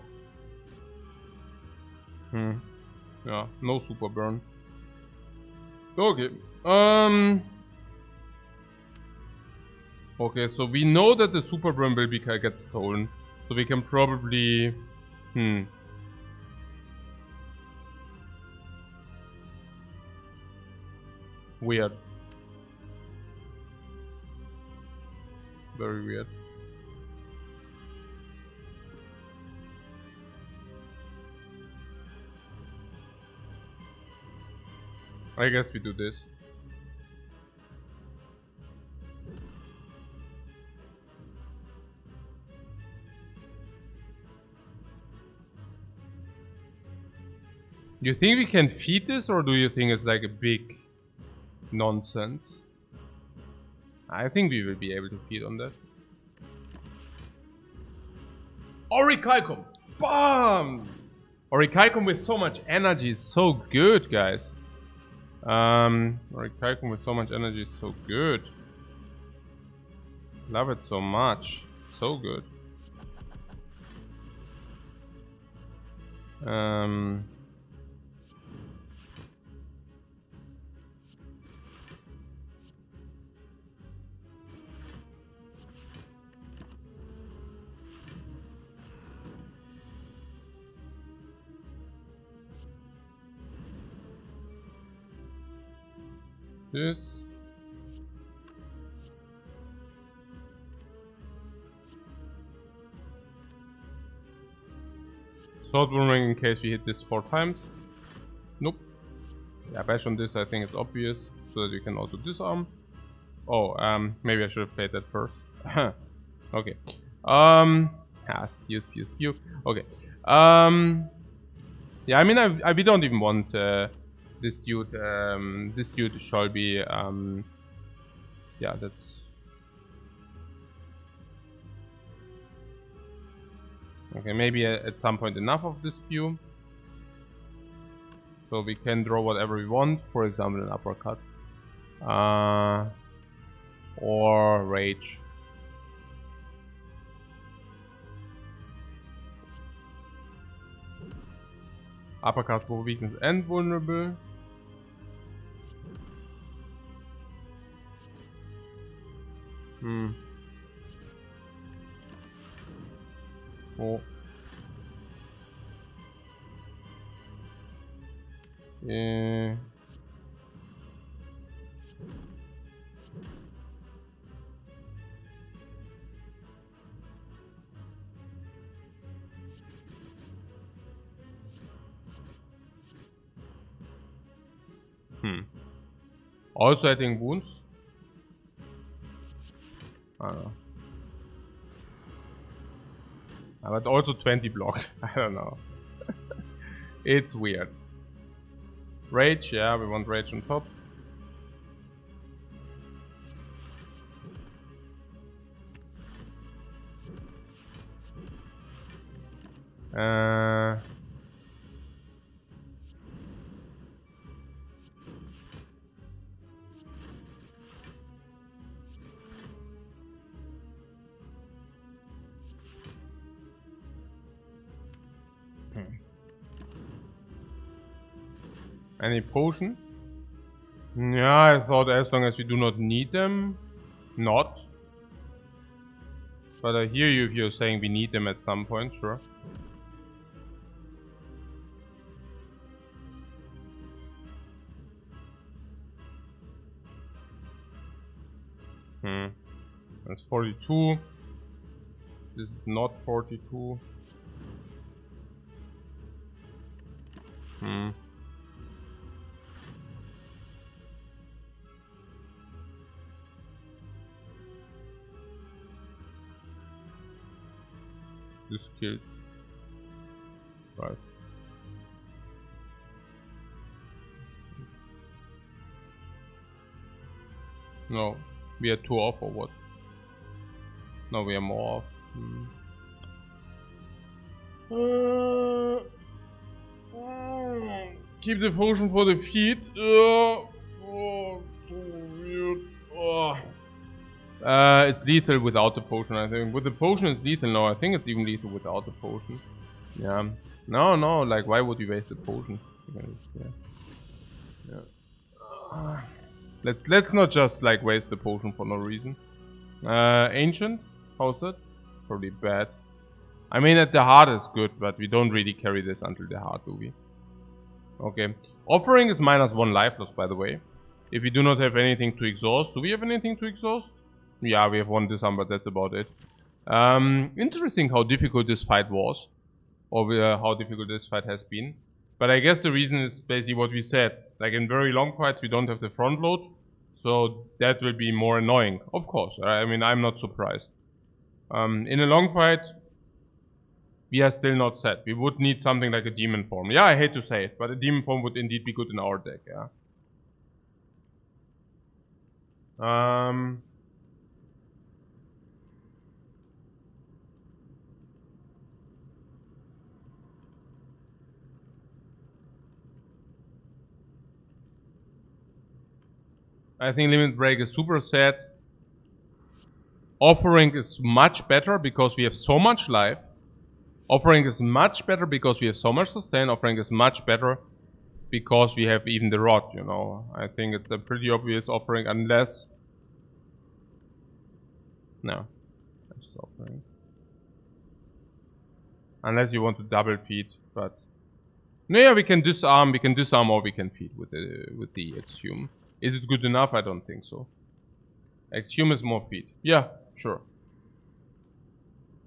Yeah, no super burn. Okay. Okay, so we know that the super burn will get stolen, so we can probably. Weird. Very weird. I guess we do this. You think we can feed this, or do you think it's like a big nonsense? I think we will be able to feed on that. Orichalcum! BAM! Orichalcum with so much energy is so good, guys. Orichalcum with so much energy is so good. Love it so much. So good. This. Sword boomerang in case we hit this 4 times. Nope. Yeah, bash on this I think it's obvious, so that you can also disarm. Oh, maybe I should have played that first. Okay. Spew. Okay. Yeah, I mean, we don't even want this dude. This dude shall be. Yeah, that's. Okay, maybe at some point enough of this spew. So we can draw whatever we want. For example, an uppercut. Or rage. Uppercut for weakness and vulnerable. Oh. Yeah. Also adding wounds. I don't know. But also 20 block. I don't know. It's weird. Rage, yeah, we want rage on top. Any potion? Yeah, I thought as long as you do not need them, not. But I hear you if you're saying we need them at some point, sure. That's 42. This is not 42. This killed. Right. No. We are 2 off or what? No, we are more off. Keep the potion for the feet. Oh, so weird. Oh. It's lethal without the potion, I think. With the potion it's lethal. No, I think it's even lethal without the potion. Yeah. No, like why would you waste the potion? Yeah. Let's not just like waste the potion for no reason. Ancient? How's that? Probably bad. I mean at the heart is good, but we don't really carry this until the heart, do we? Okay. Offering is -1 life loss, by the way. If we do not have anything to exhaust. Do we have anything to exhaust? Yeah, we have 1 disarm, but that's about it. Interesting how difficult this fight was. Or how difficult this fight has been. But I guess the reason is basically what we said. Like in very long fights we don't have the front load. So that will be more annoying. Of course. I mean, I'm not surprised. In a long fight, we are still not set. We would need something like a demon form. Yeah, I hate to say it, but a demon form would indeed be good in our deck, yeah. I think Limit Break is super sad. Offering is much better because we have so much life. Offering is much better because we have so much sustain. Offering is much better because we have even the rod, you know. I think it's a pretty obvious offering unless... No. That's offering. Unless you want to double feed, but... No, yeah, we can disarm or we can feed with the Exhume. Is it good enough? I don't think so. Exhume is more feed. Yeah, sure.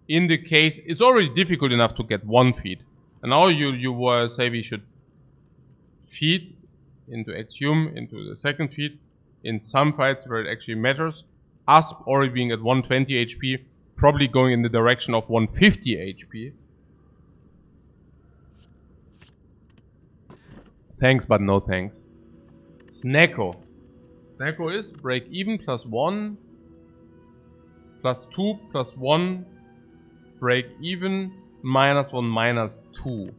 In the case, it's already difficult enough to get 1 feed. And now you say we should feed into Exhume, into the second feed. In some fights where it actually matters. Us already being at 120 HP, probably going in the direction of 150 HP. Thanks, but no thanks. Snecko. Snecko is break even +1, +2, +1, break even, -1, -2.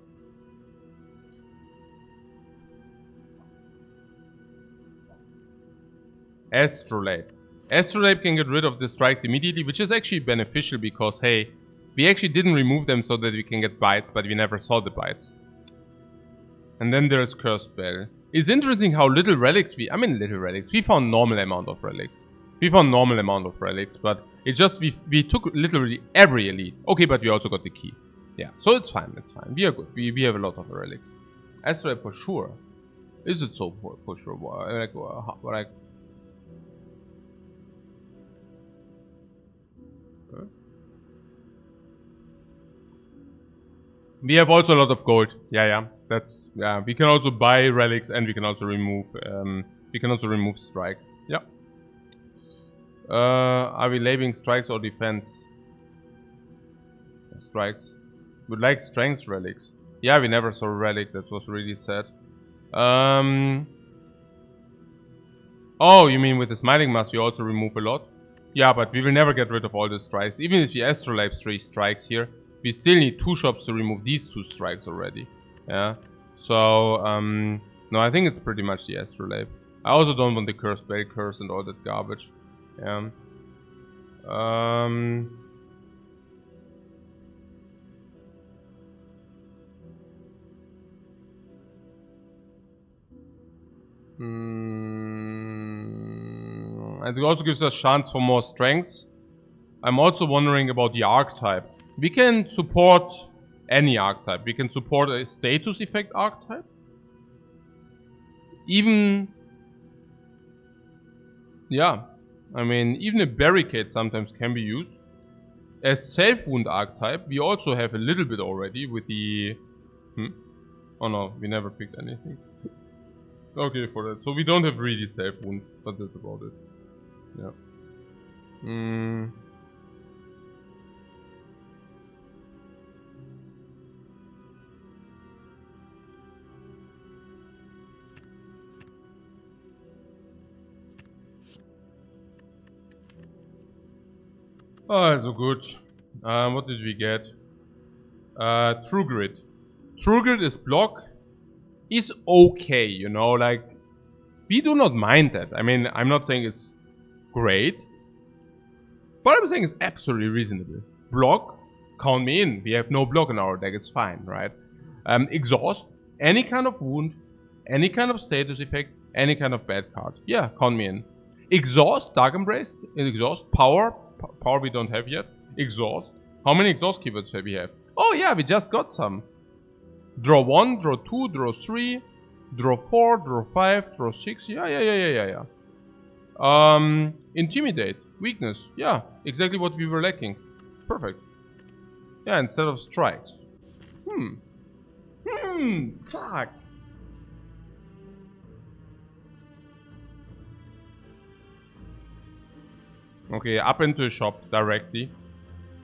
Astrolabe. Astrolabe can get rid of the strikes immediately, which is actually beneficial because, hey, we actually didn't remove them so that we can get bites, but we never saw the bites. And then there's Cursed Bell. It's interesting how little relics we found normal amount of relics. But it just, we took literally every elite. Okay, but we also got the key. Yeah, so it's fine, We are good, we have a lot of relics. Astrolabe for sure. Is it so for sure? Like, we have also a lot of gold. Yeah. We can also buy relics and we can also remove strike. Yeah. Are we labeling strikes or defense? Strikes. Would like strength relics. Yeah, we never saw a relic. That was really sad. Oh, you mean with the Smiling Mask we also remove a lot? Yeah, but we will never get rid of all the strikes. Even if we Astrolabe 3 strikes here, we still need 2 shops to remove these 2 strikes already. Yeah. So, no, I think it's pretty much the Astrolabe. I also don't want the Cursed Bell Curse and all that garbage. Yeah. And it also gives us chance for more strengths. I'm also wondering about the archetype. We can support any archetype. We can support a status effect archetype. Even... Yeah. I mean, even a barricade sometimes can be used. As self-wound archetype, we also have a little bit already with the... Oh no, we never picked anything. Okay, for that. So we don't have really safe wound, but that's about it. Yeah. Oh, so good. What did we get? True Grit. True Grit is block. Is okay, you know, like, we do not mind that. I mean, I'm not saying it's great, but I'm saying it's absolutely reasonable. Block, count me in. We have no block in our deck, it's fine, right? Exhaust, any kind of wound, any kind of status effect, any kind of bad card. Yeah, count me in. Exhaust, Dark Embrace, exhaust, power we don't have yet. Exhaust. How many exhaust keywords have we have? Oh yeah, we just got some. Draw 1, draw 2, draw 3, draw 4, draw 5, draw 6. Yeah. Intimidate. Weakness. Yeah, exactly what we were lacking. Perfect. Yeah, instead of strikes. Fuck. Okay, up into the shop directly.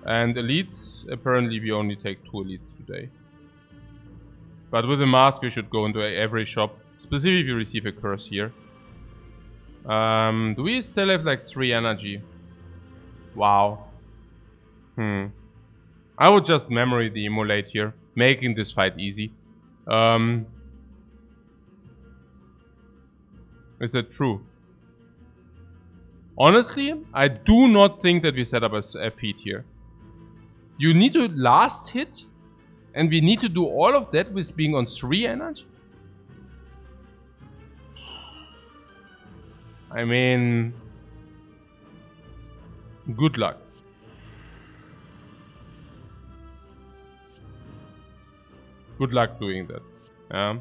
And elites, apparently we only take 2 elites today. But with the mask we should go into every shop. Specifically if you receive a curse here. Do we still have like 3 energy? Wow. I would just memory the emulate here, making this fight easy. Is that true? Honestly, I do not think that we set up a feat here. You need to last hit, and we need to do all of that with being on 3 energy? I mean, good luck. Good luck doing that. Yeah.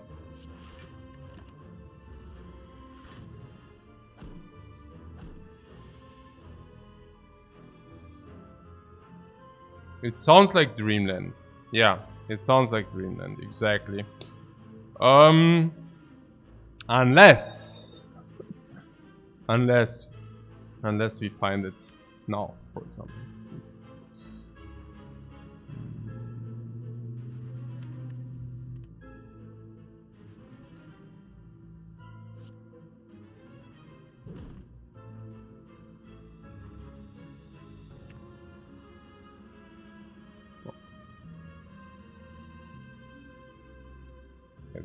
It sounds like Dreamland. Yeah, it sounds like Dreamland, exactly. Unless we find it now, for example.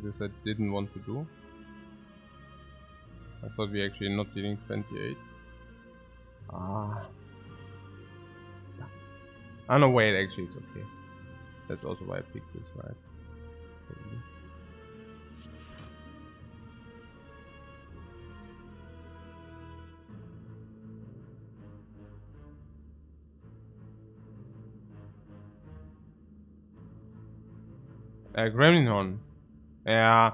This I didn't want to do. I thought we actually not dealing 28. Ah. Oh no, wait, actually it's okay. That's also why I picked this, right? Gremlin Horn. Yeah.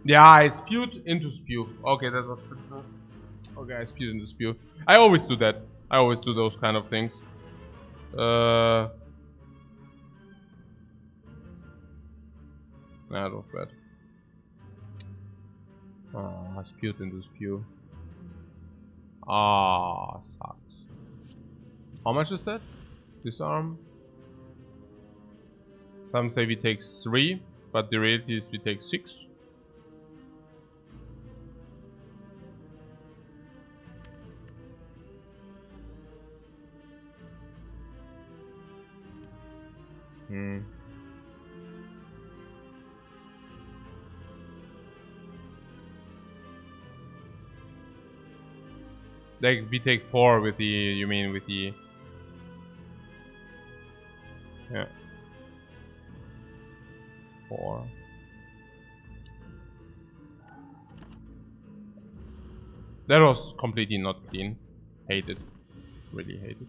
Yeah, I spewed into spew. Okay, that was pretty cool. Okay, I spewed into spew. I always do that. I always do those kind of things. Nah, that was bad. I spewed into spew. Sucks. How much is that? Disarm? Some say we take 3, but the reality is we take 6. Like we take 4 with the, you mean with the... Yeah. 4. That was completely not clean. Hate it. Really hate it.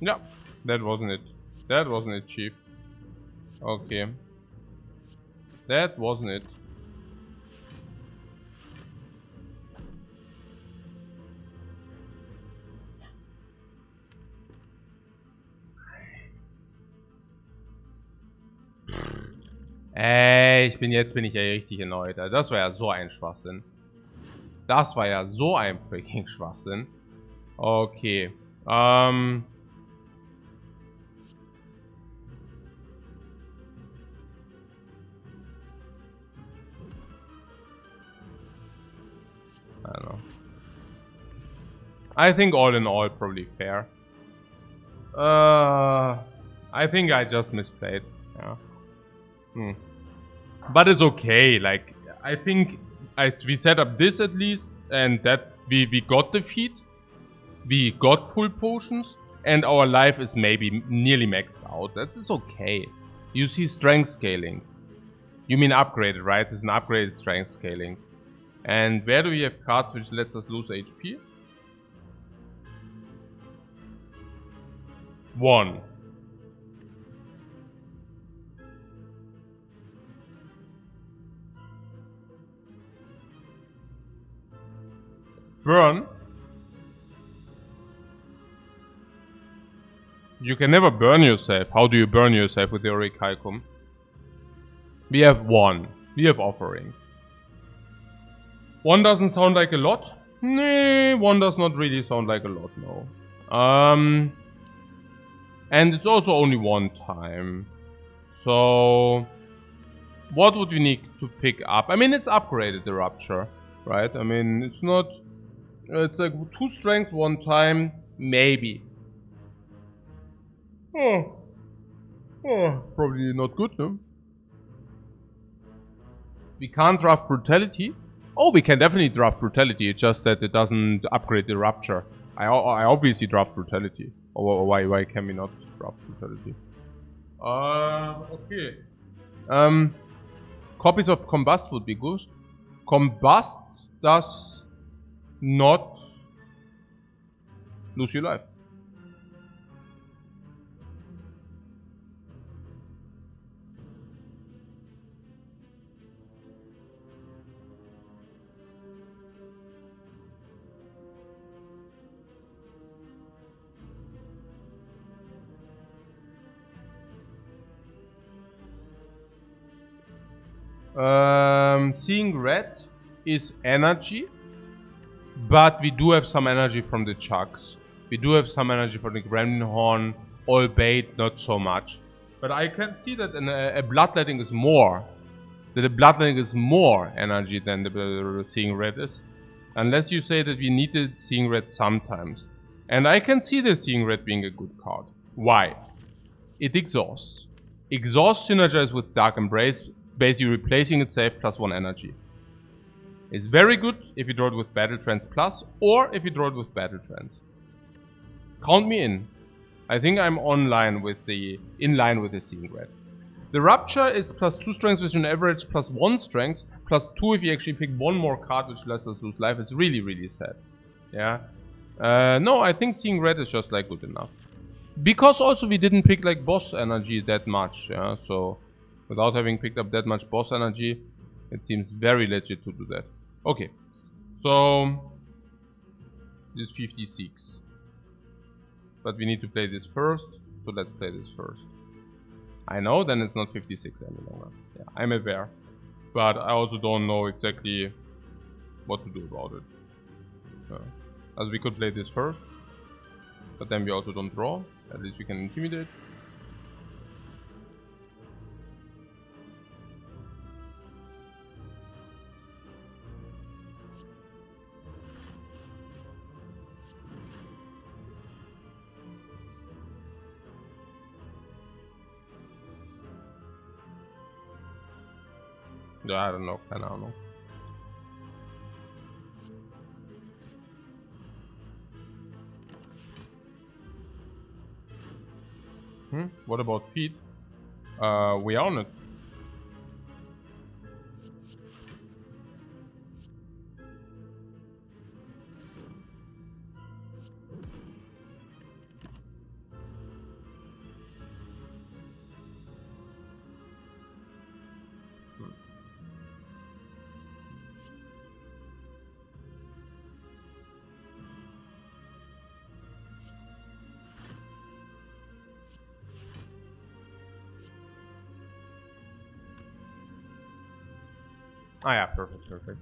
Yeah, that wasn't it. That wasn't it, Chief. Okay. That wasn't it. Ey, jetzt bin ich ja richtig erneut. Das war ja so ein Schwachsinn. Das war ja so ein freaking Schwachsinn. Okay. I don't know. I think all in all, probably fair. I think I just misplayed. Yeah. But it's okay. Like, I think as we set up this at least, and that we got the feat, we got full potions, and our life is maybe nearly maxed out. That is okay. You see strength scaling. You mean upgraded, right? It's an upgraded strength scaling. And where do we have cards which lets us lose HP? 1. Burn. You can never burn yourself. How do you burn yourself with the Orichalcum? We have 1. We have offering. 1 doesn't sound like a lot. Nah, 1 does not really sound like a lot, no. And it's also only 1 time. So what would we need to pick up? I mean, it's upgraded, the Rupture, right? I mean, it's not... It's like 2 strength 1 time, maybe. Probably not good, no? We can't draft Brutality. Oh, we can definitely draft Brutality, it's just that it doesn't upgrade the Rupture. I obviously draft Brutality. Or why can we not draft Brutality? Okay. Copies of Combust would be good. Combust does not lose your life. Seeing red is energy, but we do have some energy from the chucks. We do have some energy from the Gremlin Horn, albeit not so much. But I can see that a Bloodletting is more. That a Bloodletting is more energy than the Seeing Red is. Unless you say that we need the Seeing Red sometimes. And I can see the Seeing Red being a good card. Why? It exhausts. Exhaust synergizes with Dark Embrace, basically replacing itself plus 1 energy. It's very good if you draw it with Battle Trance Plus, or if you draw it with Battle Trance. Count me in. I think I'm in line with the Seeing Red. The Rupture is plus 2 strength with an average plus 1 strength, plus 2 if you actually pick 1 more card which lets us lose life. It's really, really sad. Yeah. No, I think Seeing Red is just like good enough. Because also we didn't pick like boss energy that much, yeah, so without having picked up that much boss energy, it seems very legit to do that. Okay, so this is 56. But we need to play this first, so let's play this first. I know, then it's not 56 any longer. Yeah, I'm aware. But I also don't know exactly what to do about it. As we could play this first, but then we also don't draw. At least we can intimidate. Yeah, I don't know. Keine Ahnung. What about feet? We own it. Ah yeah, perfect, perfect.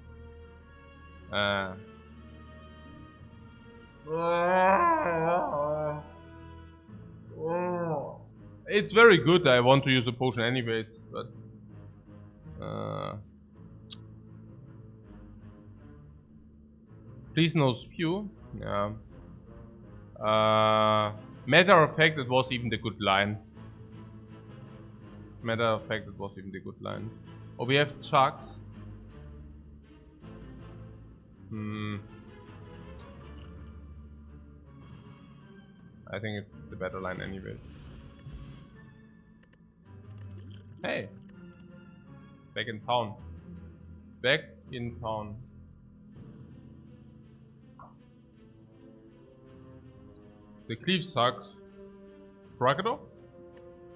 It's very good. I want to use a potion anyways, but please no spew. Yeah. Matter of fact, it was even the good line. Matter of fact, it was even the good line. Oh, we have chucks. I think it's the better line anyway. Hey! Back in town. Back in town. The cleave sucks. Shrug it off?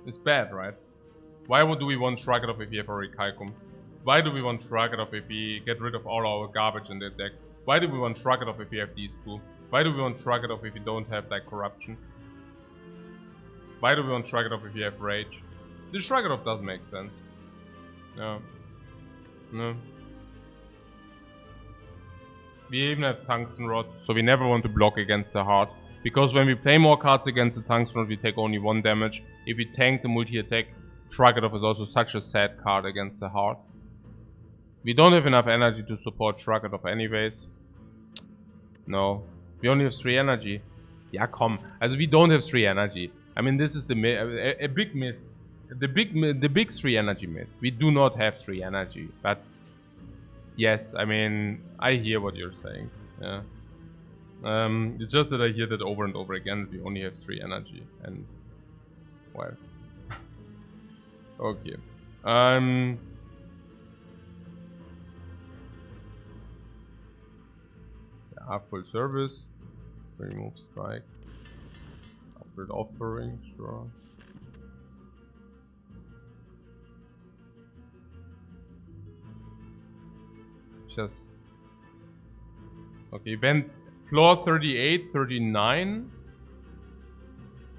It's bad, right? Why do we want Shrug it off if we have already Kaikum? Why do we want Shrug it off if we get rid of all our garbage in the deck? Why do we want Shrug it off if we have these two? Why do we want Shrug it off if we don't have like corruption? Why do we want Shrug it off if we have rage? The Shrug it off doesn't make sense. No. No. We even have Tungsten Rod, so we never want to block against the heart. Because when we play more cards against the Tungsten Rod, we take only 1 damage. If we tank the multi-attack, Shrug it off is also such a sad card against the heart. We don't have enough energy to support Shrug it off anyways. No. We only have 3 energy. Yeah, come. Also, we don't have 3 energy. I mean, this is the a big myth. The big 3 energy myth. We do not have 3 energy. But yes, I mean, I hear what you're saying. Yeah. It's just that I hear that over and over again. We only have 3 energy, and well, okay. Yeah, full service. Remove strike. Upgrade offering, sure. Just okay. Event floor 38, 39.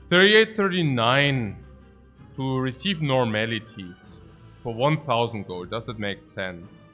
38, 39 to receive normalities for 1000 gold. Does that make sense?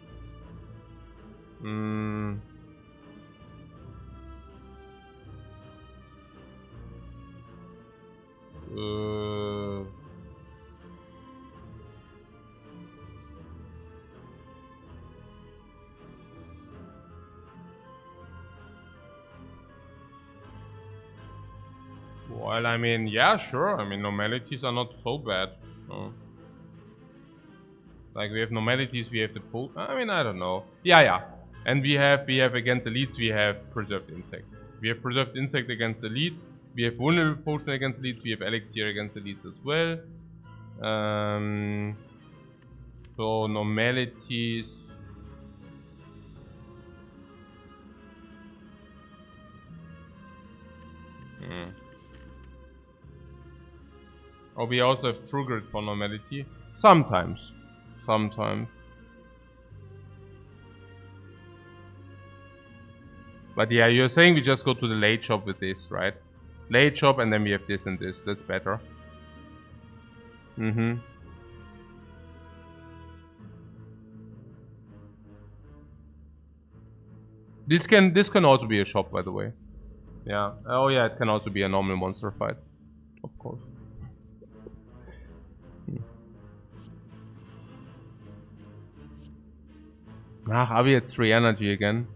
Well, I mean, yeah, sure. I mean, normalities are not so bad. No. Like, we have normalities, we have the pool. I mean, I don't know. Yeah. And we have against elites, we have preserved insect. We have preserved insect against elites. We have vulnerable potion against elites. We have elixir against elites as well. So normalities. Oh, we also have True Grit for normality. Sometimes. But yeah, you're saying we just go to the late shop with this, right? Late shop and then we have this and this. That's better. This can also be a shop, by the way. Yeah. Oh yeah, it can also be a normal monster fight. Of course. Are we at 3 energy again?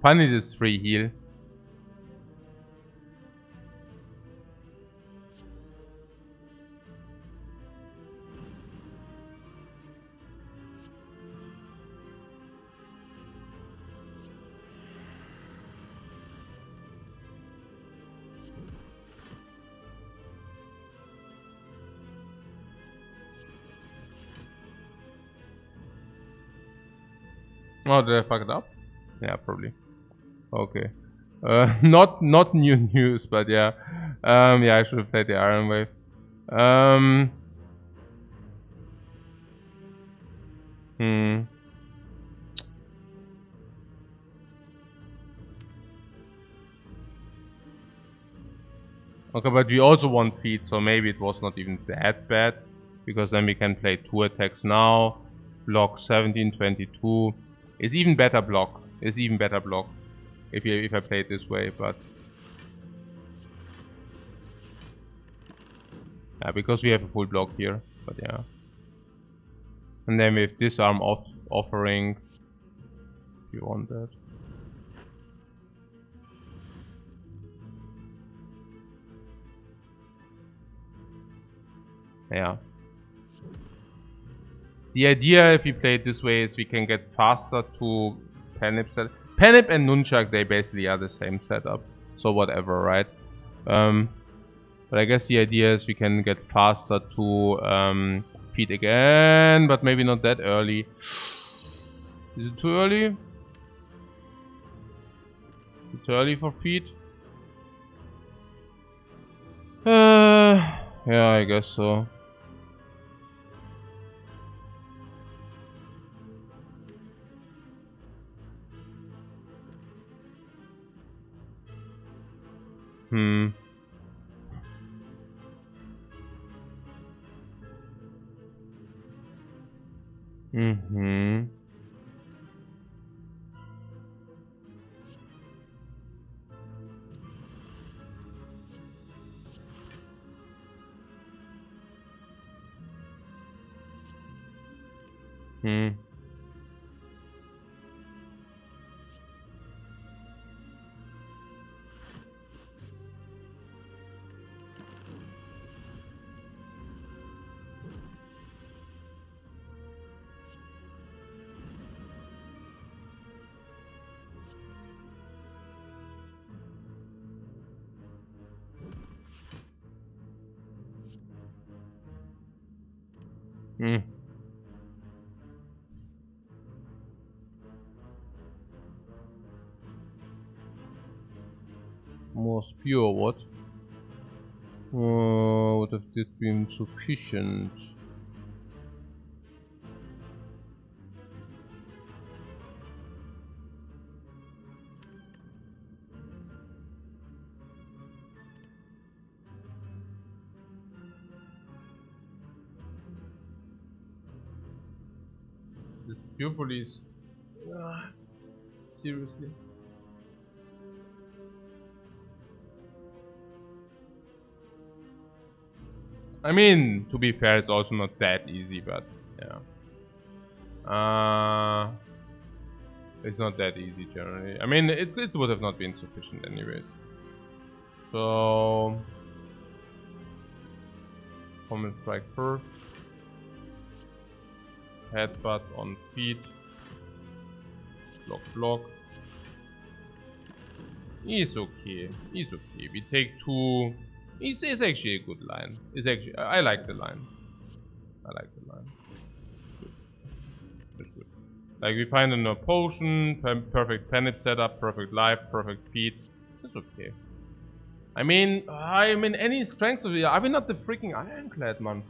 Funny this free heal. Oh, did I fuck it up? Yeah, probably. Okay. Not new news, but yeah. Yeah, I should have played the Iron Wave. Okay, but we also want feet, so maybe it was not even that bad. Because then we can play 2 attacks now. Block 17, 22. It's even better block. It's even better block. If I play it this way, but... Yeah, because we have a full block here. But yeah. And then with disarm offering. If you want that. Yeah. The idea, if we play it this way, is we can get faster to Panip set. Panip and Nunchak, they basically are the same setup. So whatever, right? But I guess the idea is we can get faster to feed again, but maybe not that early. Is it too early? Is it too early for feed? Yeah, I guess so. Mm-hmm. More spear, what? Would have this been sufficient? This spear police. Seriously? I mean, to be fair, it's also not that easy, but yeah. It's not that easy generally. I mean, it would have not been sufficient anyways. So, Common Strike first. Headbutt on feet. Block. He's okay. He's okay. We take 2. It's actually a good line. It's actually, I like the line. It's good. Like, we find a potion, perfect Panip setup, perfect life, perfect feet. It's okay. I mean, any strengths of it. Are we not the freaking Ironclad, man?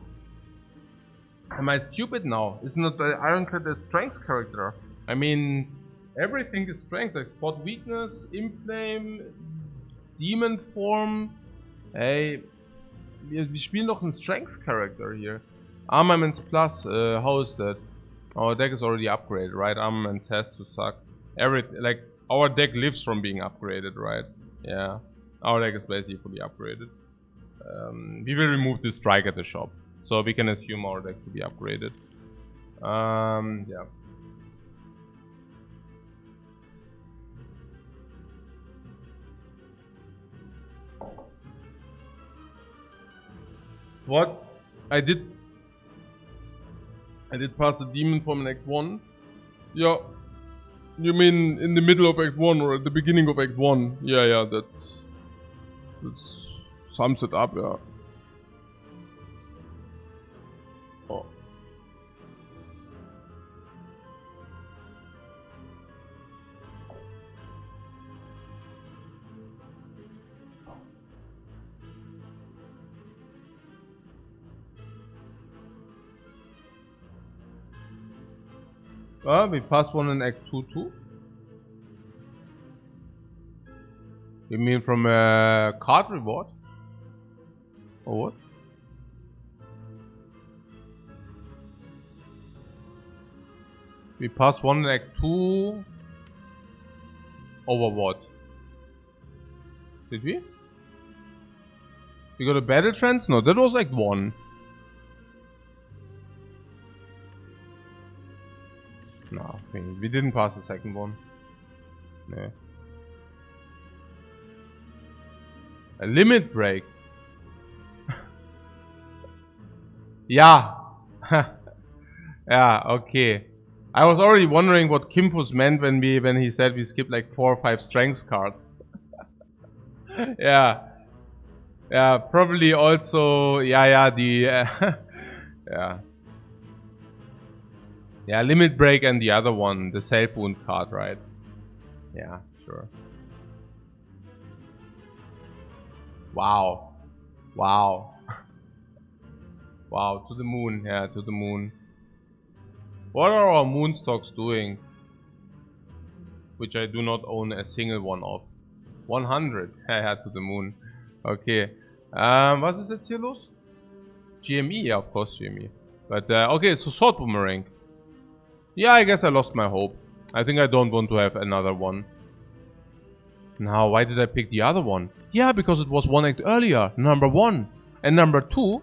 Am I stupid now? Isn't not the Ironclad a strengths character? I mean, everything is strength. Like spot weakness, inflame, demon form. Hey, wir spielen doch einen Strengths Character hier. Armaments Plus, how is that? Our deck is already upgraded, right? Armaments has to suck. Like, our deck lives from being upgraded, right? Yeah. Our deck is basically fully upgraded. We will remove this strike at the shop. So we can assume our deck to be upgraded. Yeah. What? I did pass the demon form in Act 1. Yeah. You mean in the middle of Act 1 or at the beginning of Act 1? Yeah, that's sums it up, yeah. Oh. We passed one in Act 2 too. You mean from a card reward? Or what? We passed one in Act 2. Over what? Did we? We got a battle trance? No, that was Act 1. No, we didn't pass the second one. No. A limit break. Yeah. Yeah, okay. I was already wondering what Kimfus meant when he said we skipped like 4 or 5 strengths cards. Yeah. Yeah, probably also the yeah. Yeah, limit break and the other one, the self wound card, right? Yeah, sure. Wow. Wow. Wow, to the moon. Yeah, to the moon. What are our moon stocks doing? Which I do not own a single one of. 100. Yeah, to the moon. Okay. Was ist jetzt hier los? GME, yeah, of course GME. But okay, so sword boomerang. Yeah, I guess I lost my hope. I think I don't want to have another one. Now, why did I pick the other one? Yeah, because it was one act earlier, number 1. And number 2,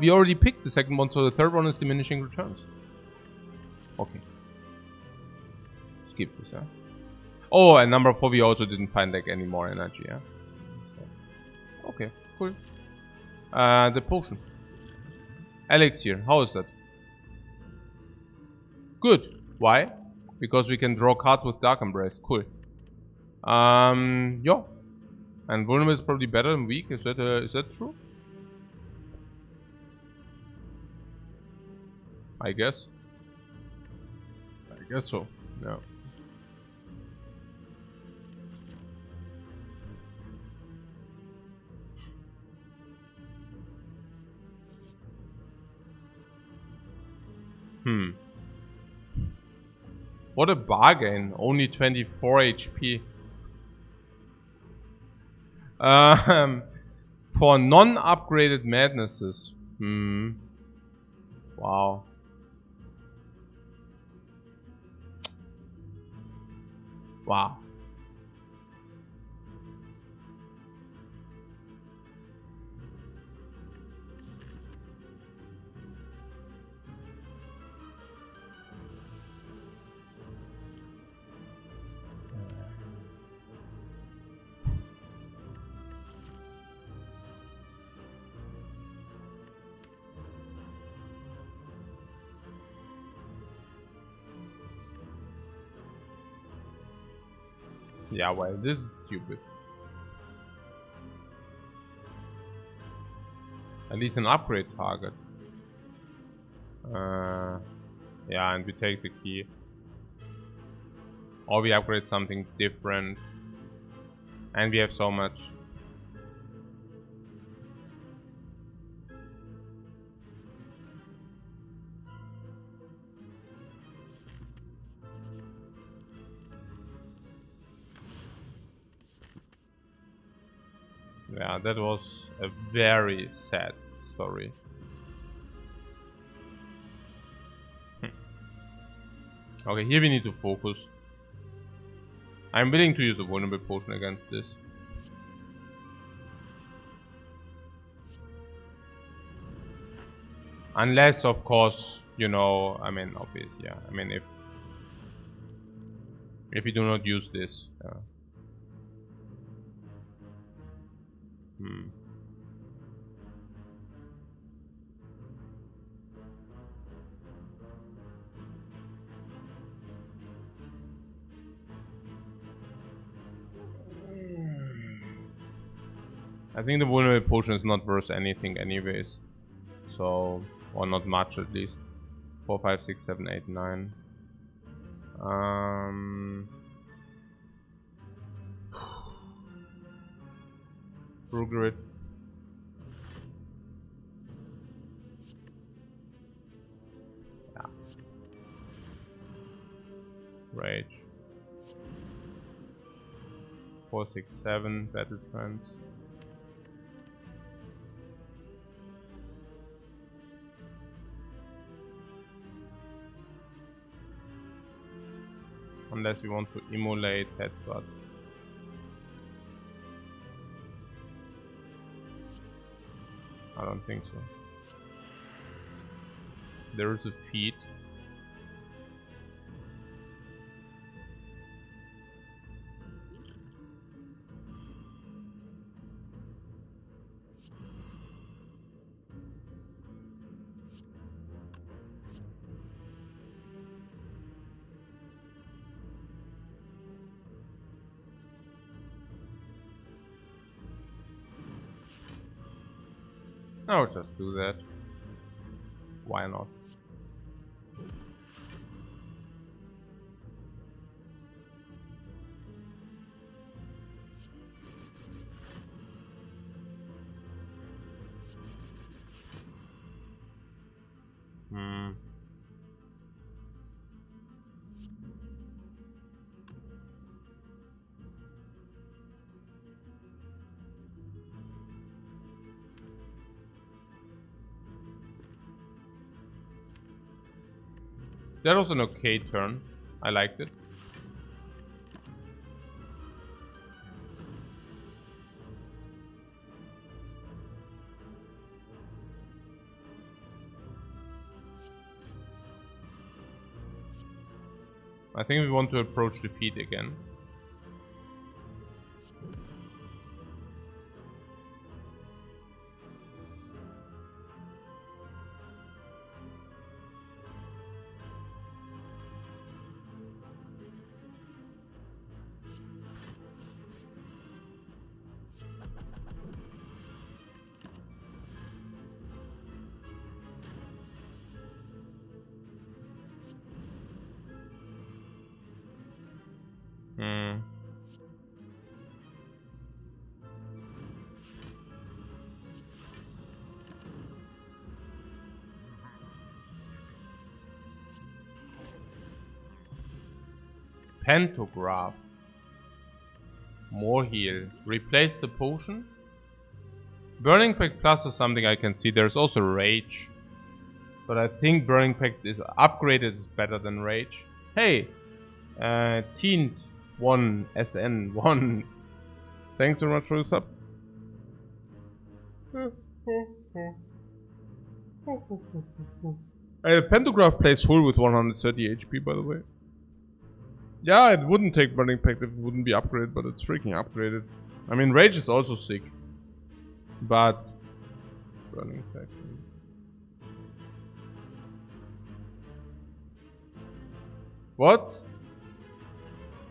we already picked the second one, so the third one is diminishing returns. Okay. Skip this, huh? Oh, and number 4, we also didn't find like any more energy, yeah? Okay, cool. The potion. Elixir, how is that? Good. Why? Because we can draw cards with Dark Embrace. Cool. Yeah. And vulnerable is probably better than weak. Is that true? I guess. I guess so. Yeah. What a bargain. Only 24 HP. For non-upgraded madnesses. Wow. Wow. Yeah, well, this is stupid. At least an upgrade target. Yeah, and we take the key. Or we upgrade something different. And we have so much. Yeah, that was a very sad story. Okay, here we need to focus. I'm willing to use a vulnerable potion against this. Unless, of course, you know, I mean, obviously, yeah. I mean, if we do not use this, I think the vulnerable potion is not worth anything anyways. So, or not much at least. 4, 5, 6, 7, 8, 9. True grid. Yeah. 4, 6, 7 battle trends. Unless we want to emulate headbutt. I don't think so. There is a feat. I'll just do that. Why not? That was an okay turn. I liked it. I think we want to approach the feet again. Pantograph. More heal. Replace the potion. Burning Pact Plus is something I can see. There's also Rage. But I think Burning Pact is upgraded is better than Rage. Hey! Teen 1 SN 1. Thanks so much for the sub. Pantograph plays full with 130 HP, by the way. Yeah, it wouldn't take Burning Pact if it wouldn't be upgraded, but it's freaking upgraded. I mean, Rage is also sick. But... Burning Pact... What?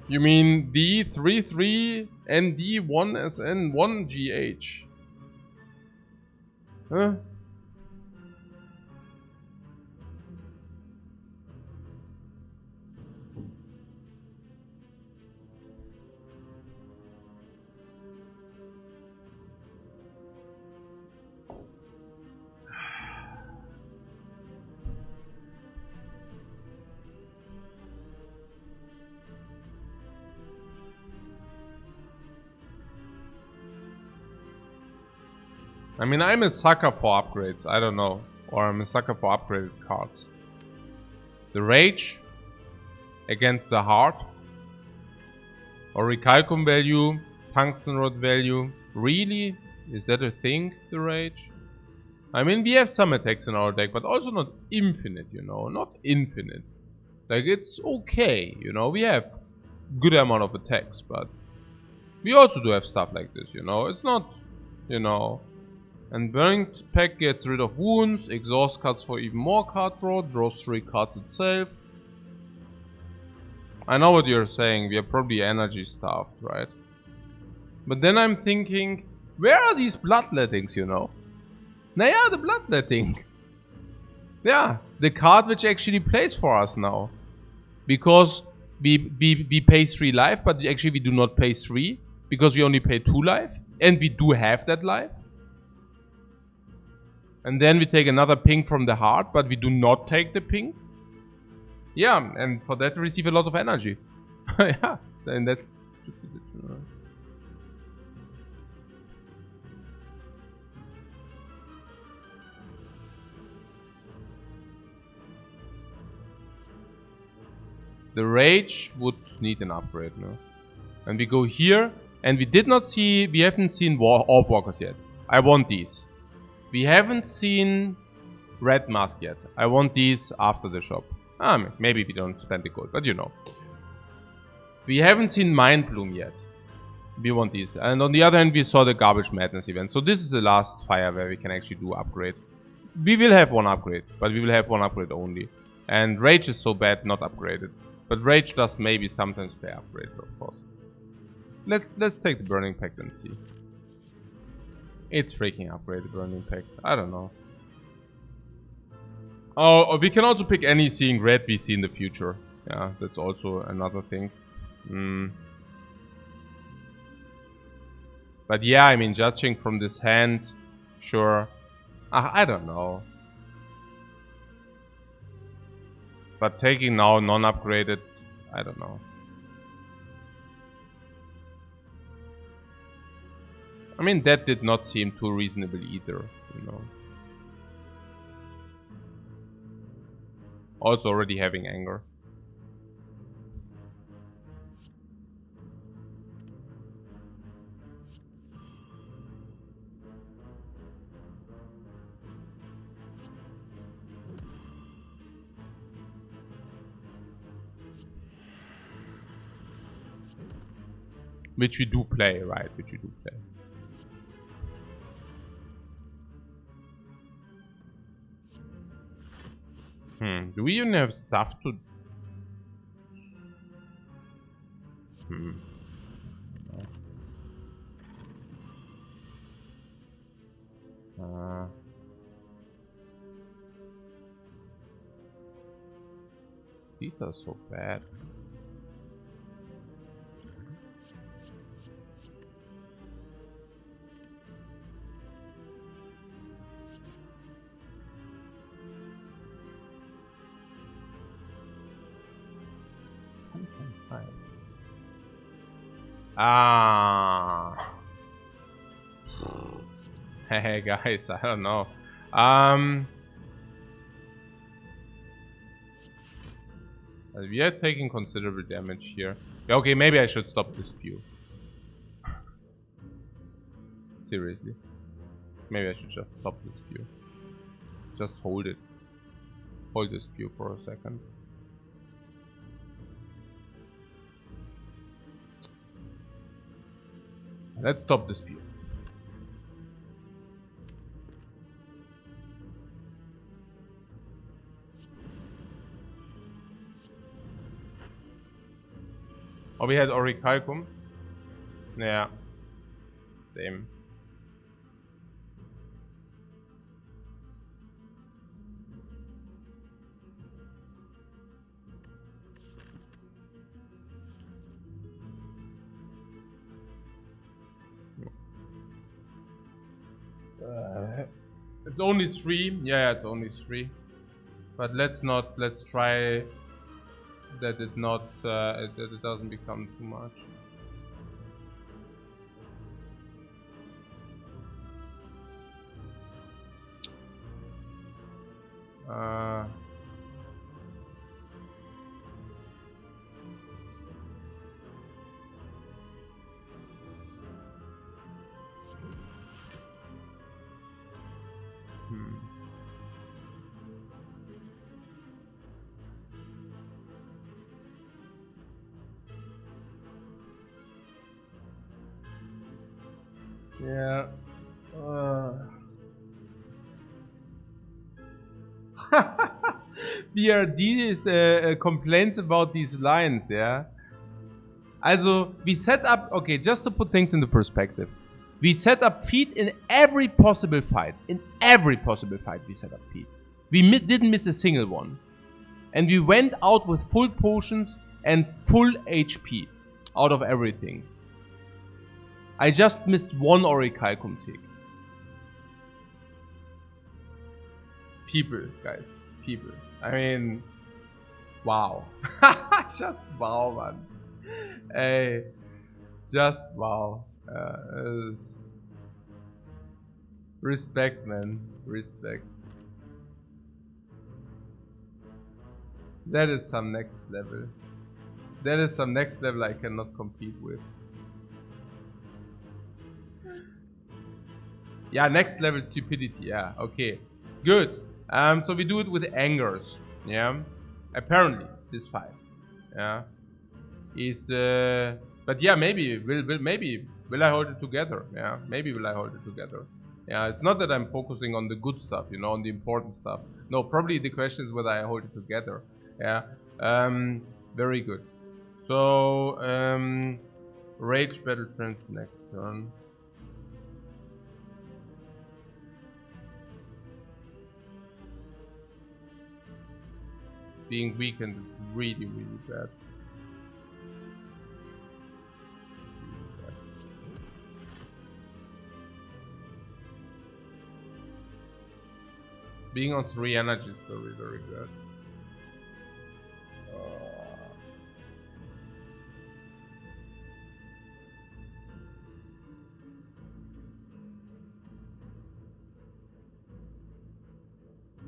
You mean D33 ND1SN1GH? Huh? I mean, I'm a sucker for upgrades, I don't know. Or I'm a sucker for upgraded cards. The Rage against the Heart. Or Recalcum value, Tungsten Rod value. Really? Is that a thing, the Rage? I mean, we have some attacks in our deck, but also not infinite, you know. Not infinite. Like, it's okay, you know. We have good amount of attacks, but we also do have stuff like this, you know. It's not, you know... And Burning Pact gets rid of wounds, exhaust cards for even more card draw, draws 3 cards itself. I know what you're saying, we are probably energy starved, right? But then I'm thinking, where are these bloodlettings, you know? Naja, the bloodletting. Yeah, the card which actually plays for us now. Because we pay 3 life, but actually we do not pay 3. Because we only pay 2 life. And we do have that life. And then we take another ping from the heart, but we do not take the ping. Yeah, and for that we receive a lot of energy. Yeah, and that's... The Rage would need an upgrade, no? And we go here, and we haven't seen Orb Walkers yet. I want these. We haven't seen Red Mask yet. I want these after the shop. Maybe we don't spend the gold, but you know. We haven't seen Mind Bloom yet. We want these. And on the other hand, we saw the Garbage Madness event. So this is the last fire where we can actually do upgrade. We will have one upgrade, but we will have one upgrade only. And Rage is so bad, not upgraded. But Rage does maybe sometimes play upgrade, of course. Let's take the Burning Pact and see. It's freaking upgraded, Burning Pact. I don't know. Oh, we can also pick any Seeing Red we see in the future. Yeah, that's also another thing. But yeah, I mean, judging from this hand, sure. I don't know. But taking now non-upgraded, I don't know. I mean, that did not seem too reasonable either, you know. Also already having anger. Which we do play, right? Which we do play. Do we even have stuff to... These are so bad. Hey guys, I don't know. We are taking considerable damage here. Okay, maybe I should stop this spew. Seriously. Maybe I should just stop this spew. Just hold it. Hold this spew for a second. Let's stop the spew. Oh, we had Orichalcum. Yeah. Same. It's only 3. Yeah, it's only 3. But let's try that it doesn't become too much. Yeah. BRD is complaints about these lines, yeah. Also, we set up, okay, just to put things into perspective. We set up feet in every possible fight. In every possible fight we set up feet. We didn't miss a single one. And we went out with full potions and full HP out of everything. I just missed one Orichalcum tick. People, guys. People. I mean, wow. Just wow, man. Hey, just wow. Respect, man. Respect. That is some next level. That is some next level I cannot compete with. Yeah, next level stupidity. Yeah, okay. Good. So we do it with angers. Yeah. Apparently, this fight. Yeah. Is but yeah, maybe will I hold it together? Yeah, maybe will I hold it together? Yeah, it's not that I'm focusing on the good stuff, you know, on the important stuff. No, probably the question is whether I hold it together. Yeah. Very good. So rage battle trends next turn. Being weakened is really, really bad. Being on 3 energy is very, very good.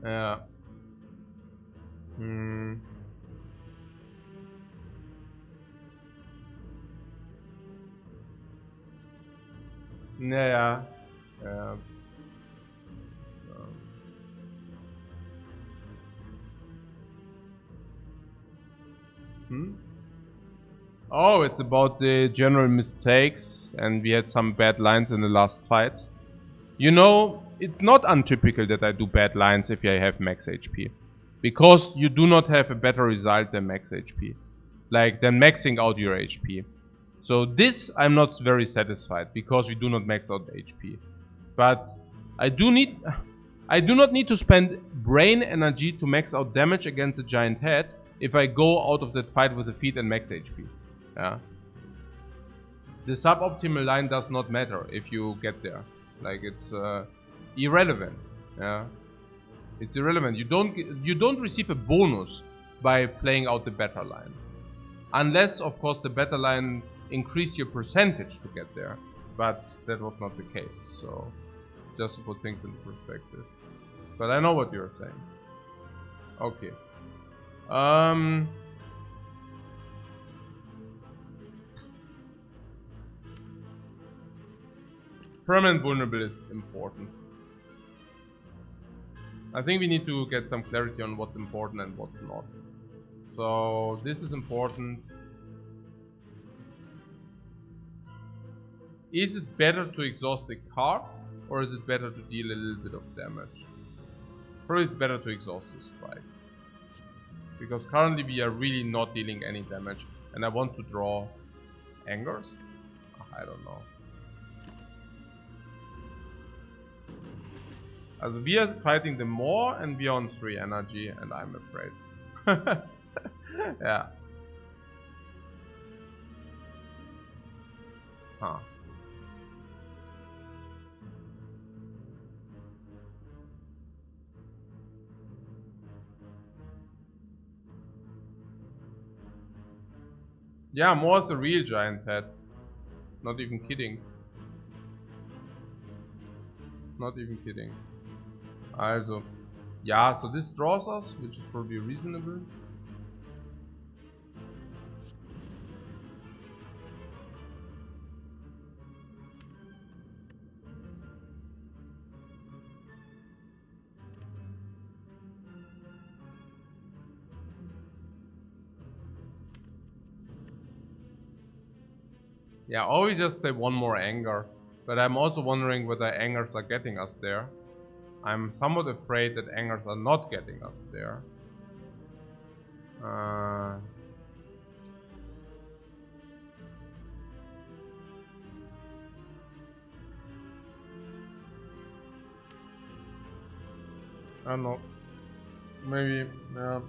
Yeah. Yeah. Yeah. Oh, it's about the general mistakes, and we had some bad lines in the last fights. You know, it's not untypical that I do bad lines if I have max HP. Because you do not have a better result than max HP. Like, than maxing out your HP. So this I'm not very satisfied, because we do not max out HP. But I do not need to spend brain energy to max out damage against a giant head if I go out of that fight with a feat and max HP. Yeah. The suboptimal line does not matter if you get there. Like, it's irrelevant. Yeah. It's irrelevant. You don't receive a bonus by playing out the better line. Unless, of course, the better line increased your percentage to get there. But that was not the case. So, just to put things into perspective. But I know what you're saying. Okay. Permanent vulnerable is important. I think we need to get some clarity on what's important and what's not. So this is important. Is it better to exhaust a card, or is it better to deal a little bit of damage? Probably it's better to exhaust the strike. Because currently we are really not dealing any damage. And I want to draw angers? I don't know. Also we are fighting them more and we are on 3 energy and I'm afraid. Yeah. Huh. Yeah, more is a real giant head. Not even kidding. Not even kidding. Also, yeah, so this draws us, which is probably reasonable. Yeah, or we just play one more anger. But I'm also wondering whether angers are getting us there. I'm somewhat afraid that angers are not getting us there. I don't know. Maybe, yeah.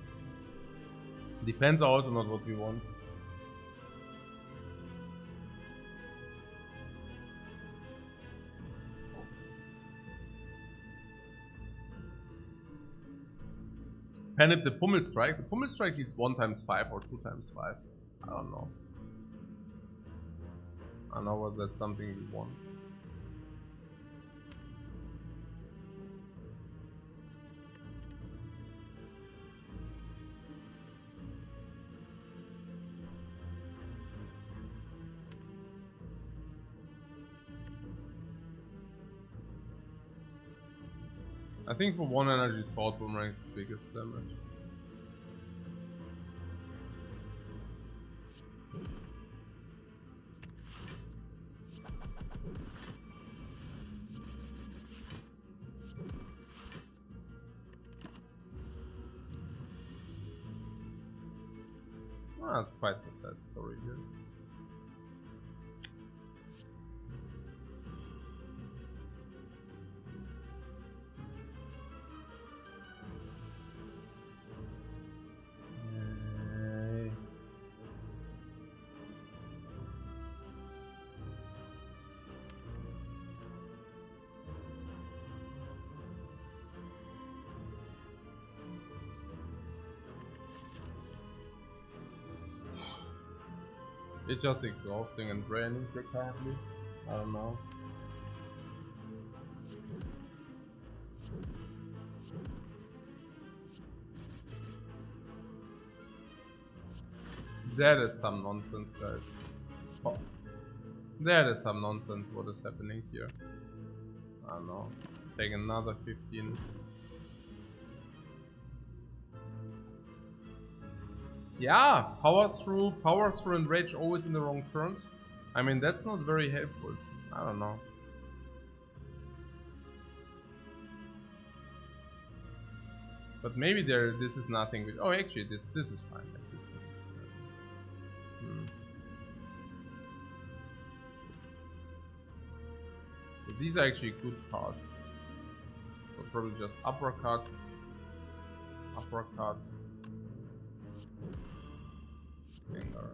Depends also not what we want. Panic the Pummel Strike. The Pummel Strike needs 1 times 5 or 2 times 5. I don't know. I don't know whether that's something we want. I think for 1 energy sword boomerang is the biggest damage. Ah, that's quite the sad story here. It's just exhausting and draining currently. I don't know. That is some nonsense, guys. Oh. That is some nonsense what is happening here. I don't know. Take another 15. Yeah, power through and rage always in the wrong turns. I mean, that's not very helpful. I don't know. But maybe this is nothing. Oh, actually, this is fine. Like this So these are actually good cards. So probably just uppercut. Finger.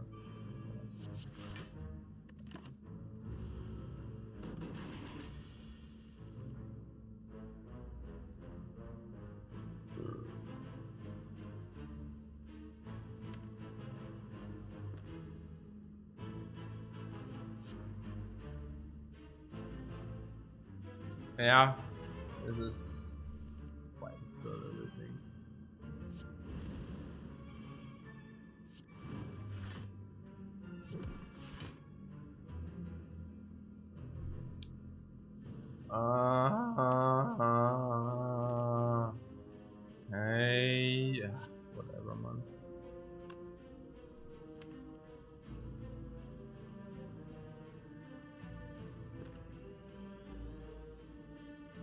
Yeah, this is quite good, everything. Hey, yeah, whatever, man.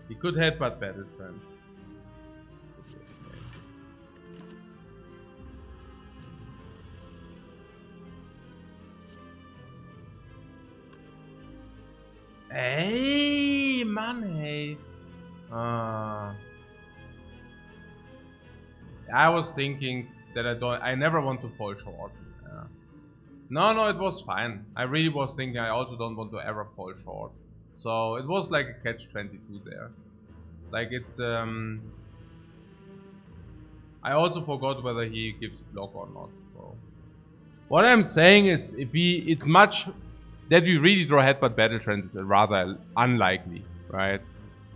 He could headbutt Battle Trance. Hey, man, hey. I was thinking that I never want to fall short. Yeah. No, it was fine. I really was thinking I also don't want to ever fall short. So it was like a catch-22 there. Like it's I also forgot whether he gives block or not. So what I'm saying is it's much that we really draw headbutt Battle Trance is rather unlikely, right?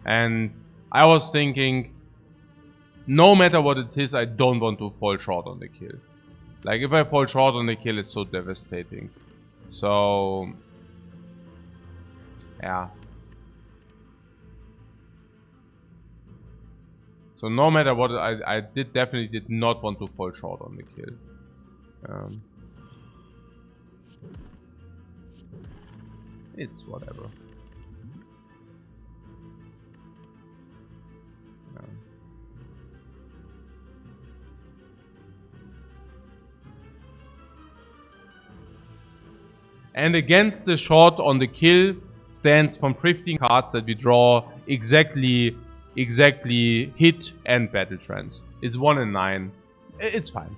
And I was thinking, no matter what it is, I don't want to fall short on the kill. Like if I fall short on the kill, it's so devastating. So yeah. So no matter what, I definitely did not want to fall short on the kill. It's whatever. And against the short on the kill stands from 15 cards that we draw exactly hit and Battle Trance. It's 1 in 9. It's fine.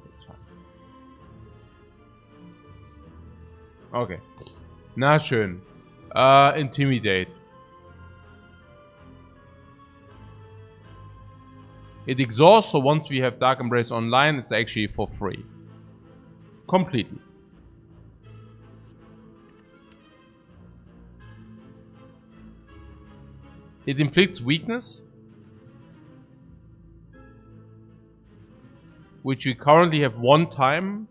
It's fine. Okay. Na schön. Intimidate. It exhausts, so once we have Dark Embrace online, it's actually for free. Completely. It inflicts weakness, which we currently have 1 time,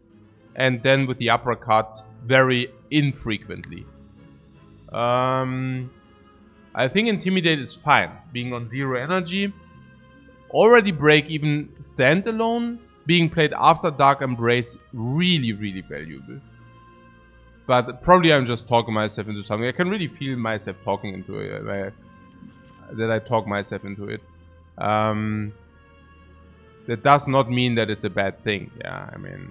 and then with the uppercut very infrequently. I think Intimidate is fine. Being on 0 energy. Already break even standalone. Being played after Dark Embrace, really, really valuable. But probably I'm just talking myself into something. I can really feel myself talking into it. That I talk myself into it. That does not mean that it's a bad thing. Yeah, I mean...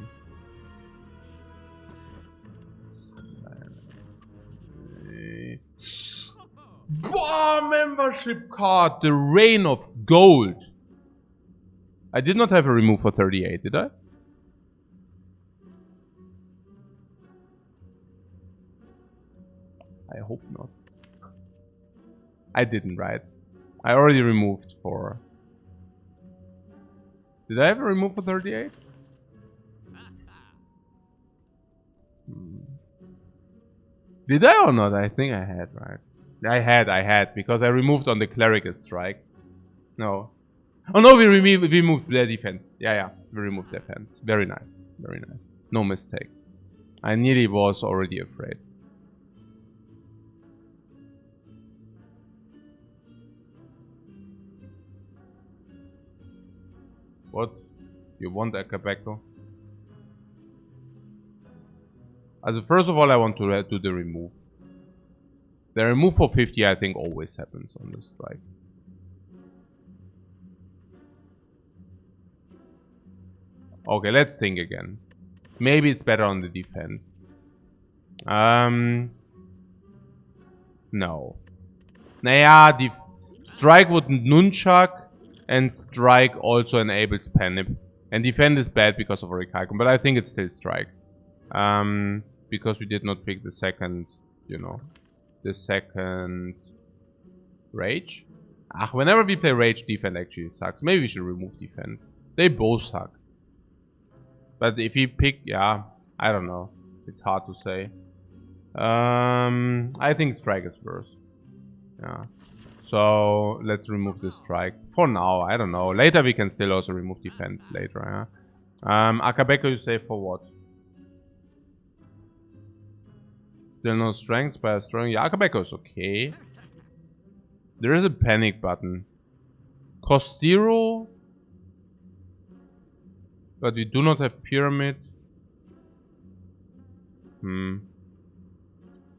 Wow, membership card! The Reign of Gold! I did not have a remove for 38, did I? I hope not. I didn't, right? I already removed for... Did I ever remove for 38? Did I or not? I think I had, right? I had, because I removed on the Cleric Strike. No. Oh no, we removed their defense. Yeah, we removed their defense. Very nice, very nice. No mistake. I nearly was already afraid. What? You want a Quebeco? Also, first of all, I want to do the remove. The remove for 50, I think, always happens on the strike. Okay, let's think again. Maybe it's better on the defense. No. Naja, strike would nunchuck, and strike also enables panic. And defend is bad because of recalculation, but I think it's still strike. Because we did not pick the second, you know, the second rage. Whenever we play rage, defend actually sucks. Maybe we should remove defend. They both suck. But if you pick, yeah, I don't know. It's hard to say. I think strike is worse. Yeah. So let's remove the strike for now. I don't know. Later we can still also remove defense later. Yeah. Akabeko, you say for what? Still no strength, Spire strong. Yeah, Akabeko is okay. There is a panic button. Cost 0. But we do not have pyramid. Still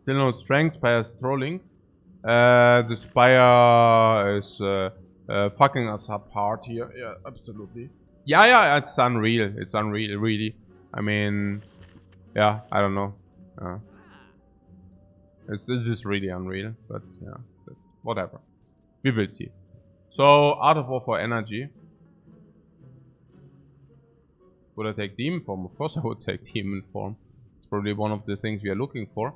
no strength, Spire is trolling. The Spire is fucking us apart here. Yeah, absolutely. Yeah, it's unreal. It's unreal, really. I mean, yeah, I don't know. It is really unreal, but yeah, whatever. We will see. So, Art of War for energy. Would I take Demon Form? Of course I would take Demon Form. It's probably one of the things we are looking for.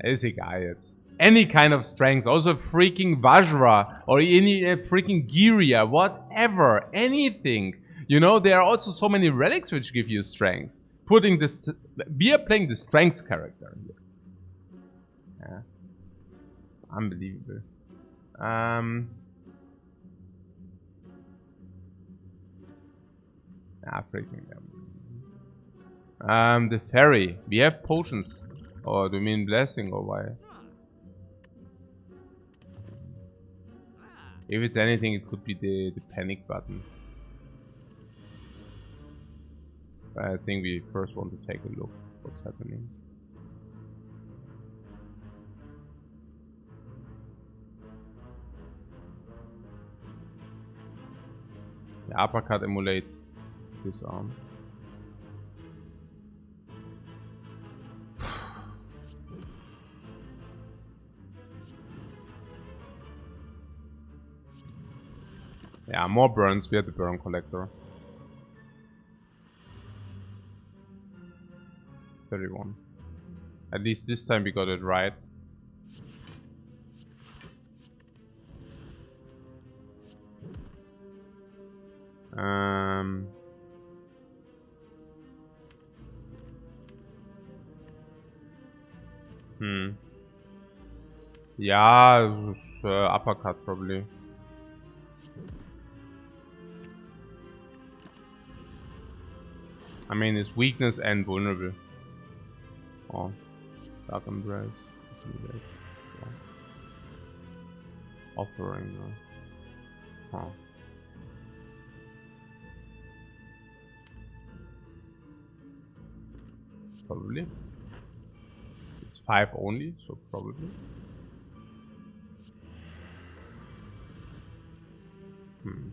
Ist egal jetzt. Any kind of strength, also freaking Vajra or any freaking Giria, whatever, anything. You know, there are also so many relics which give you strength. Putting this, we are playing the strength character here. Yeah. Unbelievable. Freaking. The ferry. We have potions. Or do you mean blessing or why? If it's anything, it could be the panic button. But I think we first want to take a look what's happening. The uppercut emulate this arm. Yeah, more burns. We have the burn collector. 31. At least this time we got it right. Yeah, uppercut probably. I mean, it's weakness and vulnerable. Oh, Dark Embrace. Yeah. Offering. Huh. Probably. It's 5 only, so probably. Hmm.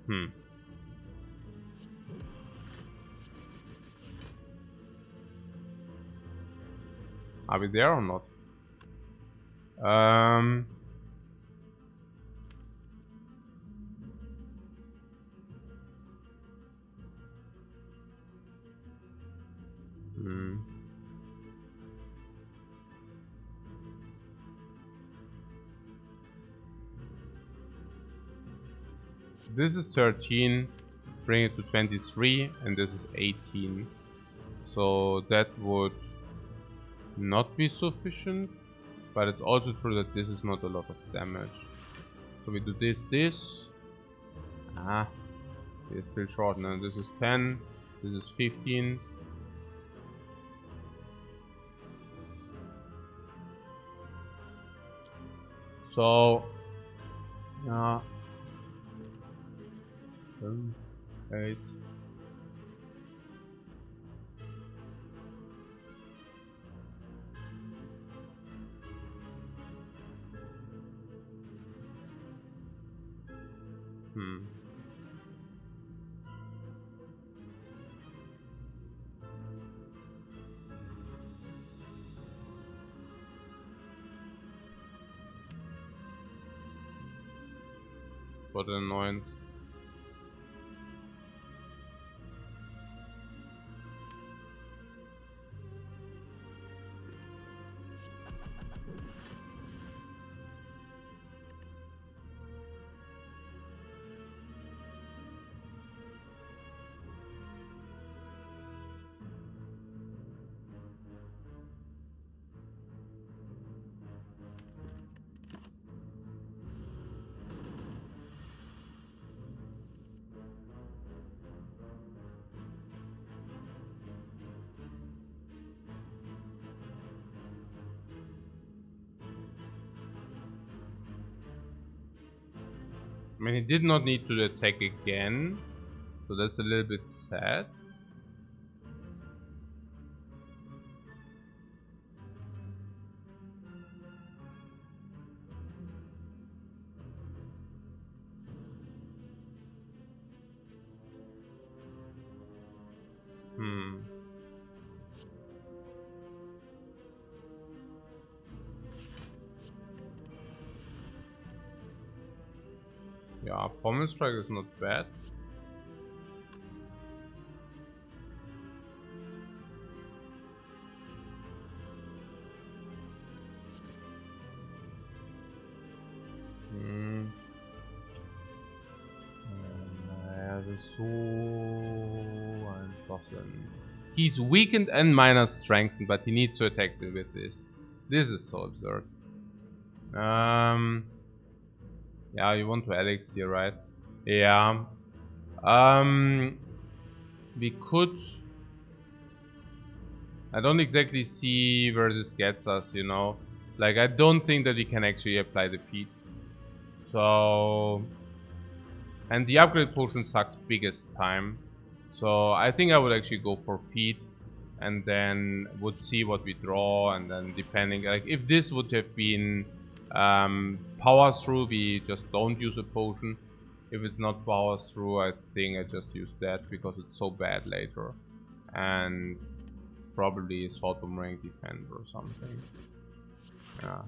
Hmm. Are we there or not? Hmm. This is 13, bring it to 23, and this is 18. So that would not be sufficient, but it's also true that this is not a lot of damage. So we do this. Ah, it's still short now. This is 10, this is 15. So, 7, 8. What an annoyance. I mean, he did not need to attack again, so that's a little bit sad. Yeah, Pommel Strike is not bad. Ja, das ist so ein Schwachsinn. He's weakened and minus strengthened, but he needs to attack with this. This is so absurd. Yeah, you want to Alex here, right? Yeah. We could... I don't exactly see where this gets us, you know? Like, I don't think that we can actually apply the feat. So... And the upgrade potion sucks biggest time. So I think I would actually go for feat. And then would see what we draw. And then depending... Like, if this would have been power through, we just don't use a potion. If it's not power through, I think I just use that because it's so bad later. And probably Sword Boomerang Defend or something. Yeah.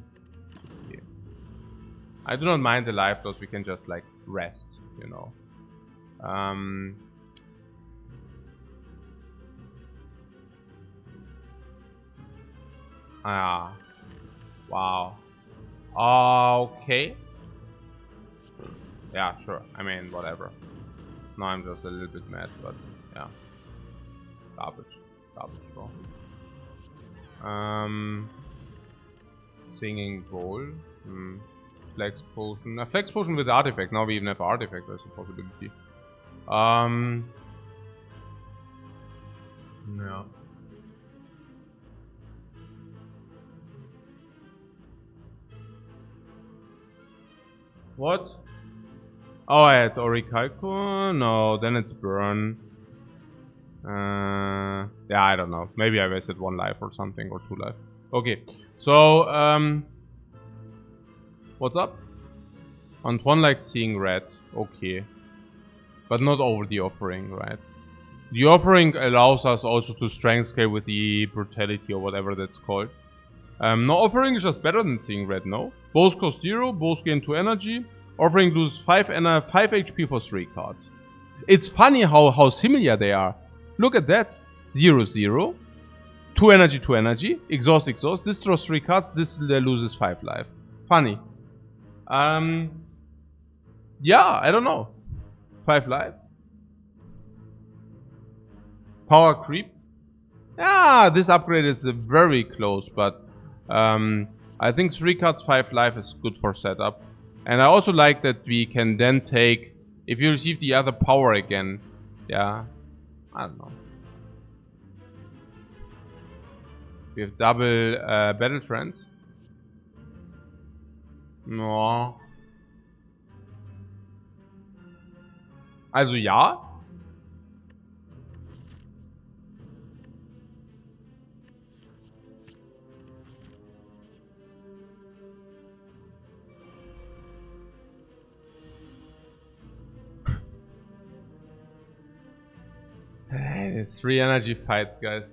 I do not mind the life loss, we can just like rest, you know. Wow. Okay. Yeah, sure. I mean, whatever. Now I'm just a little bit mad, but Yeah. Garbage. Garbage, bro. Singing bowl. Flex potion. A flex potion with artifact. Now we even have artifact as a possibility. Yeah. What? Oh, I had Orichalco? No, then it's burn. Yeah, I don't know. Maybe I wasted 1 life or something, or 2 life. Okay, so, what's up? Antoine likes seeing red. Okay. But not over the offering, right? The offering allows us also to strength scale with the brutality or whatever that's called. No, offering is just better than seeing red, no? Both cost 0, both gain 2 energy. Offering loses 5 HP for 3 cards. It's funny how similar they are. Look at that. 0, 0. 2 energy, 2 energy. Exhaust, exhaust. This draws 3 cards. This loses 5 life. Funny. Yeah, I don't know. 5 life. Power creep. Yeah, this upgrade is very close, but I think 3 cards, 5 life is good for setup. And I also like that we can then take, if you receive the other power again, yeah, I don't know. We have double battle trends. No. Also ja. It's 3 energy fights, guys.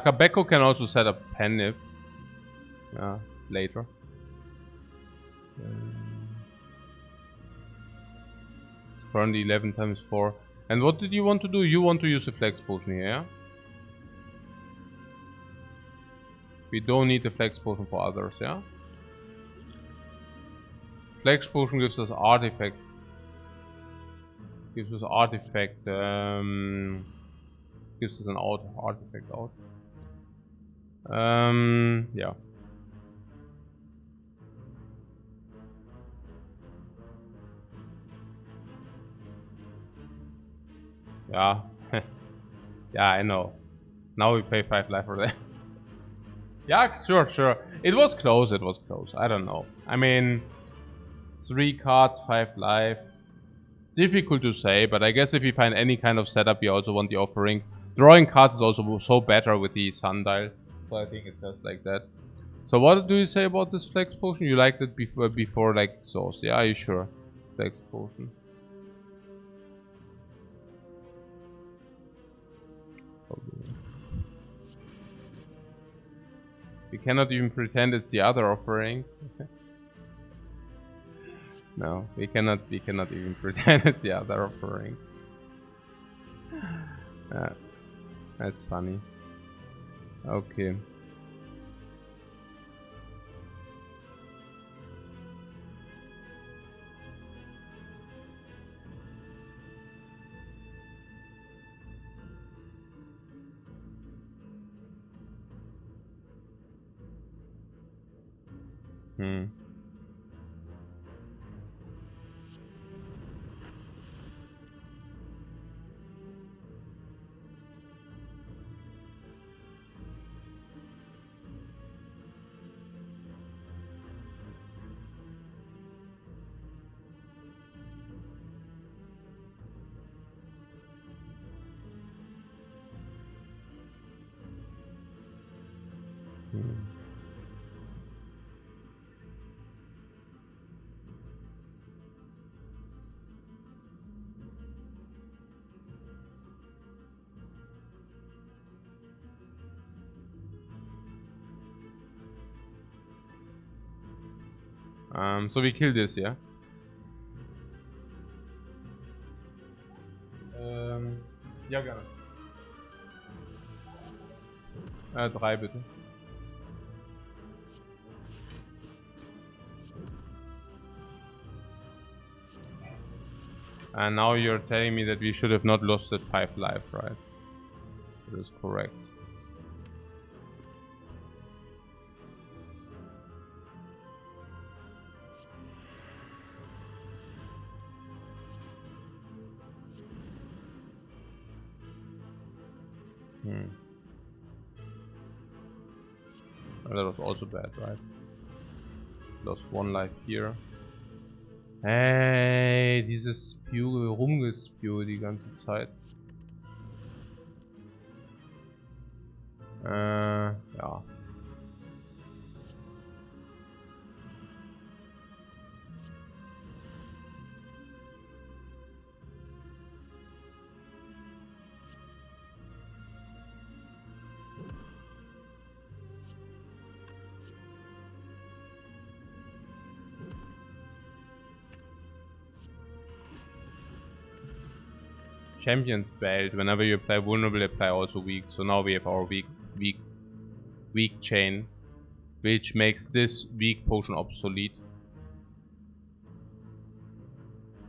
Akabeko can also set up Penif. Yeah, later. Currently 11 times 4. And what did you want to do? You want to use the flex potion here, yeah? We don't need the flex potion for others, yeah? Flex potion gives us artifact. Gives us artifact. Gives us an artifact out. Yeah. Yeah. Yeah, I know. Now we pay 5 life for that. Yeah, sure. It was close, I don't know. I mean, 3 cards, 5 life. Difficult to say, but I guess if you find any kind of setup, you also want the offering. Drawing cards is also so better with the sundial. So I think it's just like that. So what do you say about this flex potion? You liked it before like Sauce. Yeah, are you sure? Flex potion. You cannot even pretend it's the other offering. No, we cannot even pretend it's the other offering. That's funny. Okay. Hmm. So we kill this, yeah? Ja, gerne. 3 bitte. And now you're telling me that we should have not lost that 5 life, right? That is correct. That was also bad, right? Lost 1 life here. Hey, dieses Spew, rumgespew die ganze Zeit. Ja. Champions belt. Whenever you apply vulnerable, apply also weak. So now we have our weak chain, which makes this weak potion obsolete.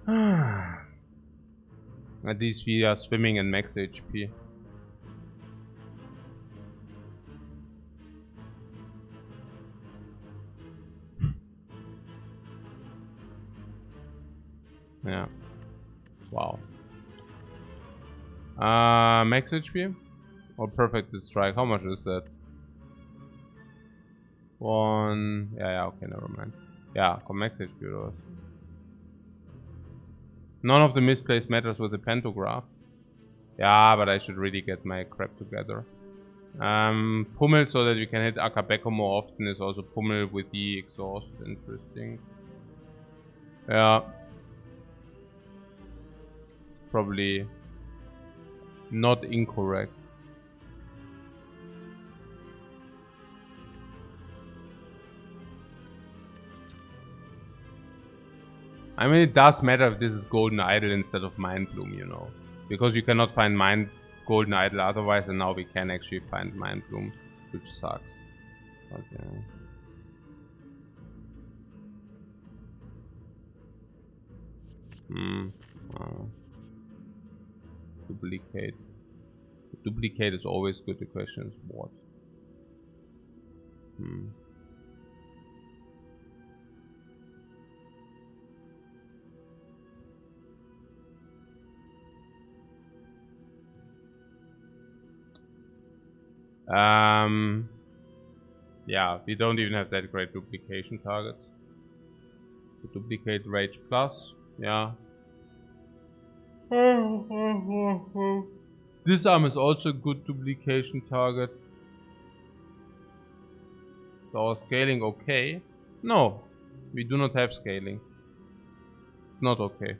At least we are swimming in max HP. Yeah. Wow. Max HP? Or perfect strike? How much is that? 1. Yeah, okay, never mind. Yeah, max HP or none of the misplaced matters with the pantograph. Yeah, but I should really get my crap together. Pummel so that you can hit Akabeko more often is also Pummel with the exhaust. Interesting. Yeah. Probably not incorrect. I mean, it does matter if this is Golden Idol instead of Mind Bloom, you know. Because you cannot find Golden Idol otherwise, and now we can actually find Mind Bloom, which sucks. Okay. Duplicate. Duplicate is always good. The question is what? Yeah, we don't even have that great duplication targets. To duplicate Rage Plus, yeah. Disarm is also a good duplication target. So our scaling okay? No, we do not have scaling. It's not okay.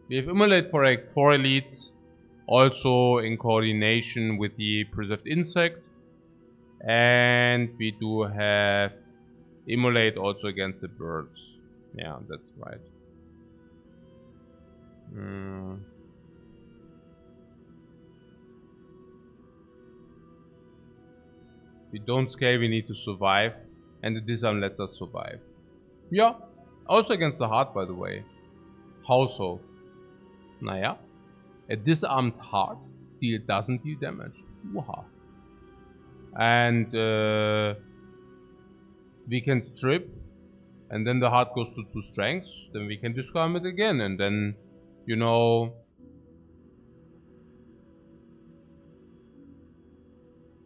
We have Immolate for 4 elites, also in coordination with the Preserved Insect. And we do have Immolate also against the birds. Yeah, that's right. We don't scale, we need to survive. And the disarm lets us survive. Yeah, also against the heart, by the way. How so? Naja, a disarmed heart doesn't deal damage. Waha. And we can strip, and then the heart goes to 2 strengths. Then we can disarm it again, and then, you know,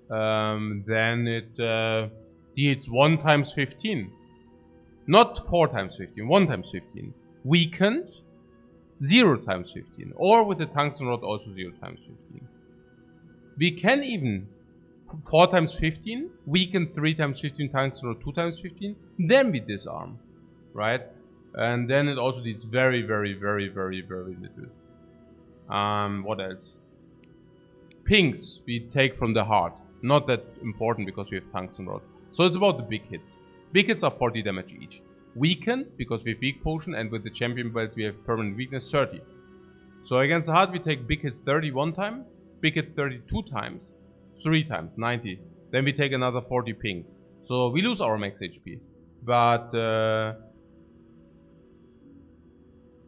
then it deals 1 times 15. Not 4 times 15, 1 times 15. Weakened, 0 times 15. Or with the tungsten rod, also 0 times 15. We can even 4 times 15, weaken 3 times 15 tungsten rod, 2 times 15. Then we disarm, right? And then it also deals very, very, very, very, very little. What else? Pings we take from the heart. Not that important because we have tungsten rod. So it's about the big hits. Big hits are 40 damage each. Weakened because we have weak potion, and with the champion belt we have permanent weakness 30. So against the heart we take big hit 31 times, big hit 32 times, 3 times 90. Then we take another 40 ping. So we lose our max HP. But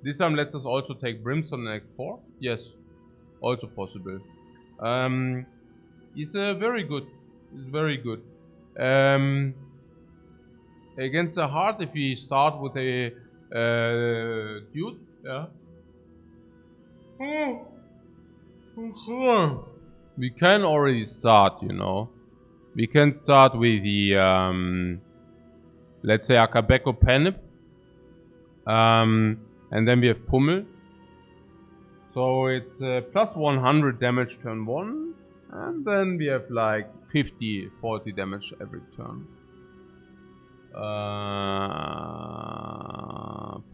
this time lets us also take Brimstone in Act 4. Yes, also possible. It's very good. It's very good. Against the heart, if we start with a dude, yeah. We can already start, you know. We can start with the, let's say Akabeko Penip. And then we have Pummel. So it's plus 100 damage turn 1. And then we have like 50, 40 damage every turn.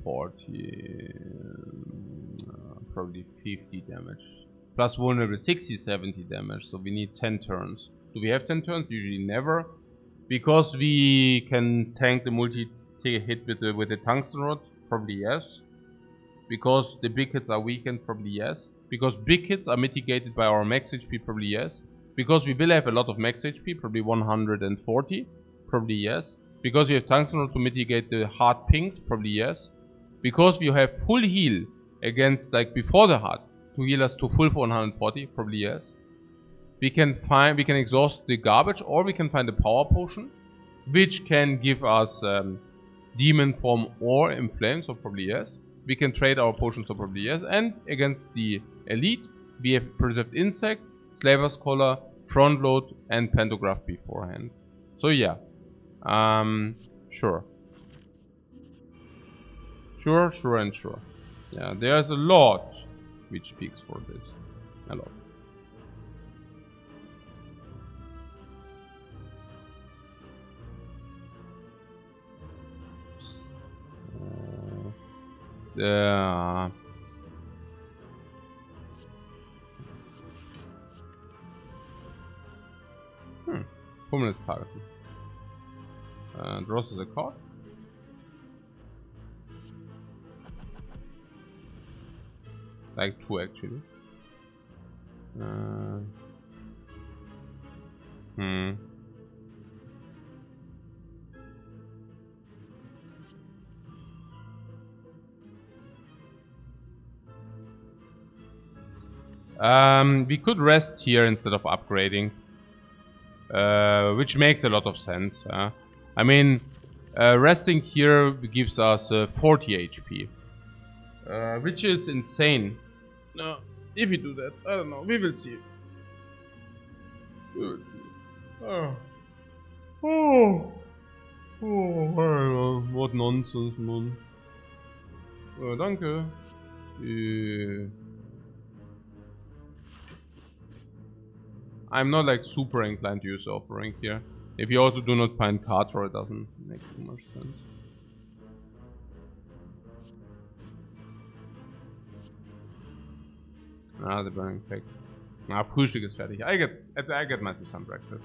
40, probably 50 damage. Plus vulnerable 60, 70 damage. So we need 10 turns. Do we have 10 turns? Usually never. Because we can tank the multi-hit with the tungsten rod? Probably yes. Because the big hits are weakened? Probably yes. Because big hits are mitigated by our max HP? Probably yes. Because we will have a lot of max HP? Probably 140? Probably yes. Because you have tungsten rod to mitigate the hard pings? Probably yes. Because you have full heal against, like before the heart, to heal us to full for 140? Probably yes. We can exhaust the garbage, or we can find a power potion, which can give us demon form or inflame, so probably yes. We can trade our potions, so probably yes. And against the elite, we have Preserved Insect, Slaver's Collar, Front Load, and Pantograph beforehand. So yeah. Sure. Sure, and sure. Yeah, there's a lot which speaks for this. A lot. Pummel is targeted. Draws us a card. Like 2 actually. We could rest here instead of upgrading. Which makes a lot of sense. I mean, resting here gives us 40 HP. Which is insane. No, if we do that, I don't know. We will see. We will see. Oh. Oh. Oh, I don't know. What nonsense, man. Danke. I'm not like super inclined to use offering here. If you also do not find Carter, it doesn't make too much sense. Ah, the burning pack. Ah, Frühstück ist fertig. I get myself some breakfast.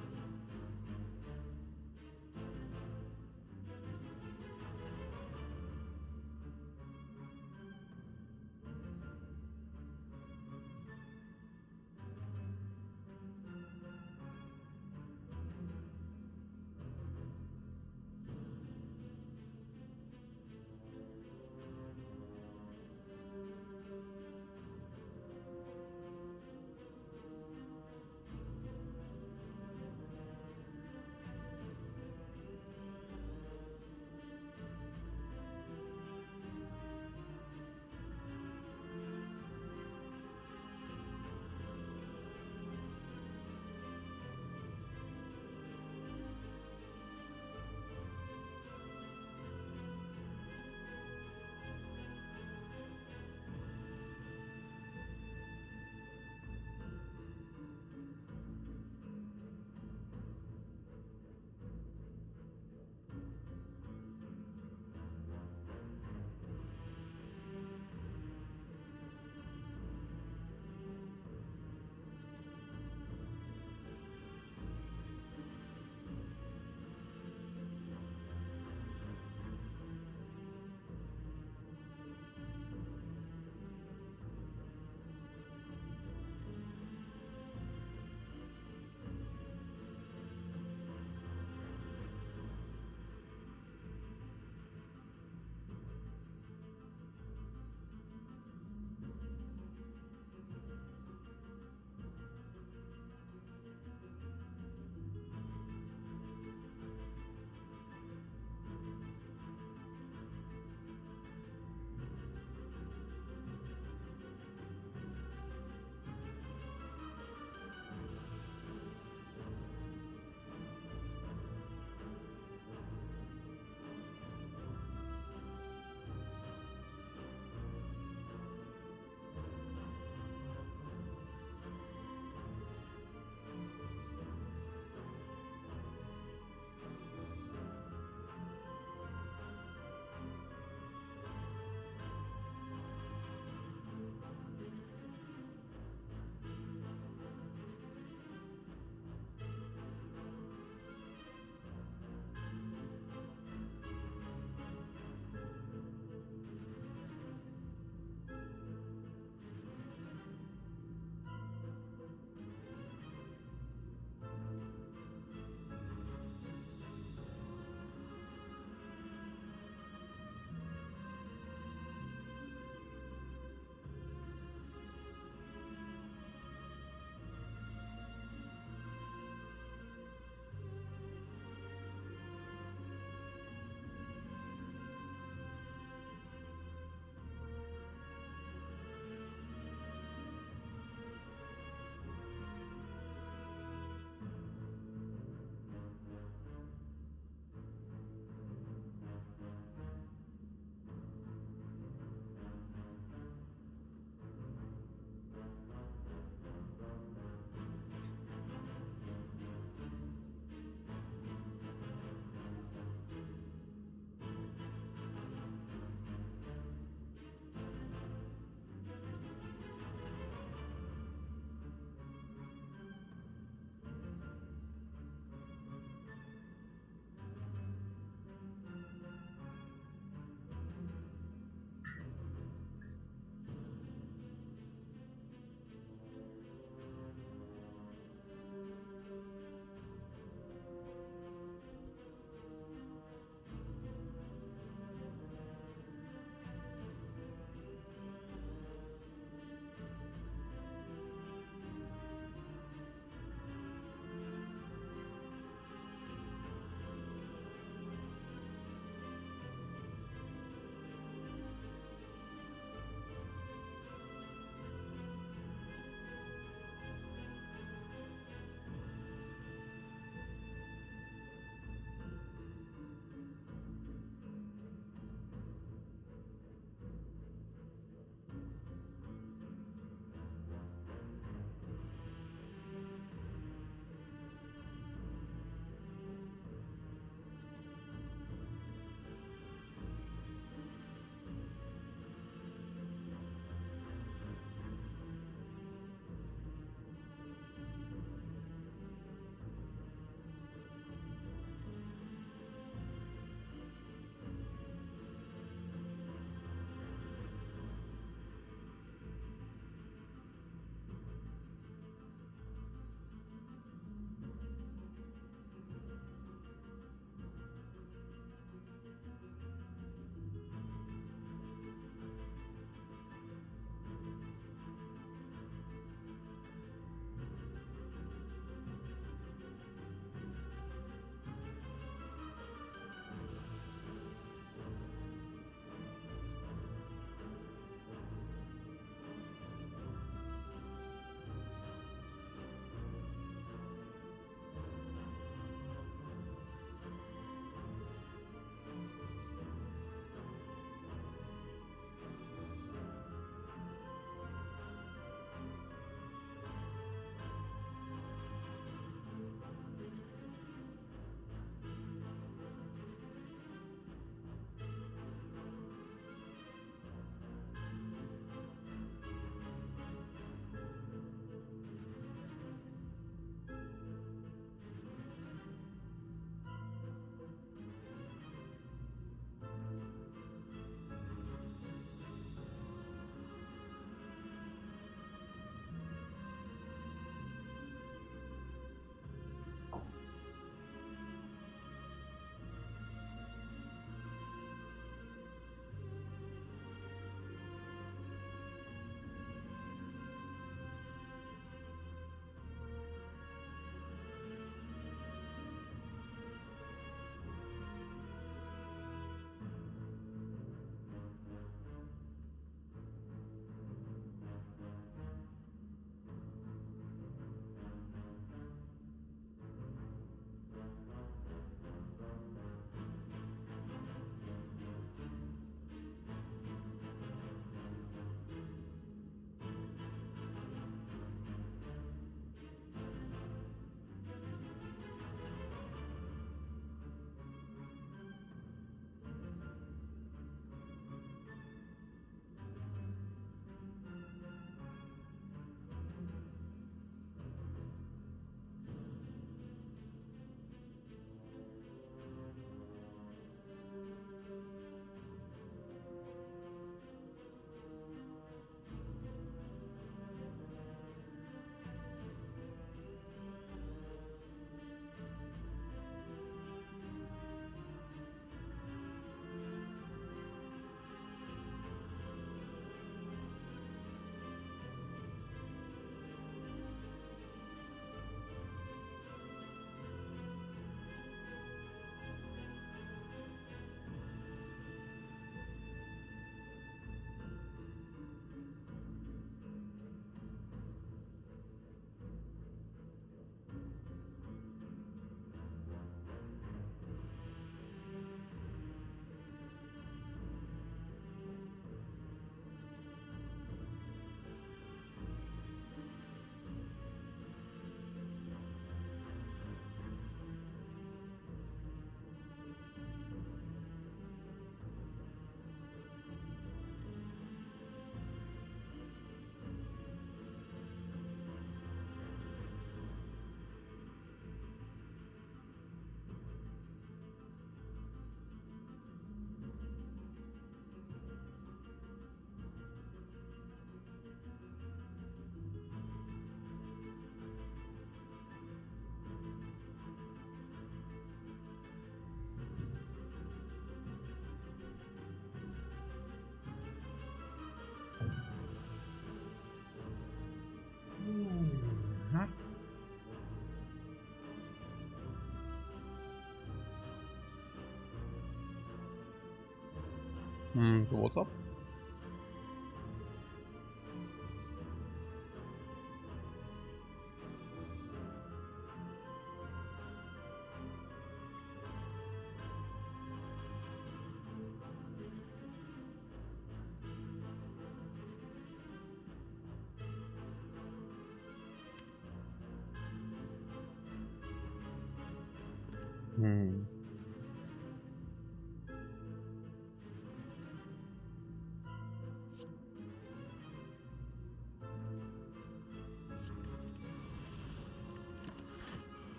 So what's up?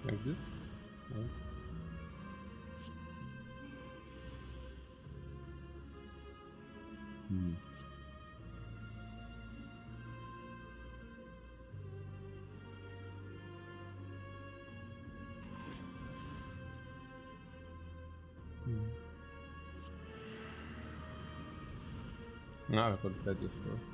Like this? Yeah. No, I thought that is first.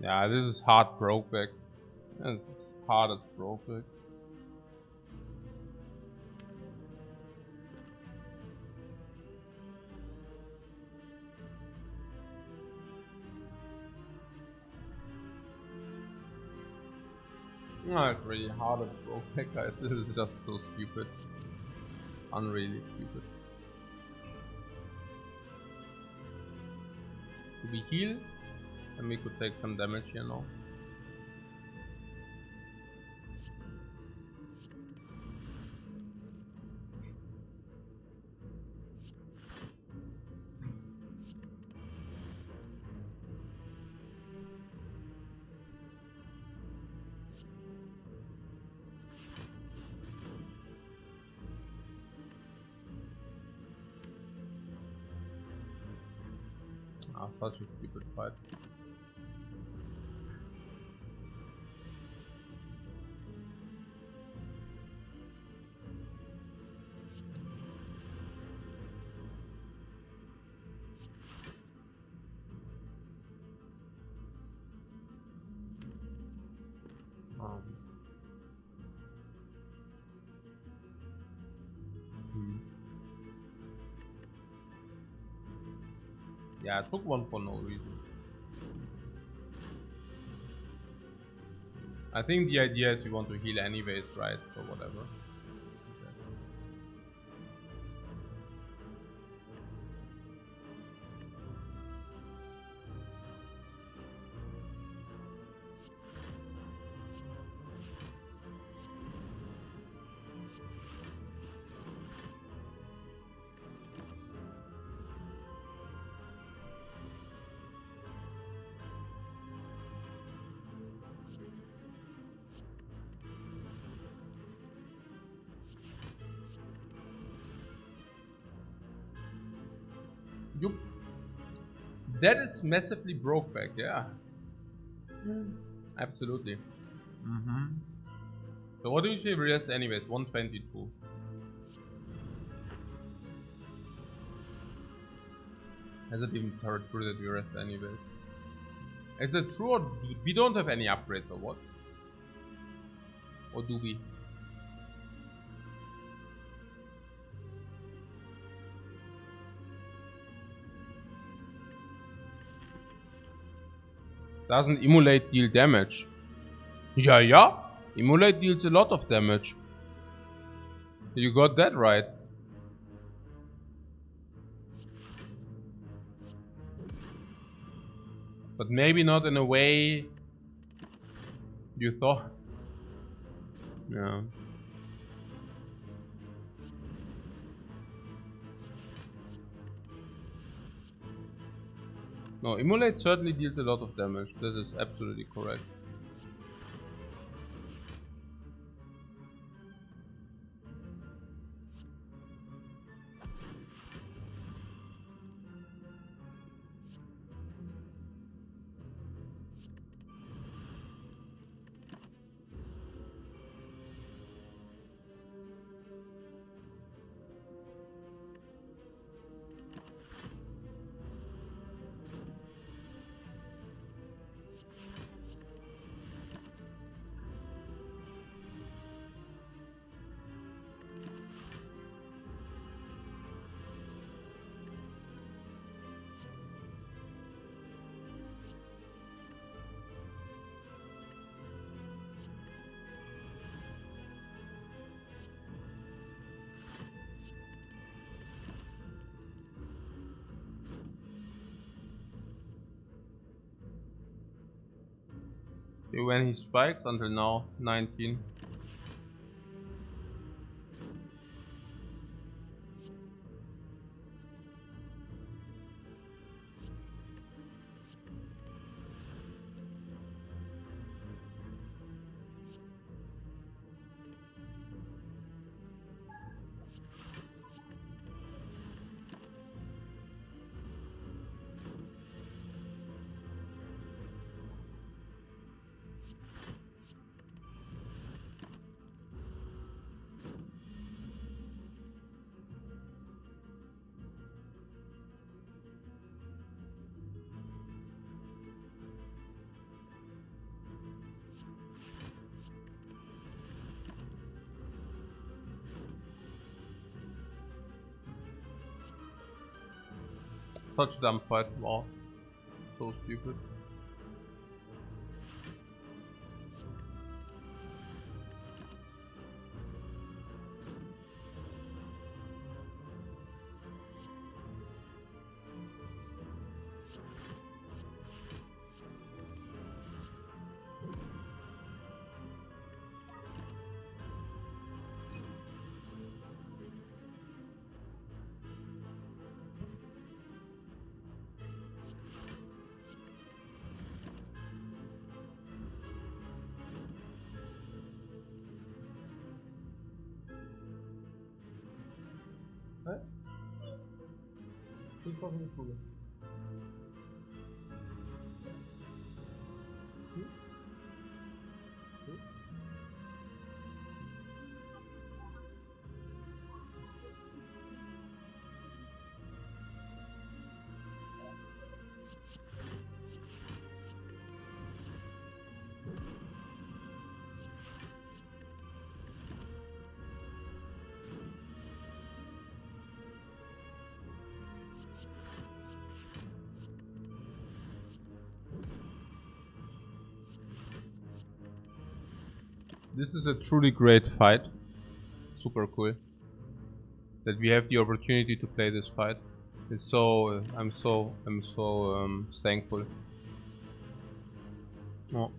Yeah, this is hard brokeback. It's hard as brokeback. No, it's really hard as brokeback, guys. This is just so stupid. Unreally stupid. Do we heal? And we could take some damage here now. Ah, such a stupid fight. Yeah, I took one for no reason. I think the idea is you want to heal anyways, right? So whatever. Yup. That is massively broke back, yeah. Absolutely. So what do you say rest anyways? 122. Has it even heard through that we rest anyways? Is it true or we don't have any upgrades or what? Or do we? Doesn't emulate deal damage? Yeah. Emulate deals a lot of damage. You got that right. But maybe not in a way you thought. Yeah. No, Immolate certainly deals a lot of damage. This is absolutely correct. When he spikes until now, 19. Such a dumb fight, wow. So stupid. This is a truly great fight. Super cool that we have the opportunity to play this fight. It's so I'm so thankful. Oh.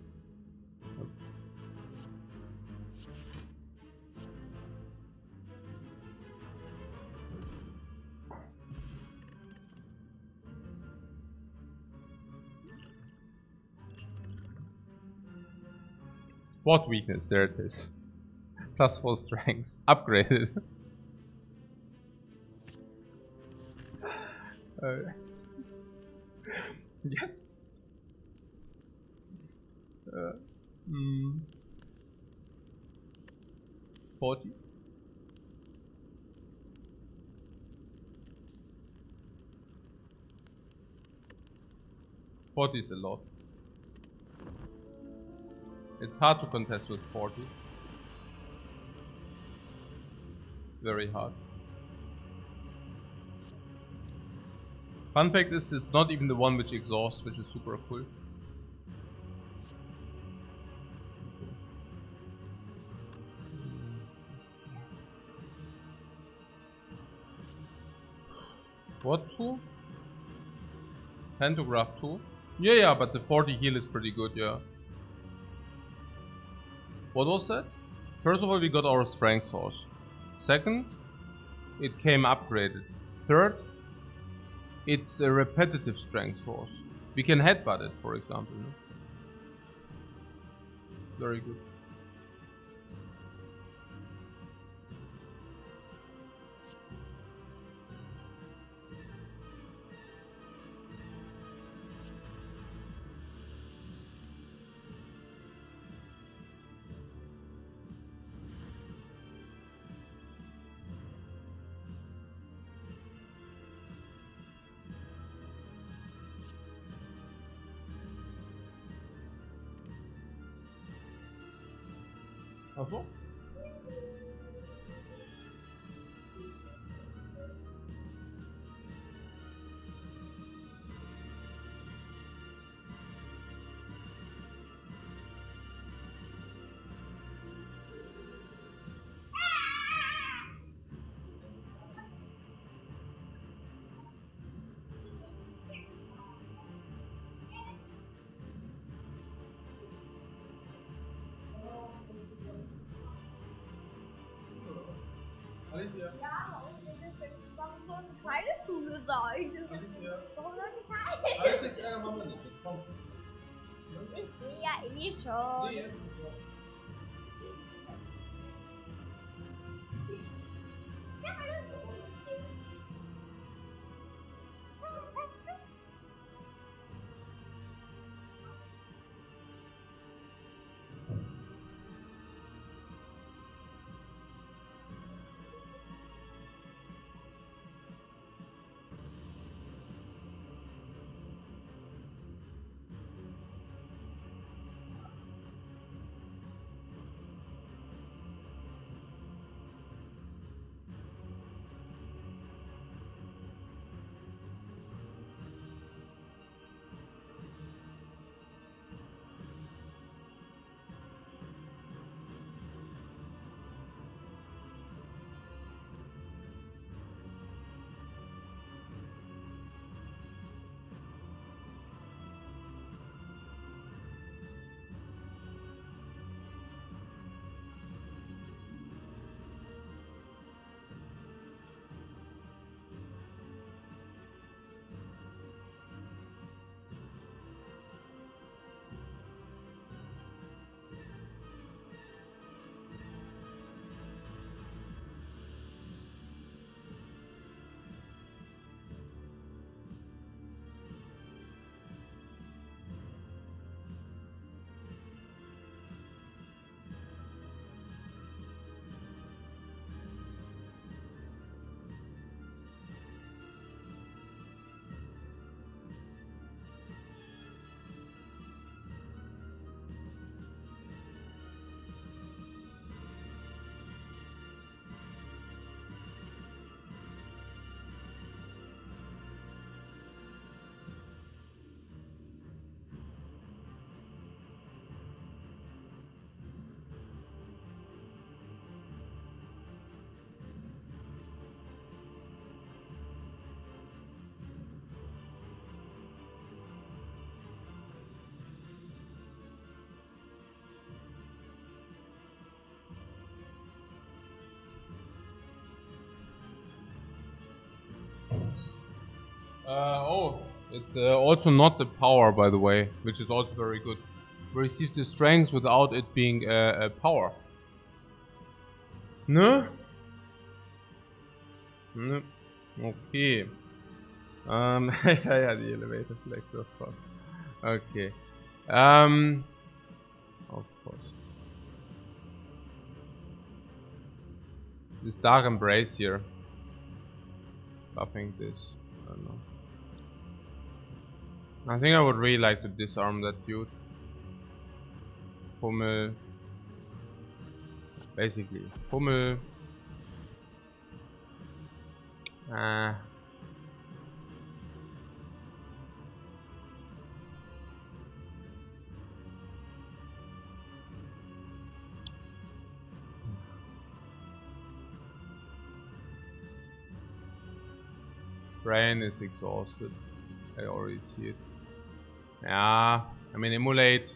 Spot weakness, there it is. +4 strength. Upgraded. Yes. Yes. 40. 40 is a lot. It's hard to contest with 40. Very hard. Fun fact is, it's not even the one which exhausts, which is super cool. What 2? Pantograph 2? Yeah, but the 40 heal is pretty good, yeah. What was that? First of all, we got our strength source. Second, it came upgraded. Third, it's a repetitive strength source. We can headbutt it, for example. No? Very good. Ach so? Alicia. Ja, warum sollen keine Schule sein? Alicia. Warum sollte keine? Alicia, Ärger machen wir nicht. Komm. Ich sehe ja eh schon. Nee, jetzt ist es Ja, das ist okay. It's also not the power, by the way, which is also very good. We receive the strength without it being a power. No? No. Okay. Yeah, the elevator flex, of course. Okay. Of course. This dark embrace here. Buffing this. I don't know. I think I would really like to disarm that dude. Hummel. Basically. Hummel. Brain is exhausted. I already see it. Yeah, I mean, emulate.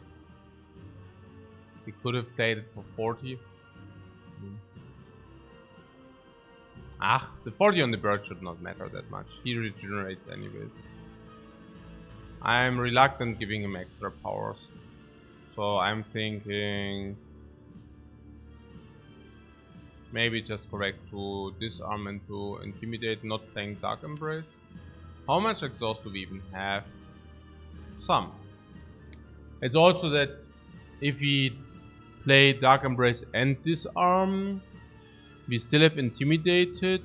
He could have played it for 40. The 40 on the bird should not matter that much. He regenerates anyways. I'm reluctant giving him extra powers. So I'm thinking maybe just correct to disarm and to intimidate, not playing Dark Embrace. How much exhaust do we even have? Some. It's also that if we play Dark Embrace and disarm, we still have intimidated.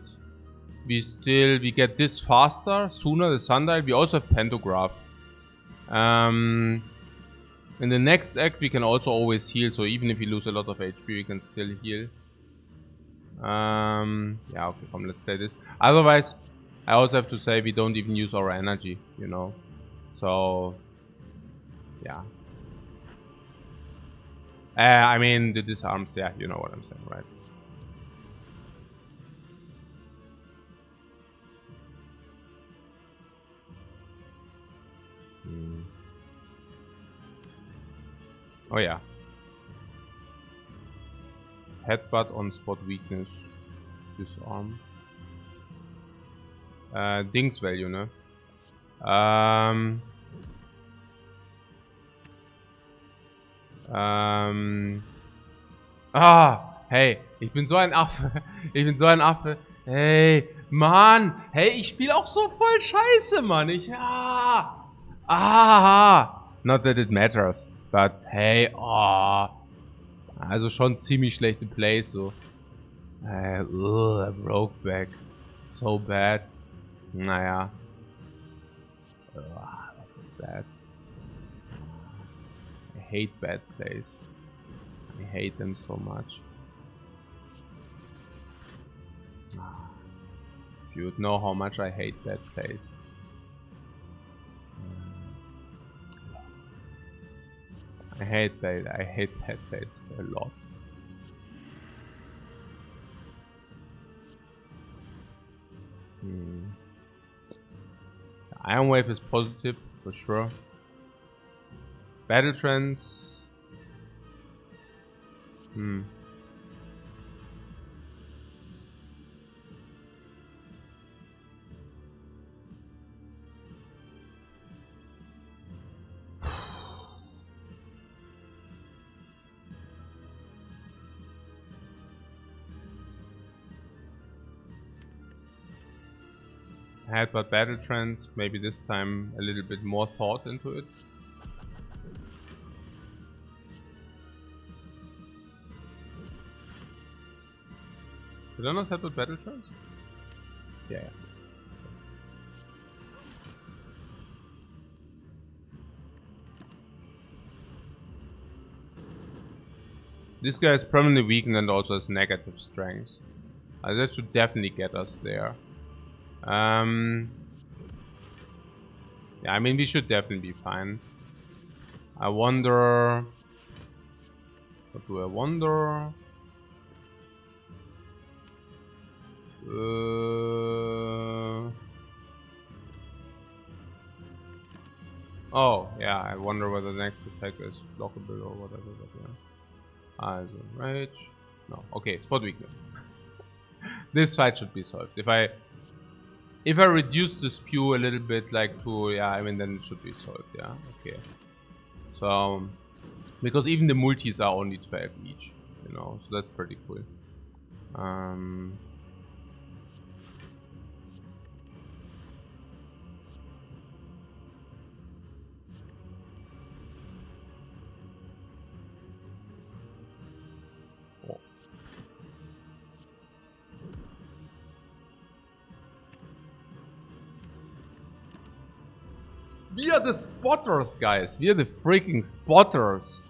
We get this faster, sooner, the Sundial. We also have Pantograph. In the next act we can also always heal, so even if we lose a lot of HP we can still heal. Yeah, okay, come, let's play this. Otherwise, I also have to say we don't even use our energy, you know. So, yeah. I mean, the disarms, yeah, you know what I'm saying, right? Oh yeah. Headbutt on spot weakness. Disarm. Dings value, ne? Hey, ich bin so ein Affe. Ich bin so ein Affe. Hey, Mann. Hey, ich spiele auch so voll scheiße, Mann. Not that it matters. But hey, also schon ziemlich schlechte Plays, so. Broke back. So bad. Naja. That's so bad. I hate bad plays. I hate them so much. If you would know how much I hate bad plays. I hate bad plays a lot. Iron Wave is positive for sure. Battle trends. Headbutt battle trends, maybe this time a little bit more thought into it. Did I not headbutt battle trends? Yeah. This guy is permanently weakened and also has negative strength. That should definitely get us there. Yeah, I mean, we should definitely be fine. I wonder... What do I wonder? Oh, yeah, I wonder whether the next attack is blockable or whatever, but yeah. As a rage. No, okay, spot weakness. This fight should be solved. If I reduce the spew a little bit, like to, yeah, I mean, then it should be solved, yeah, okay. So, because even the multis are only 12 each, you know, so that's pretty cool. We are the spotters, guys. We are the freaking spotters.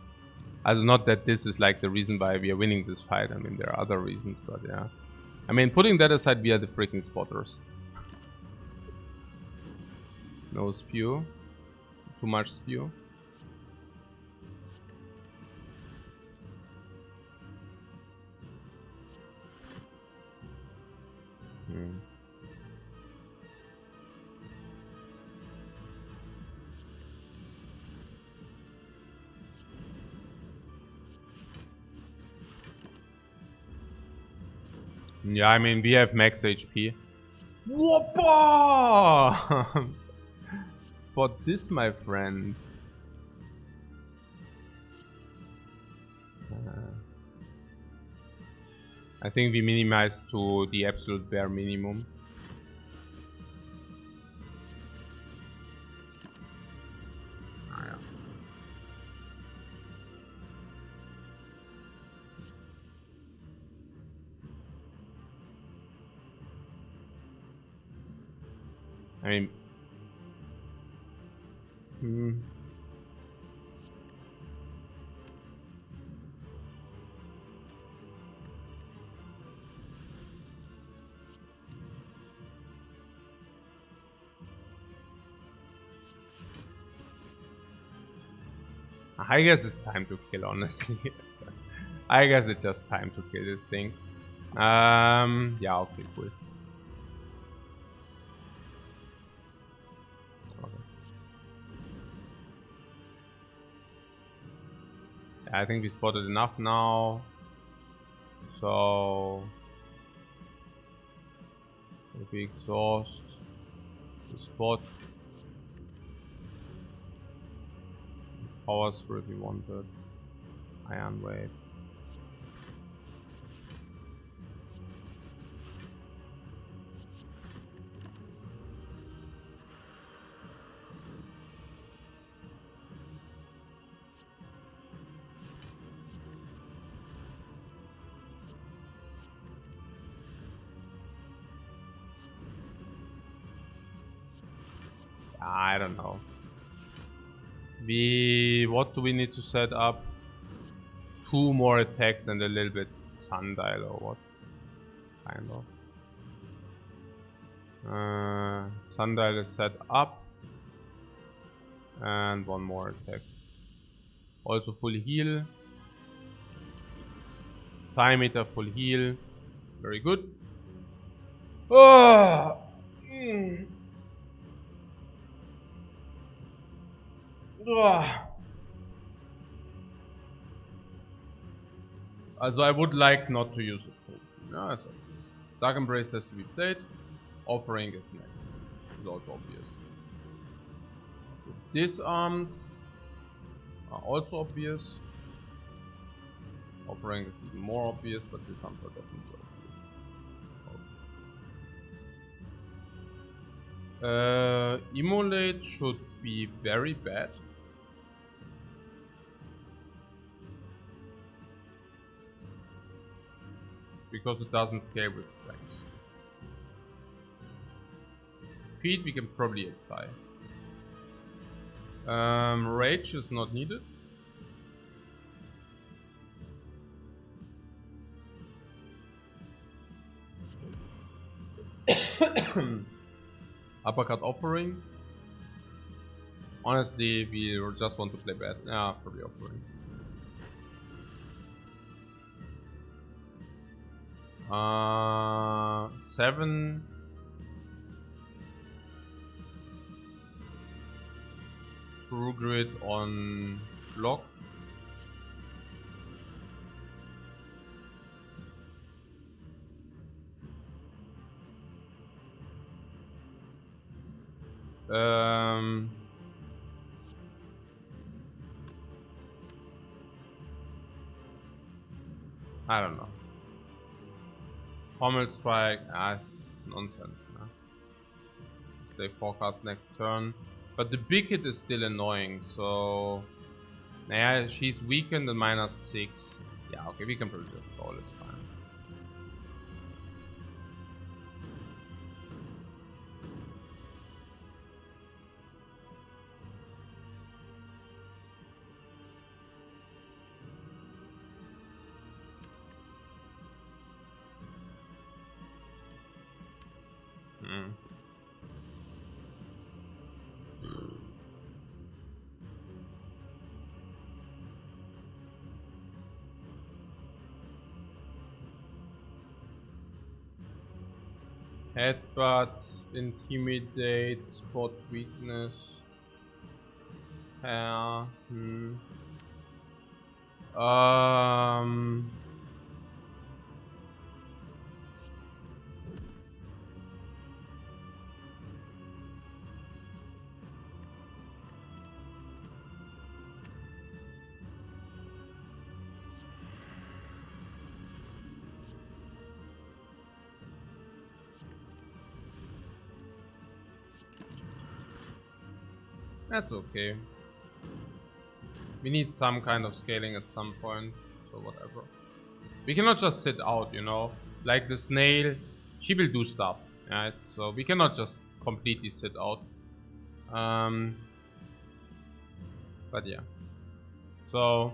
Also, not that this is like the reason why we are winning this fight. I mean, there are other reasons, but yeah. I mean, putting that aside, we are the freaking spotters. No spew. Too much spew. Yeah, I mean, we have max HP. Whoppa! spot this, my friend? I think we minimize to the absolute bare minimum. I mean, I guess it's time to kill, honestly. I guess it's just time to kill this thing. Yeah, okay, cool. I think we spotted enough now. So if we exhaust the spot, power through if we wanted. Iron wave. I don't know. What do we need to set up? 2 more attacks and a little bit sundial or what? Kind of. Sundial is set up. And 1 more attack. Also full heal. Time meter full heal. Very good. Oh! Also I would like not to use a potion. Yeah, so Dark Embrace has to be played. Offering is next. It's also obvious. Disarms are also obvious. Offering is even more obvious, but disarms are definitely obvious. Immolate should be very bad. Because it doesn't scale with strength. Feet we can probably apply. Rage is not needed. Uppercut offering. Honestly, we just want to play bad. Yeah, probably offering. 7. True grid on block. I don't know. Pommel strike, it's nonsense. Nah. They forecast next turn, but the big hit is still annoying. So, yeah, she's weakened and -6. Yeah, okay, we can probably just roll. It's fine. Headbutt, intimidate, spot weakness. That's okay. We need some kind of scaling at some point, so whatever. We cannot just sit out, you know? Like the snail, she will do stuff, right? So we cannot just completely sit out. But yeah. So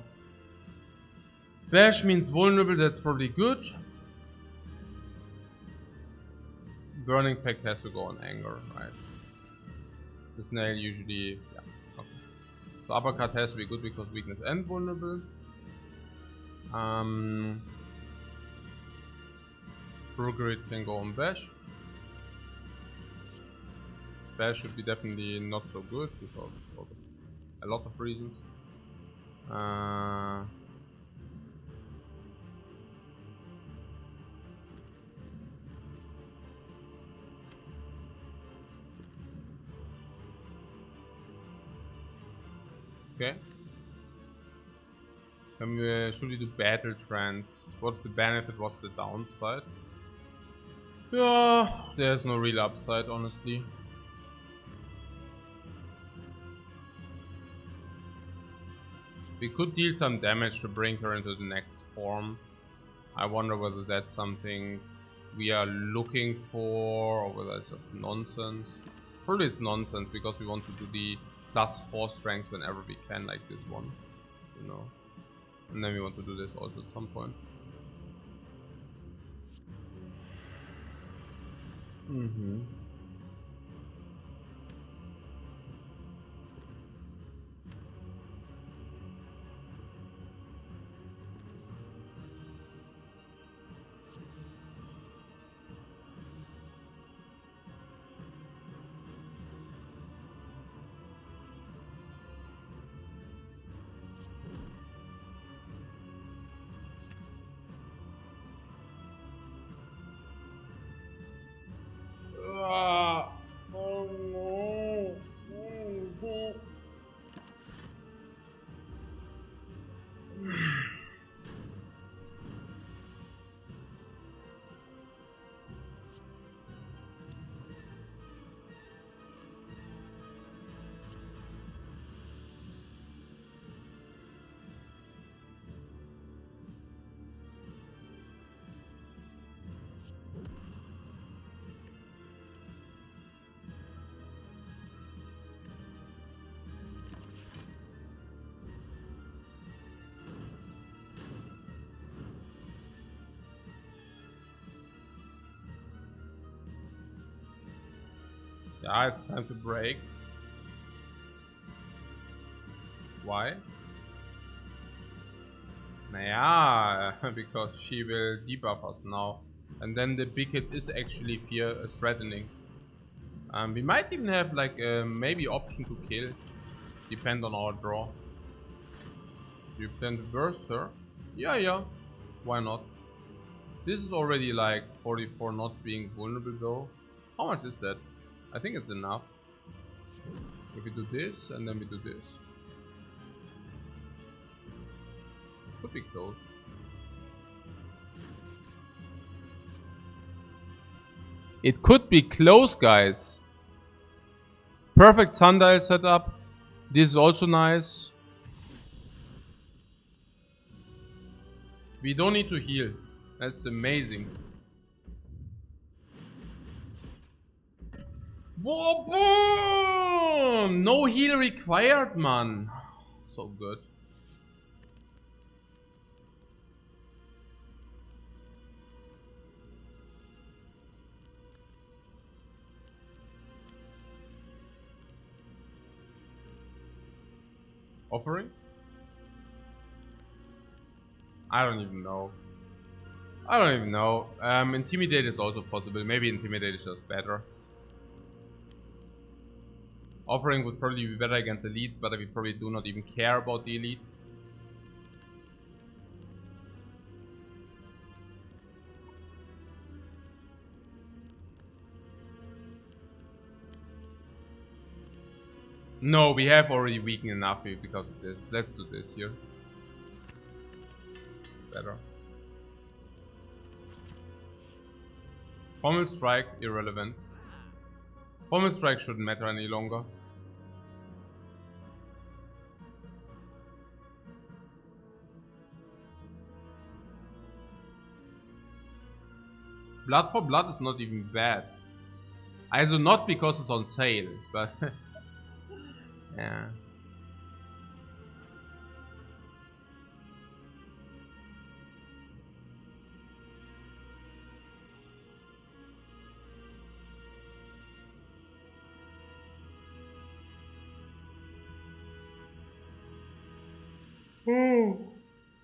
Bash means vulnerable, that's probably good. Burning Pact has to go on anger, right? The snail usually, yeah, okay. So uppercut has to be good because weakness and vulnerable. Brugrid can go on Bash. Bash should be definitely not so good because of a lot of reasons. Okay. Should we do battle trends? What's the benefit? What's the downside? Yeah, there's no real upside, honestly. We could deal some damage to bring her into the next form. I wonder whether that's something we are looking for or whether it's just nonsense. Probably it's nonsense because we want to do the +4 strength whenever we can, like this one, you know. And then we want to do this also at some point. Oh no. Yeah, it's time to break. Why? Naja, because she will debuff us now. And then the big hit is actually threatening. We might even have like a maybe option to kill. Depend on our draw. You plan to burst her? Yeah. Why not? This is already like 44 not being vulnerable though. How much is that? I think it's enough. If we do this and then we do this. Could be close. It could be close, guys. Perfect sundial setup. This is also nice. We don't need to heal. That's amazing. Whoa, boom! No heal required, man. So good. Offering? I don't even know. Intimidate is also possible. Maybe Intimidate is just better. Offering would probably be better against Elite, but we probably do not even care about the Elite. No, we have already weakened enough because of this. Let's do this here. Better. Pommel Strike, irrelevant. Pommel Strike shouldn't matter any longer. Blood for Blood is not even bad. Also not because it's on sale, but yeah.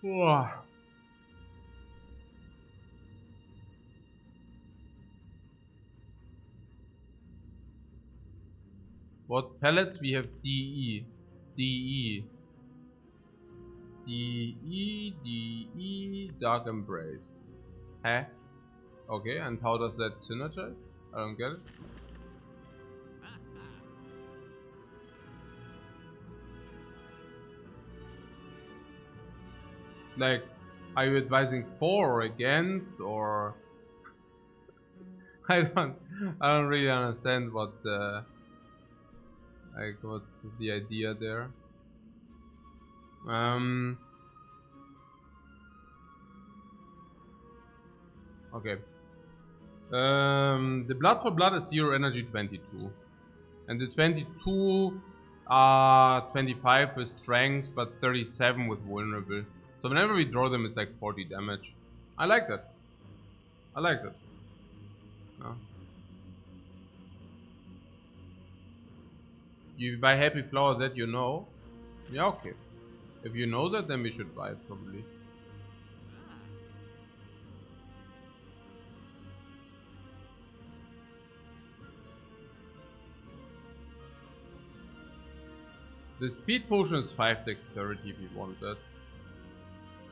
Wow. What pellets? We have DE. DE. DE, DE, Dark Embrace. Huh? Okay, and how does that synergize? I don't get it. Like, are you advising for or against, or I don't really understand what the like what's the idea there. Okay. The Blood for Blood is 0 energy 22. And the 22 are 25 with strength, but 37 with vulnerable. So whenever we draw them, it's like 40 damage. I like that. I like that. Yeah. You buy Happy Flower that you know. Yeah, okay. If you know that, then we should buy it probably. The speed potion is 5 dexterity if you want that.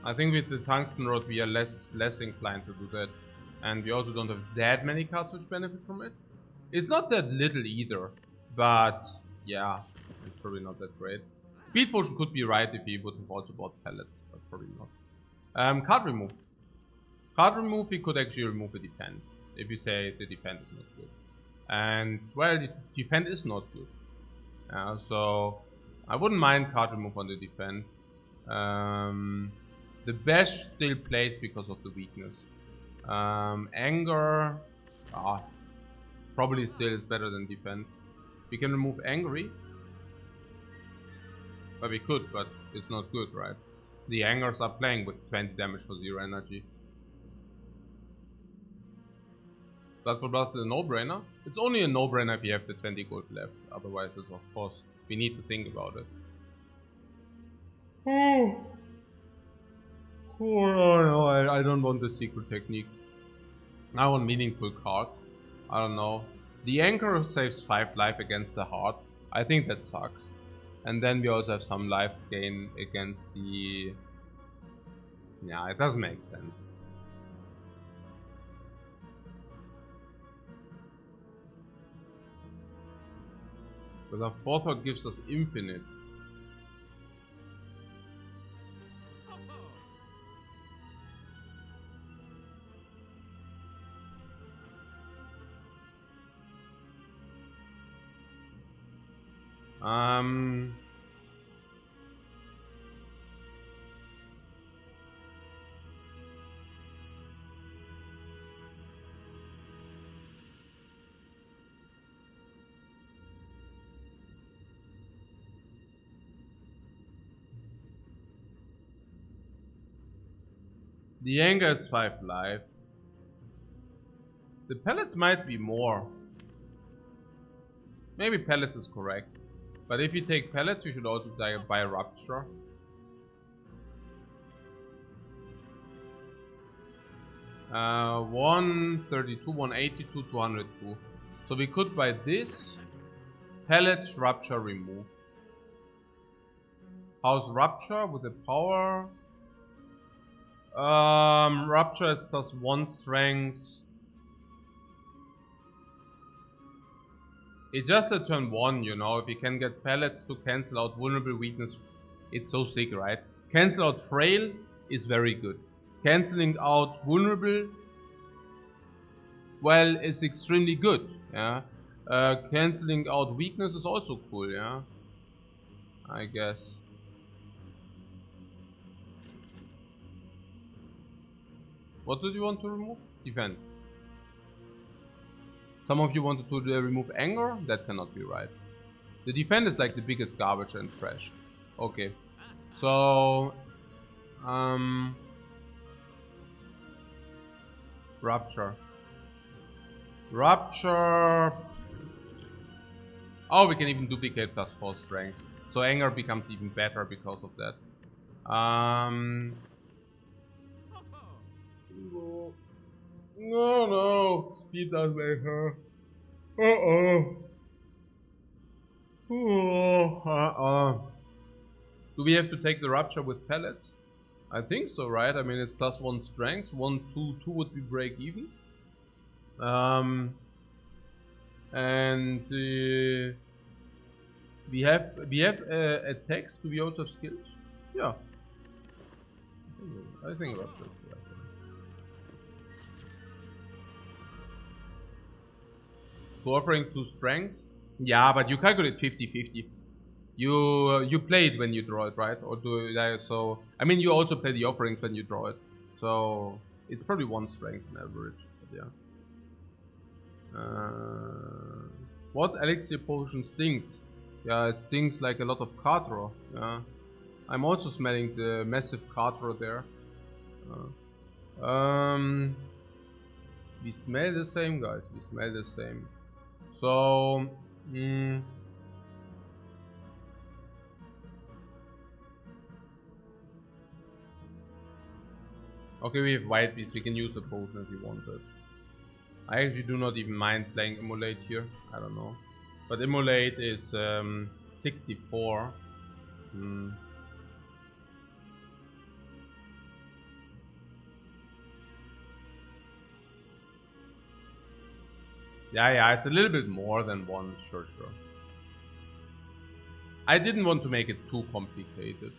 I think with the tungsten rod we are less inclined to do that. And we also don't have that many cards which benefit from it. It's not that little either, but yeah, it's probably not that great. Speed potion could be right if he would have also bought pellets, but probably not. Card remove. Card remove, we could actually remove a defend, if you say the defend is not good. And, well, the defend is not good. So, I wouldn't mind card remove on the defend. The bash still plays because of the weakness. Anger, probably still is better than defend. We can remove angry. But we could, but it's not good, right? The angers are playing with 20 damage for 0 energy. Blood for Blood is a no-brainer. It's only a no-brainer if you have the 20 gold left. Otherwise, it's of course, we need to think about it. Oh no, I don't want the secret technique. I want meaningful cards. I don't know. The anchor saves 5 life against the heart. I think that sucks. And then we also have some life gain against the... Yeah, it doesn't make sense. But our forethought gives us infinite. The anger is 5 life. The pellets might be more. Maybe pellets is correct. But if you take pellets, you should also buy Rupture. Uh, 132, 182, 202. So we could buy this. Pellets, Rupture, remove. How's Rupture with the power? Rupture is +1 strength. It's just a turn 1, you know. If you can get pellets to cancel out vulnerable weakness, it's so sick, right? Cancel out frail is very good. Canceling out vulnerable, well, it's extremely good, yeah. Canceling out weakness is also cool, yeah. I guess. What did you want to remove? Defend. Some of you wanted to remove anger. That cannot be right. The defend is like the biggest garbage and trash. Okay. So... Rupture. Rupture... Oh, we can even duplicate +4 strength. So anger becomes even better because of that. No. Speed does later. Do we have to take the rupture with pellets? I think so, right? I mean, it's +1 strength. 1, 2, 2 would be break even. And we have attacks. Do we also have skills? Yeah. I think rupture is right. So offering 2 strengths. Yeah, but you calculate 50-50. You play it when you draw it, right? Or do so? I mean, you also play the offerings when you draw it. So it's probably 1 strength on average. But yeah. What elixir potion stings? Yeah, it stings like a lot of card draw. Yeah. I'm also smelling the massive card draw there. We smell the same, guys. We smell the same. So, okay, we have white beasts. We can use the potion if we wanted. I actually do not even mind playing Immolate here. I don't know. But Immolate is 64. Yeah, it's a little bit more than 1, sure. I didn't want to make it too complicated.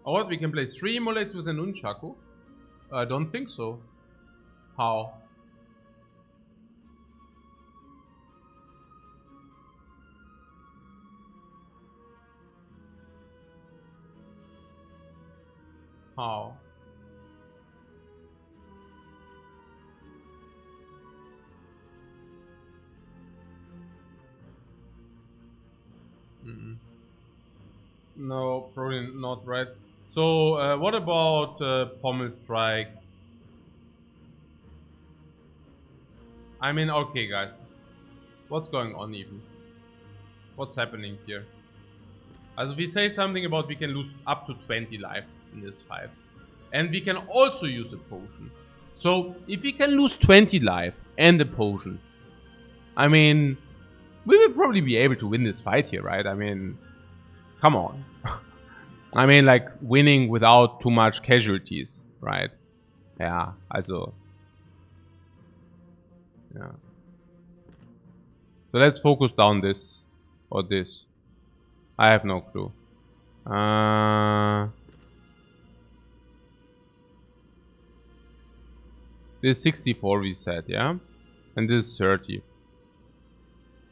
Oh, what? We can play 3 Immolates with a Nunchaku? I don't think so. How? How? No, probably not right. So, what about Pommel Strike? I mean, okay, guys. What's going on even? What's happening here? As we say something about we can lose up to 20 life in this fight. And we can also use a potion. So, if we can lose 20 life and a potion, I mean, we will probably be able to win this fight here, right? I mean, come on. I mean, like, winning without too much casualties, right? Yeah, also. Yeah. So let's focus down this. Or this. I have no clue. This is 64 we said, yeah? And this is 30.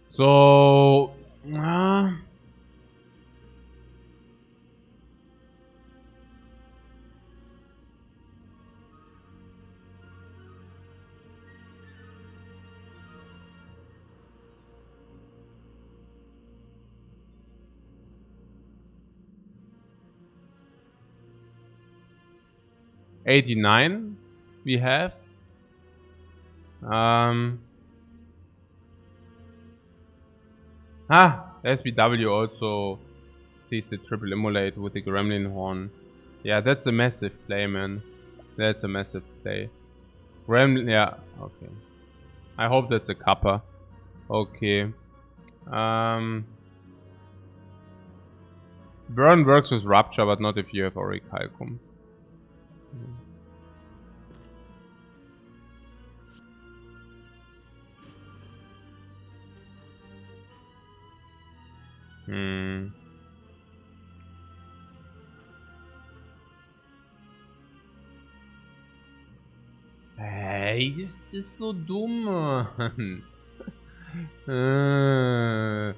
So... 89 we have. SBW also sees the triple immolate with the gremlin horn. Yeah, that's a massive play, man. That's a massive play. Gremlin, yeah, okay. I hope that's a kappa. Okay. Burn works with Rupture, but not if you have Auricalcum. Hm. Hey, das ist so dumm, Mann. Hey.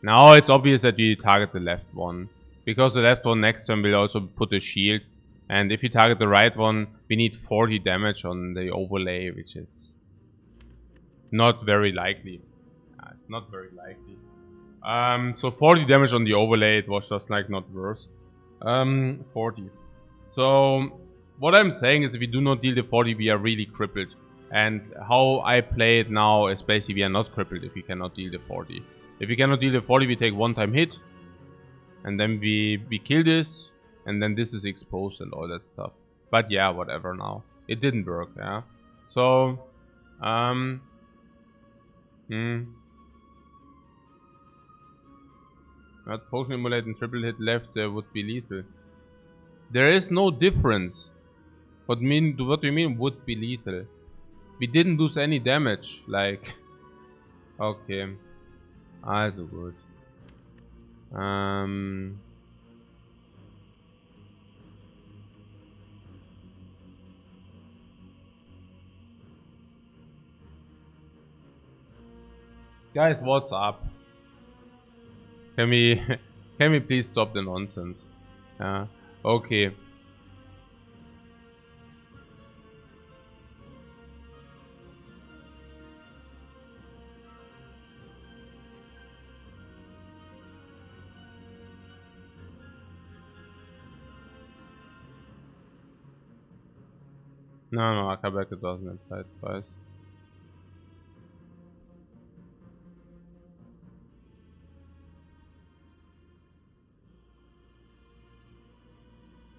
Now it's obvious that we target the left one. Because the left one next turn will also put a shield. And if you target the right one, we need 40 damage on the overlay, which is not very likely. Not very likely. So 40 damage on the overlay, it was just like not worse. 40. So what I'm saying is if we do not deal the 40, we are really crippled. And how I play it now is basically we are not crippled if we cannot deal the 40. If we cannot deal the 40, we take one-time hit. And then we kill this. And then this is exposed and all that stuff. But yeah, whatever now. It didn't work, yeah. So, Not potion immolate and triple hit left would be lethal. There is no difference. What do you mean would be lethal? We didn't lose any damage, like... Okay. Also gut. Guys, what's up? Can we please stop the nonsense? Yeah. Okay. No, Akabeka doesn't apply twice.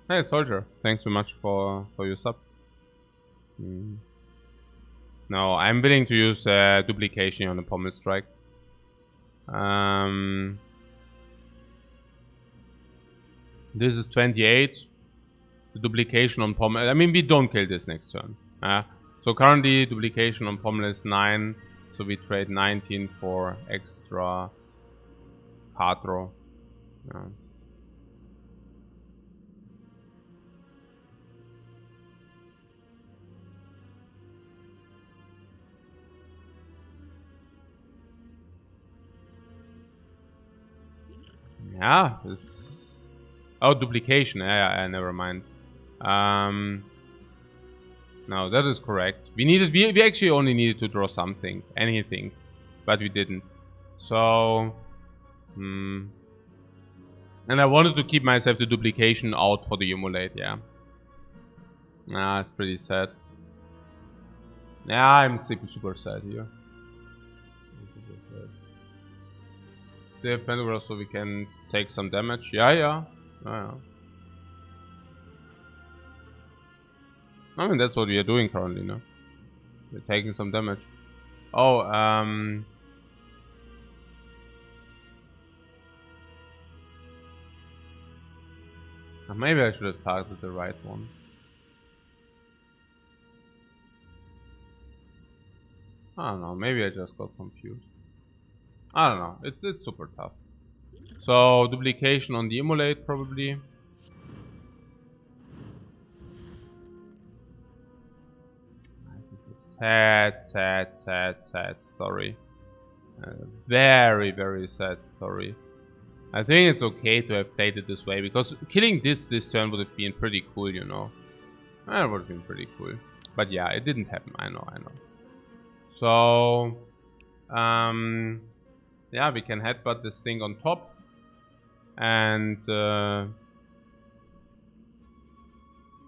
Hey, Soldier, thanks so much for your sub. No, I'm willing to use duplication on the pommel strike. This is 28. The duplication on pommel. I mean, we don't kill this next turn. So currently, duplication on pommel is 9. So we trade 19 for extra Patro. Yeah, this... Oh, duplication. Yeah, never mind. No, that is correct. We actually only needed to draw something, anything, but we didn't. So, and I wanted to keep myself the duplication out for the immolate. Yeah. It's pretty sad. Yeah, I'm super sad here. They have Pentagram, so we can take some damage. Yeah. I mean, that's what we are doing currently, no? We're taking some damage. Oh, maybe I should have targeted the right one. I don't know, maybe I just got confused. I don't know, it's super tough. So, duplication on the immolate, probably. Sad story. Very sad story. I think it's okay to have played it this way, because killing this turn would have been pretty cool, you know. It would have been pretty cool. But yeah, it didn't happen, I know. So, yeah, we can headbutt this thing on top. And,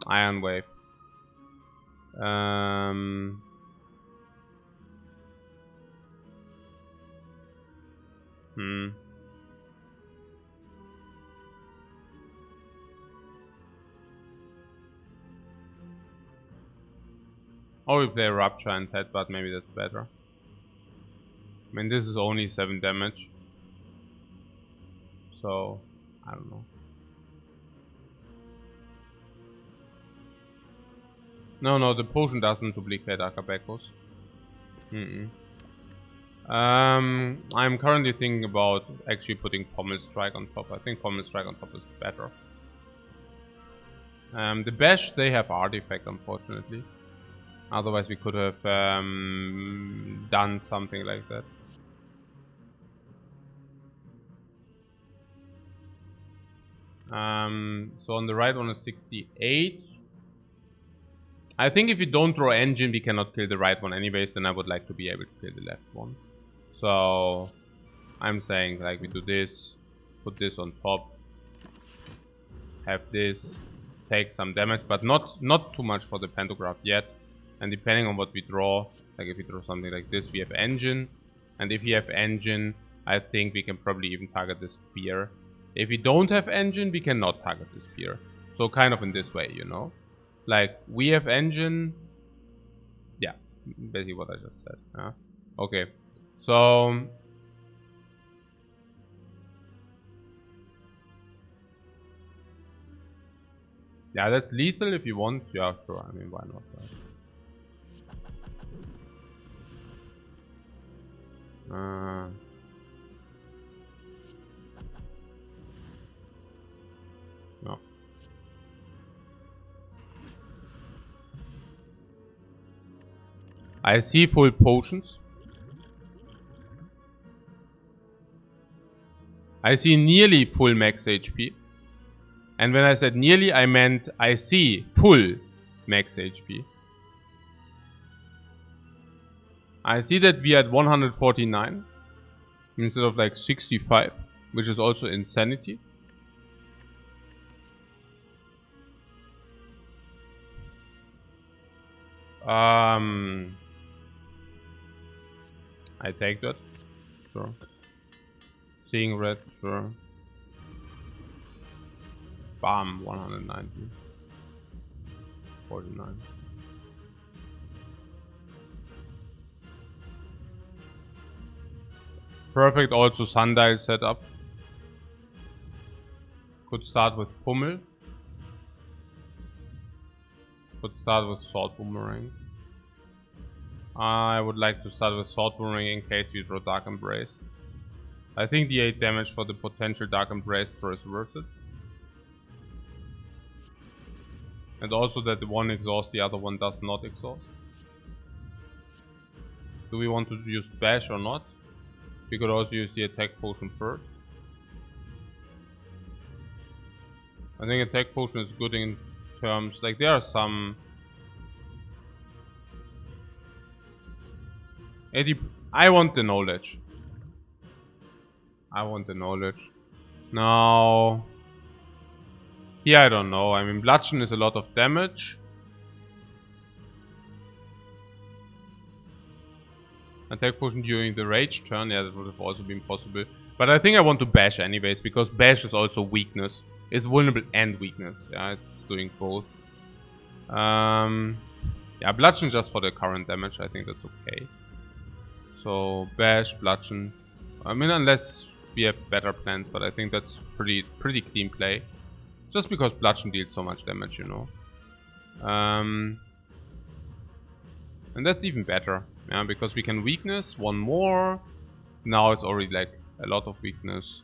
Iron Wave. Or we play Rupture and Headbutt, maybe that's better. I mean, this is only 7 damage. So, I don't know. No, the potion doesn't duplicate Akabekos. I'm currently thinking about actually putting Pommel Strike on top. I think Pommel Strike on top is better. The Bash, they have Artifact, unfortunately. Otherwise we could have done something like that. So on the right one is 68. I think if we don't draw engine, we cannot kill the right one anyways, then I would like to be able to kill the left one. So I'm saying like we do this, put this on top, have this, take some damage, but not too much for the pantograph yet. And depending on what we draw, like if we draw something like this, we have engine. And if we have engine, I think we can probably even target the spear. If we don't have engine, we cannot target the spear. So kind of in this way, you know? Like, we have engine. Yeah, basically what I just said. Yeah. Okay, so yeah, that's lethal if you want. Yeah, sure. I mean, why not? Right? No. I see full potions. I see nearly full max HP. And when I said nearly, I meant I see full max HP. I see that we are at 149 instead of like 65, which is also insanity. I take that. Sure. Seeing red, sure. Bam, 190. 49. Perfect, also sundial setup. Could start with Pummel. Could start with Sword Boomerang. I would like to start with Sword Boomerang in case we draw Dark Embrace. I think the 8 damage for the potential Dark Embrace throw is worth it. And also that the one exhausts, the other one does not exhaust. Do we want to use Bash or not? We could also use the attack potion first. I think attack potion is good in terms, like there are some 80. I want the knowledge. I want the knowledge. Now, here I don't know. I mean, bludgeon is a lot of damage. Attack potion during the rage turn, yeah, that would have also been possible. But I think I want to bash anyways, because bash is also weakness. It's vulnerable and weakness. Yeah, it's doing both. Yeah, bludgeon just for the current damage. I think that's okay. So bash, bludgeon. I mean, unless we have better plans, but I think that's pretty clean play. Just because bludgeon deals so much damage, you know. And that's even better. Yeah, because we can weakness one more. Now it's already like a lot of weakness.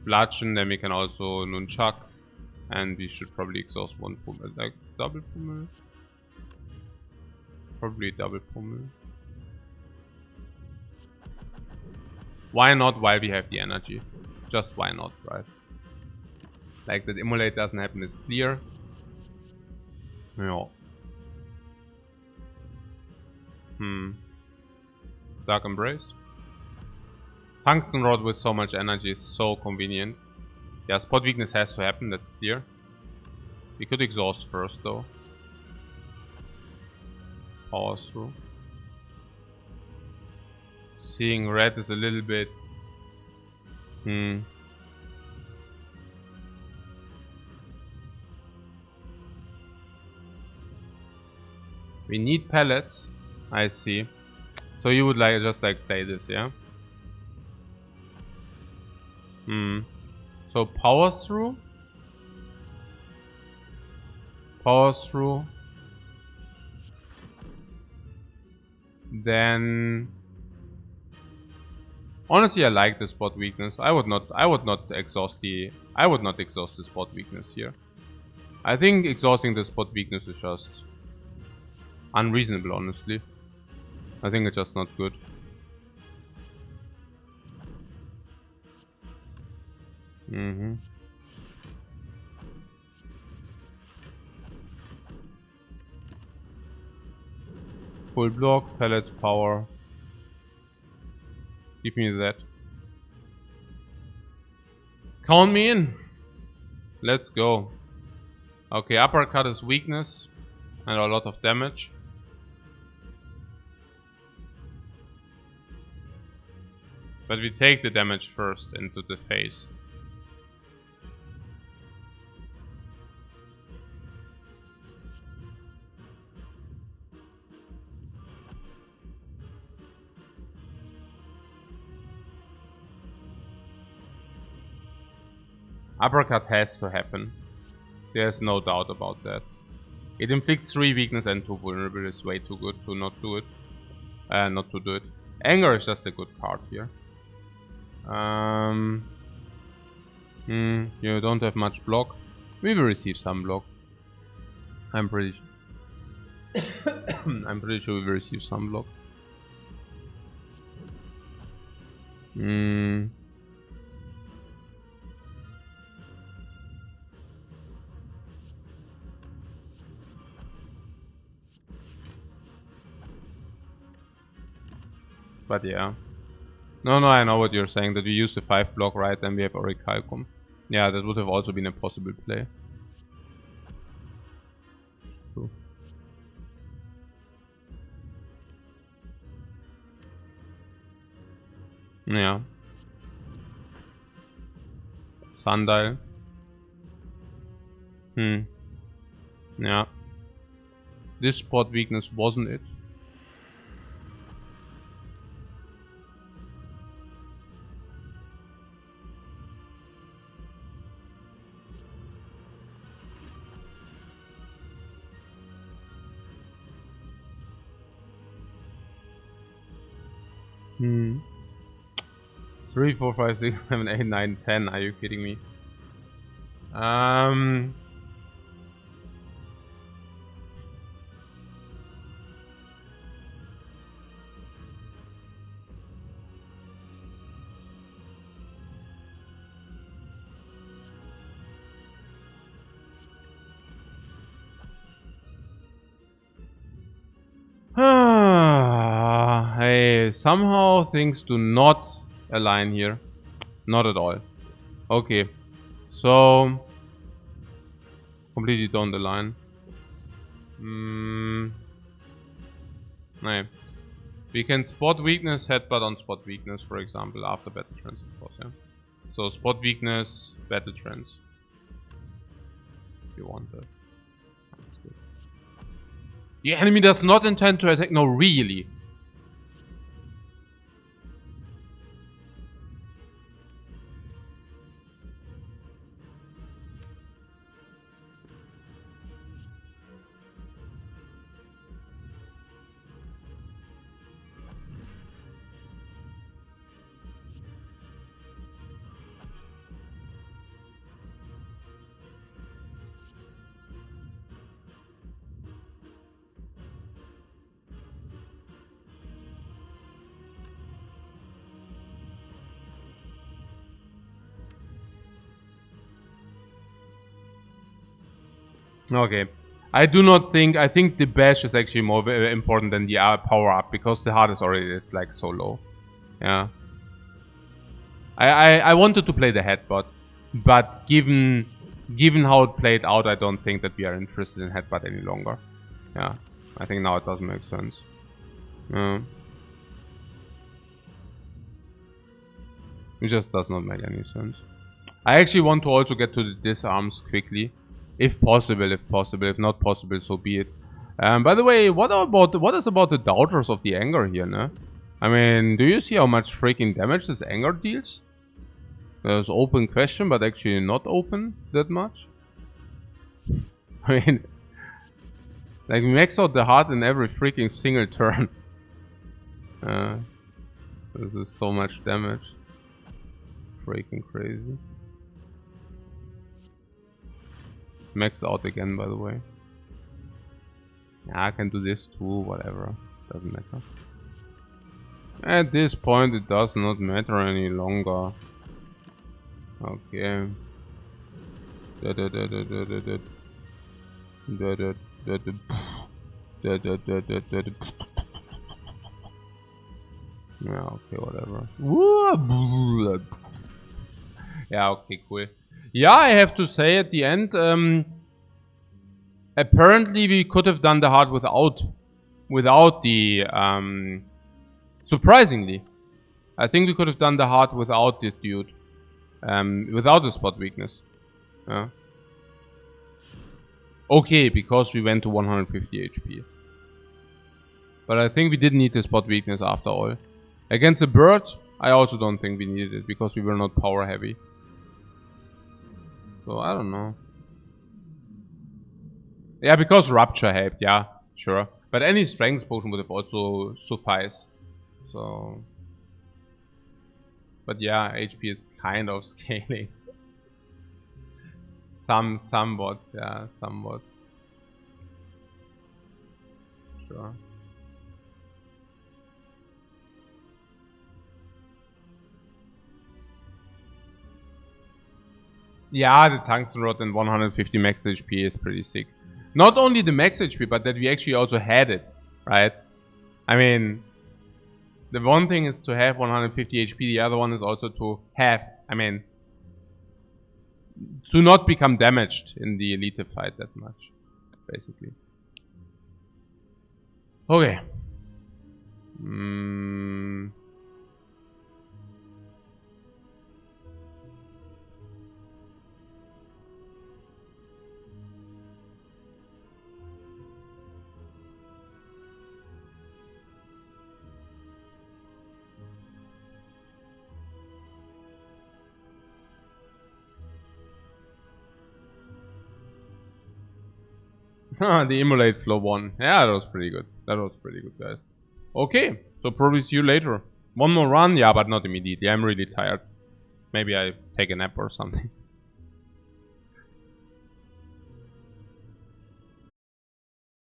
Bludgeon, then we can also nunchuck. And we should probably exhaust one pummel, like double pummel. Probably double pummel. Why not while we have the energy? Just why not, right? Like that immolate doesn't happen is clear. Yeah. Dark Embrace. Tungsten Rod with so much energy is so convenient. Yeah, spot weakness has to happen, that's clear. We could exhaust first though. Power through. Seeing red is a little bit... We need pellets. I see. So you would like just like play this, yeah? So powers through. Powers through. Then honestly I like the spot weakness. I would not exhaust the spot weakness here. I think exhausting the spot weakness is just unreasonable, honestly. I think it's just not good. Full block, pellets, power. Give me that. Count me in. Let's go. Okay, uppercut is weakness and a lot of damage. But we take the damage first into the face. Uppercut has to happen. There's no doubt about that. It inflicts 3 weakness and 2 vulnerability. It's way too good to not do it. Not to do it. Anger is just a good card here. You don't have much block. We will receive some block. I'm pretty sure we will receive some block. But yeah. No, I know what you're saying, that we use the 5 block, right, and we have Orichalcum. Yeah, that would have also been a possible play. True. Yeah. Sundial. Yeah. This spot weakness wasn't it. Hmm. 3, 4, 5, 6, 7, 8, 9, 10. Are you kidding me? Hey, somehow things do not align here. Not at all. Okay. So completely don't align. No. We can spot weakness, headbutt on spot weakness, for example, after battle trance, of course, yeah. So spot weakness, battle trance. If you want that. That's good. The enemy does not intend to attack. No, really. Okay. I do not think... I think the bash is actually more important than the power up, because the heart is already like so low. Yeah. I wanted to play the headbutt, but given how it played out, I don't think that we are interested in headbutt any longer. Yeah. I think now it doesn't make sense. Yeah. It just does not make any sense. I actually want to also get to the disarms quickly. If possible. If not possible, so be it. By the way, what is about the doubters of the anger here, no? I mean, do you see how much freaking damage this anger deals? There's open question, but actually not open that much. I mean, like we max out the heart in every freaking single turn. This is so much damage. Freaking crazy. Max out again, by the way. Yeah, I can do this too, whatever. Doesn't matter. At this point, it does not matter any longer. Okay. Yeah, okay, whatever. Yeah, okay, cool. Yeah, I have to say at the end, apparently we could have done the heart without the, surprisingly. I think we could have done the heart without this dude. Without the spot weakness. Yeah. Okay, because we went to 150 HP. But I think we didn't need the spot weakness after all. Against a bird, I also don't think we needed it, because we were not power heavy. So, I don't know. Yeah, because Rupture helped, yeah, sure. But any strength potion would have also sufficed. So... But yeah, HP is kind of scaling. Somewhat, yeah, somewhat. Sure. Yeah, the tungsten rod and 150 max HP is pretty sick. Not only the max HP, but that we actually also had it, right? I mean, the one thing is to have 150 HP, the other one is also to have, I mean, to not become damaged in the elite fight that much, basically. Okay. The Immolate flow 1. Yeah, that was pretty good. That was pretty good, guys. Okay, so probably see you later. One more run? Yeah, but not immediately. I'm really tired. Maybe I take a nap or something.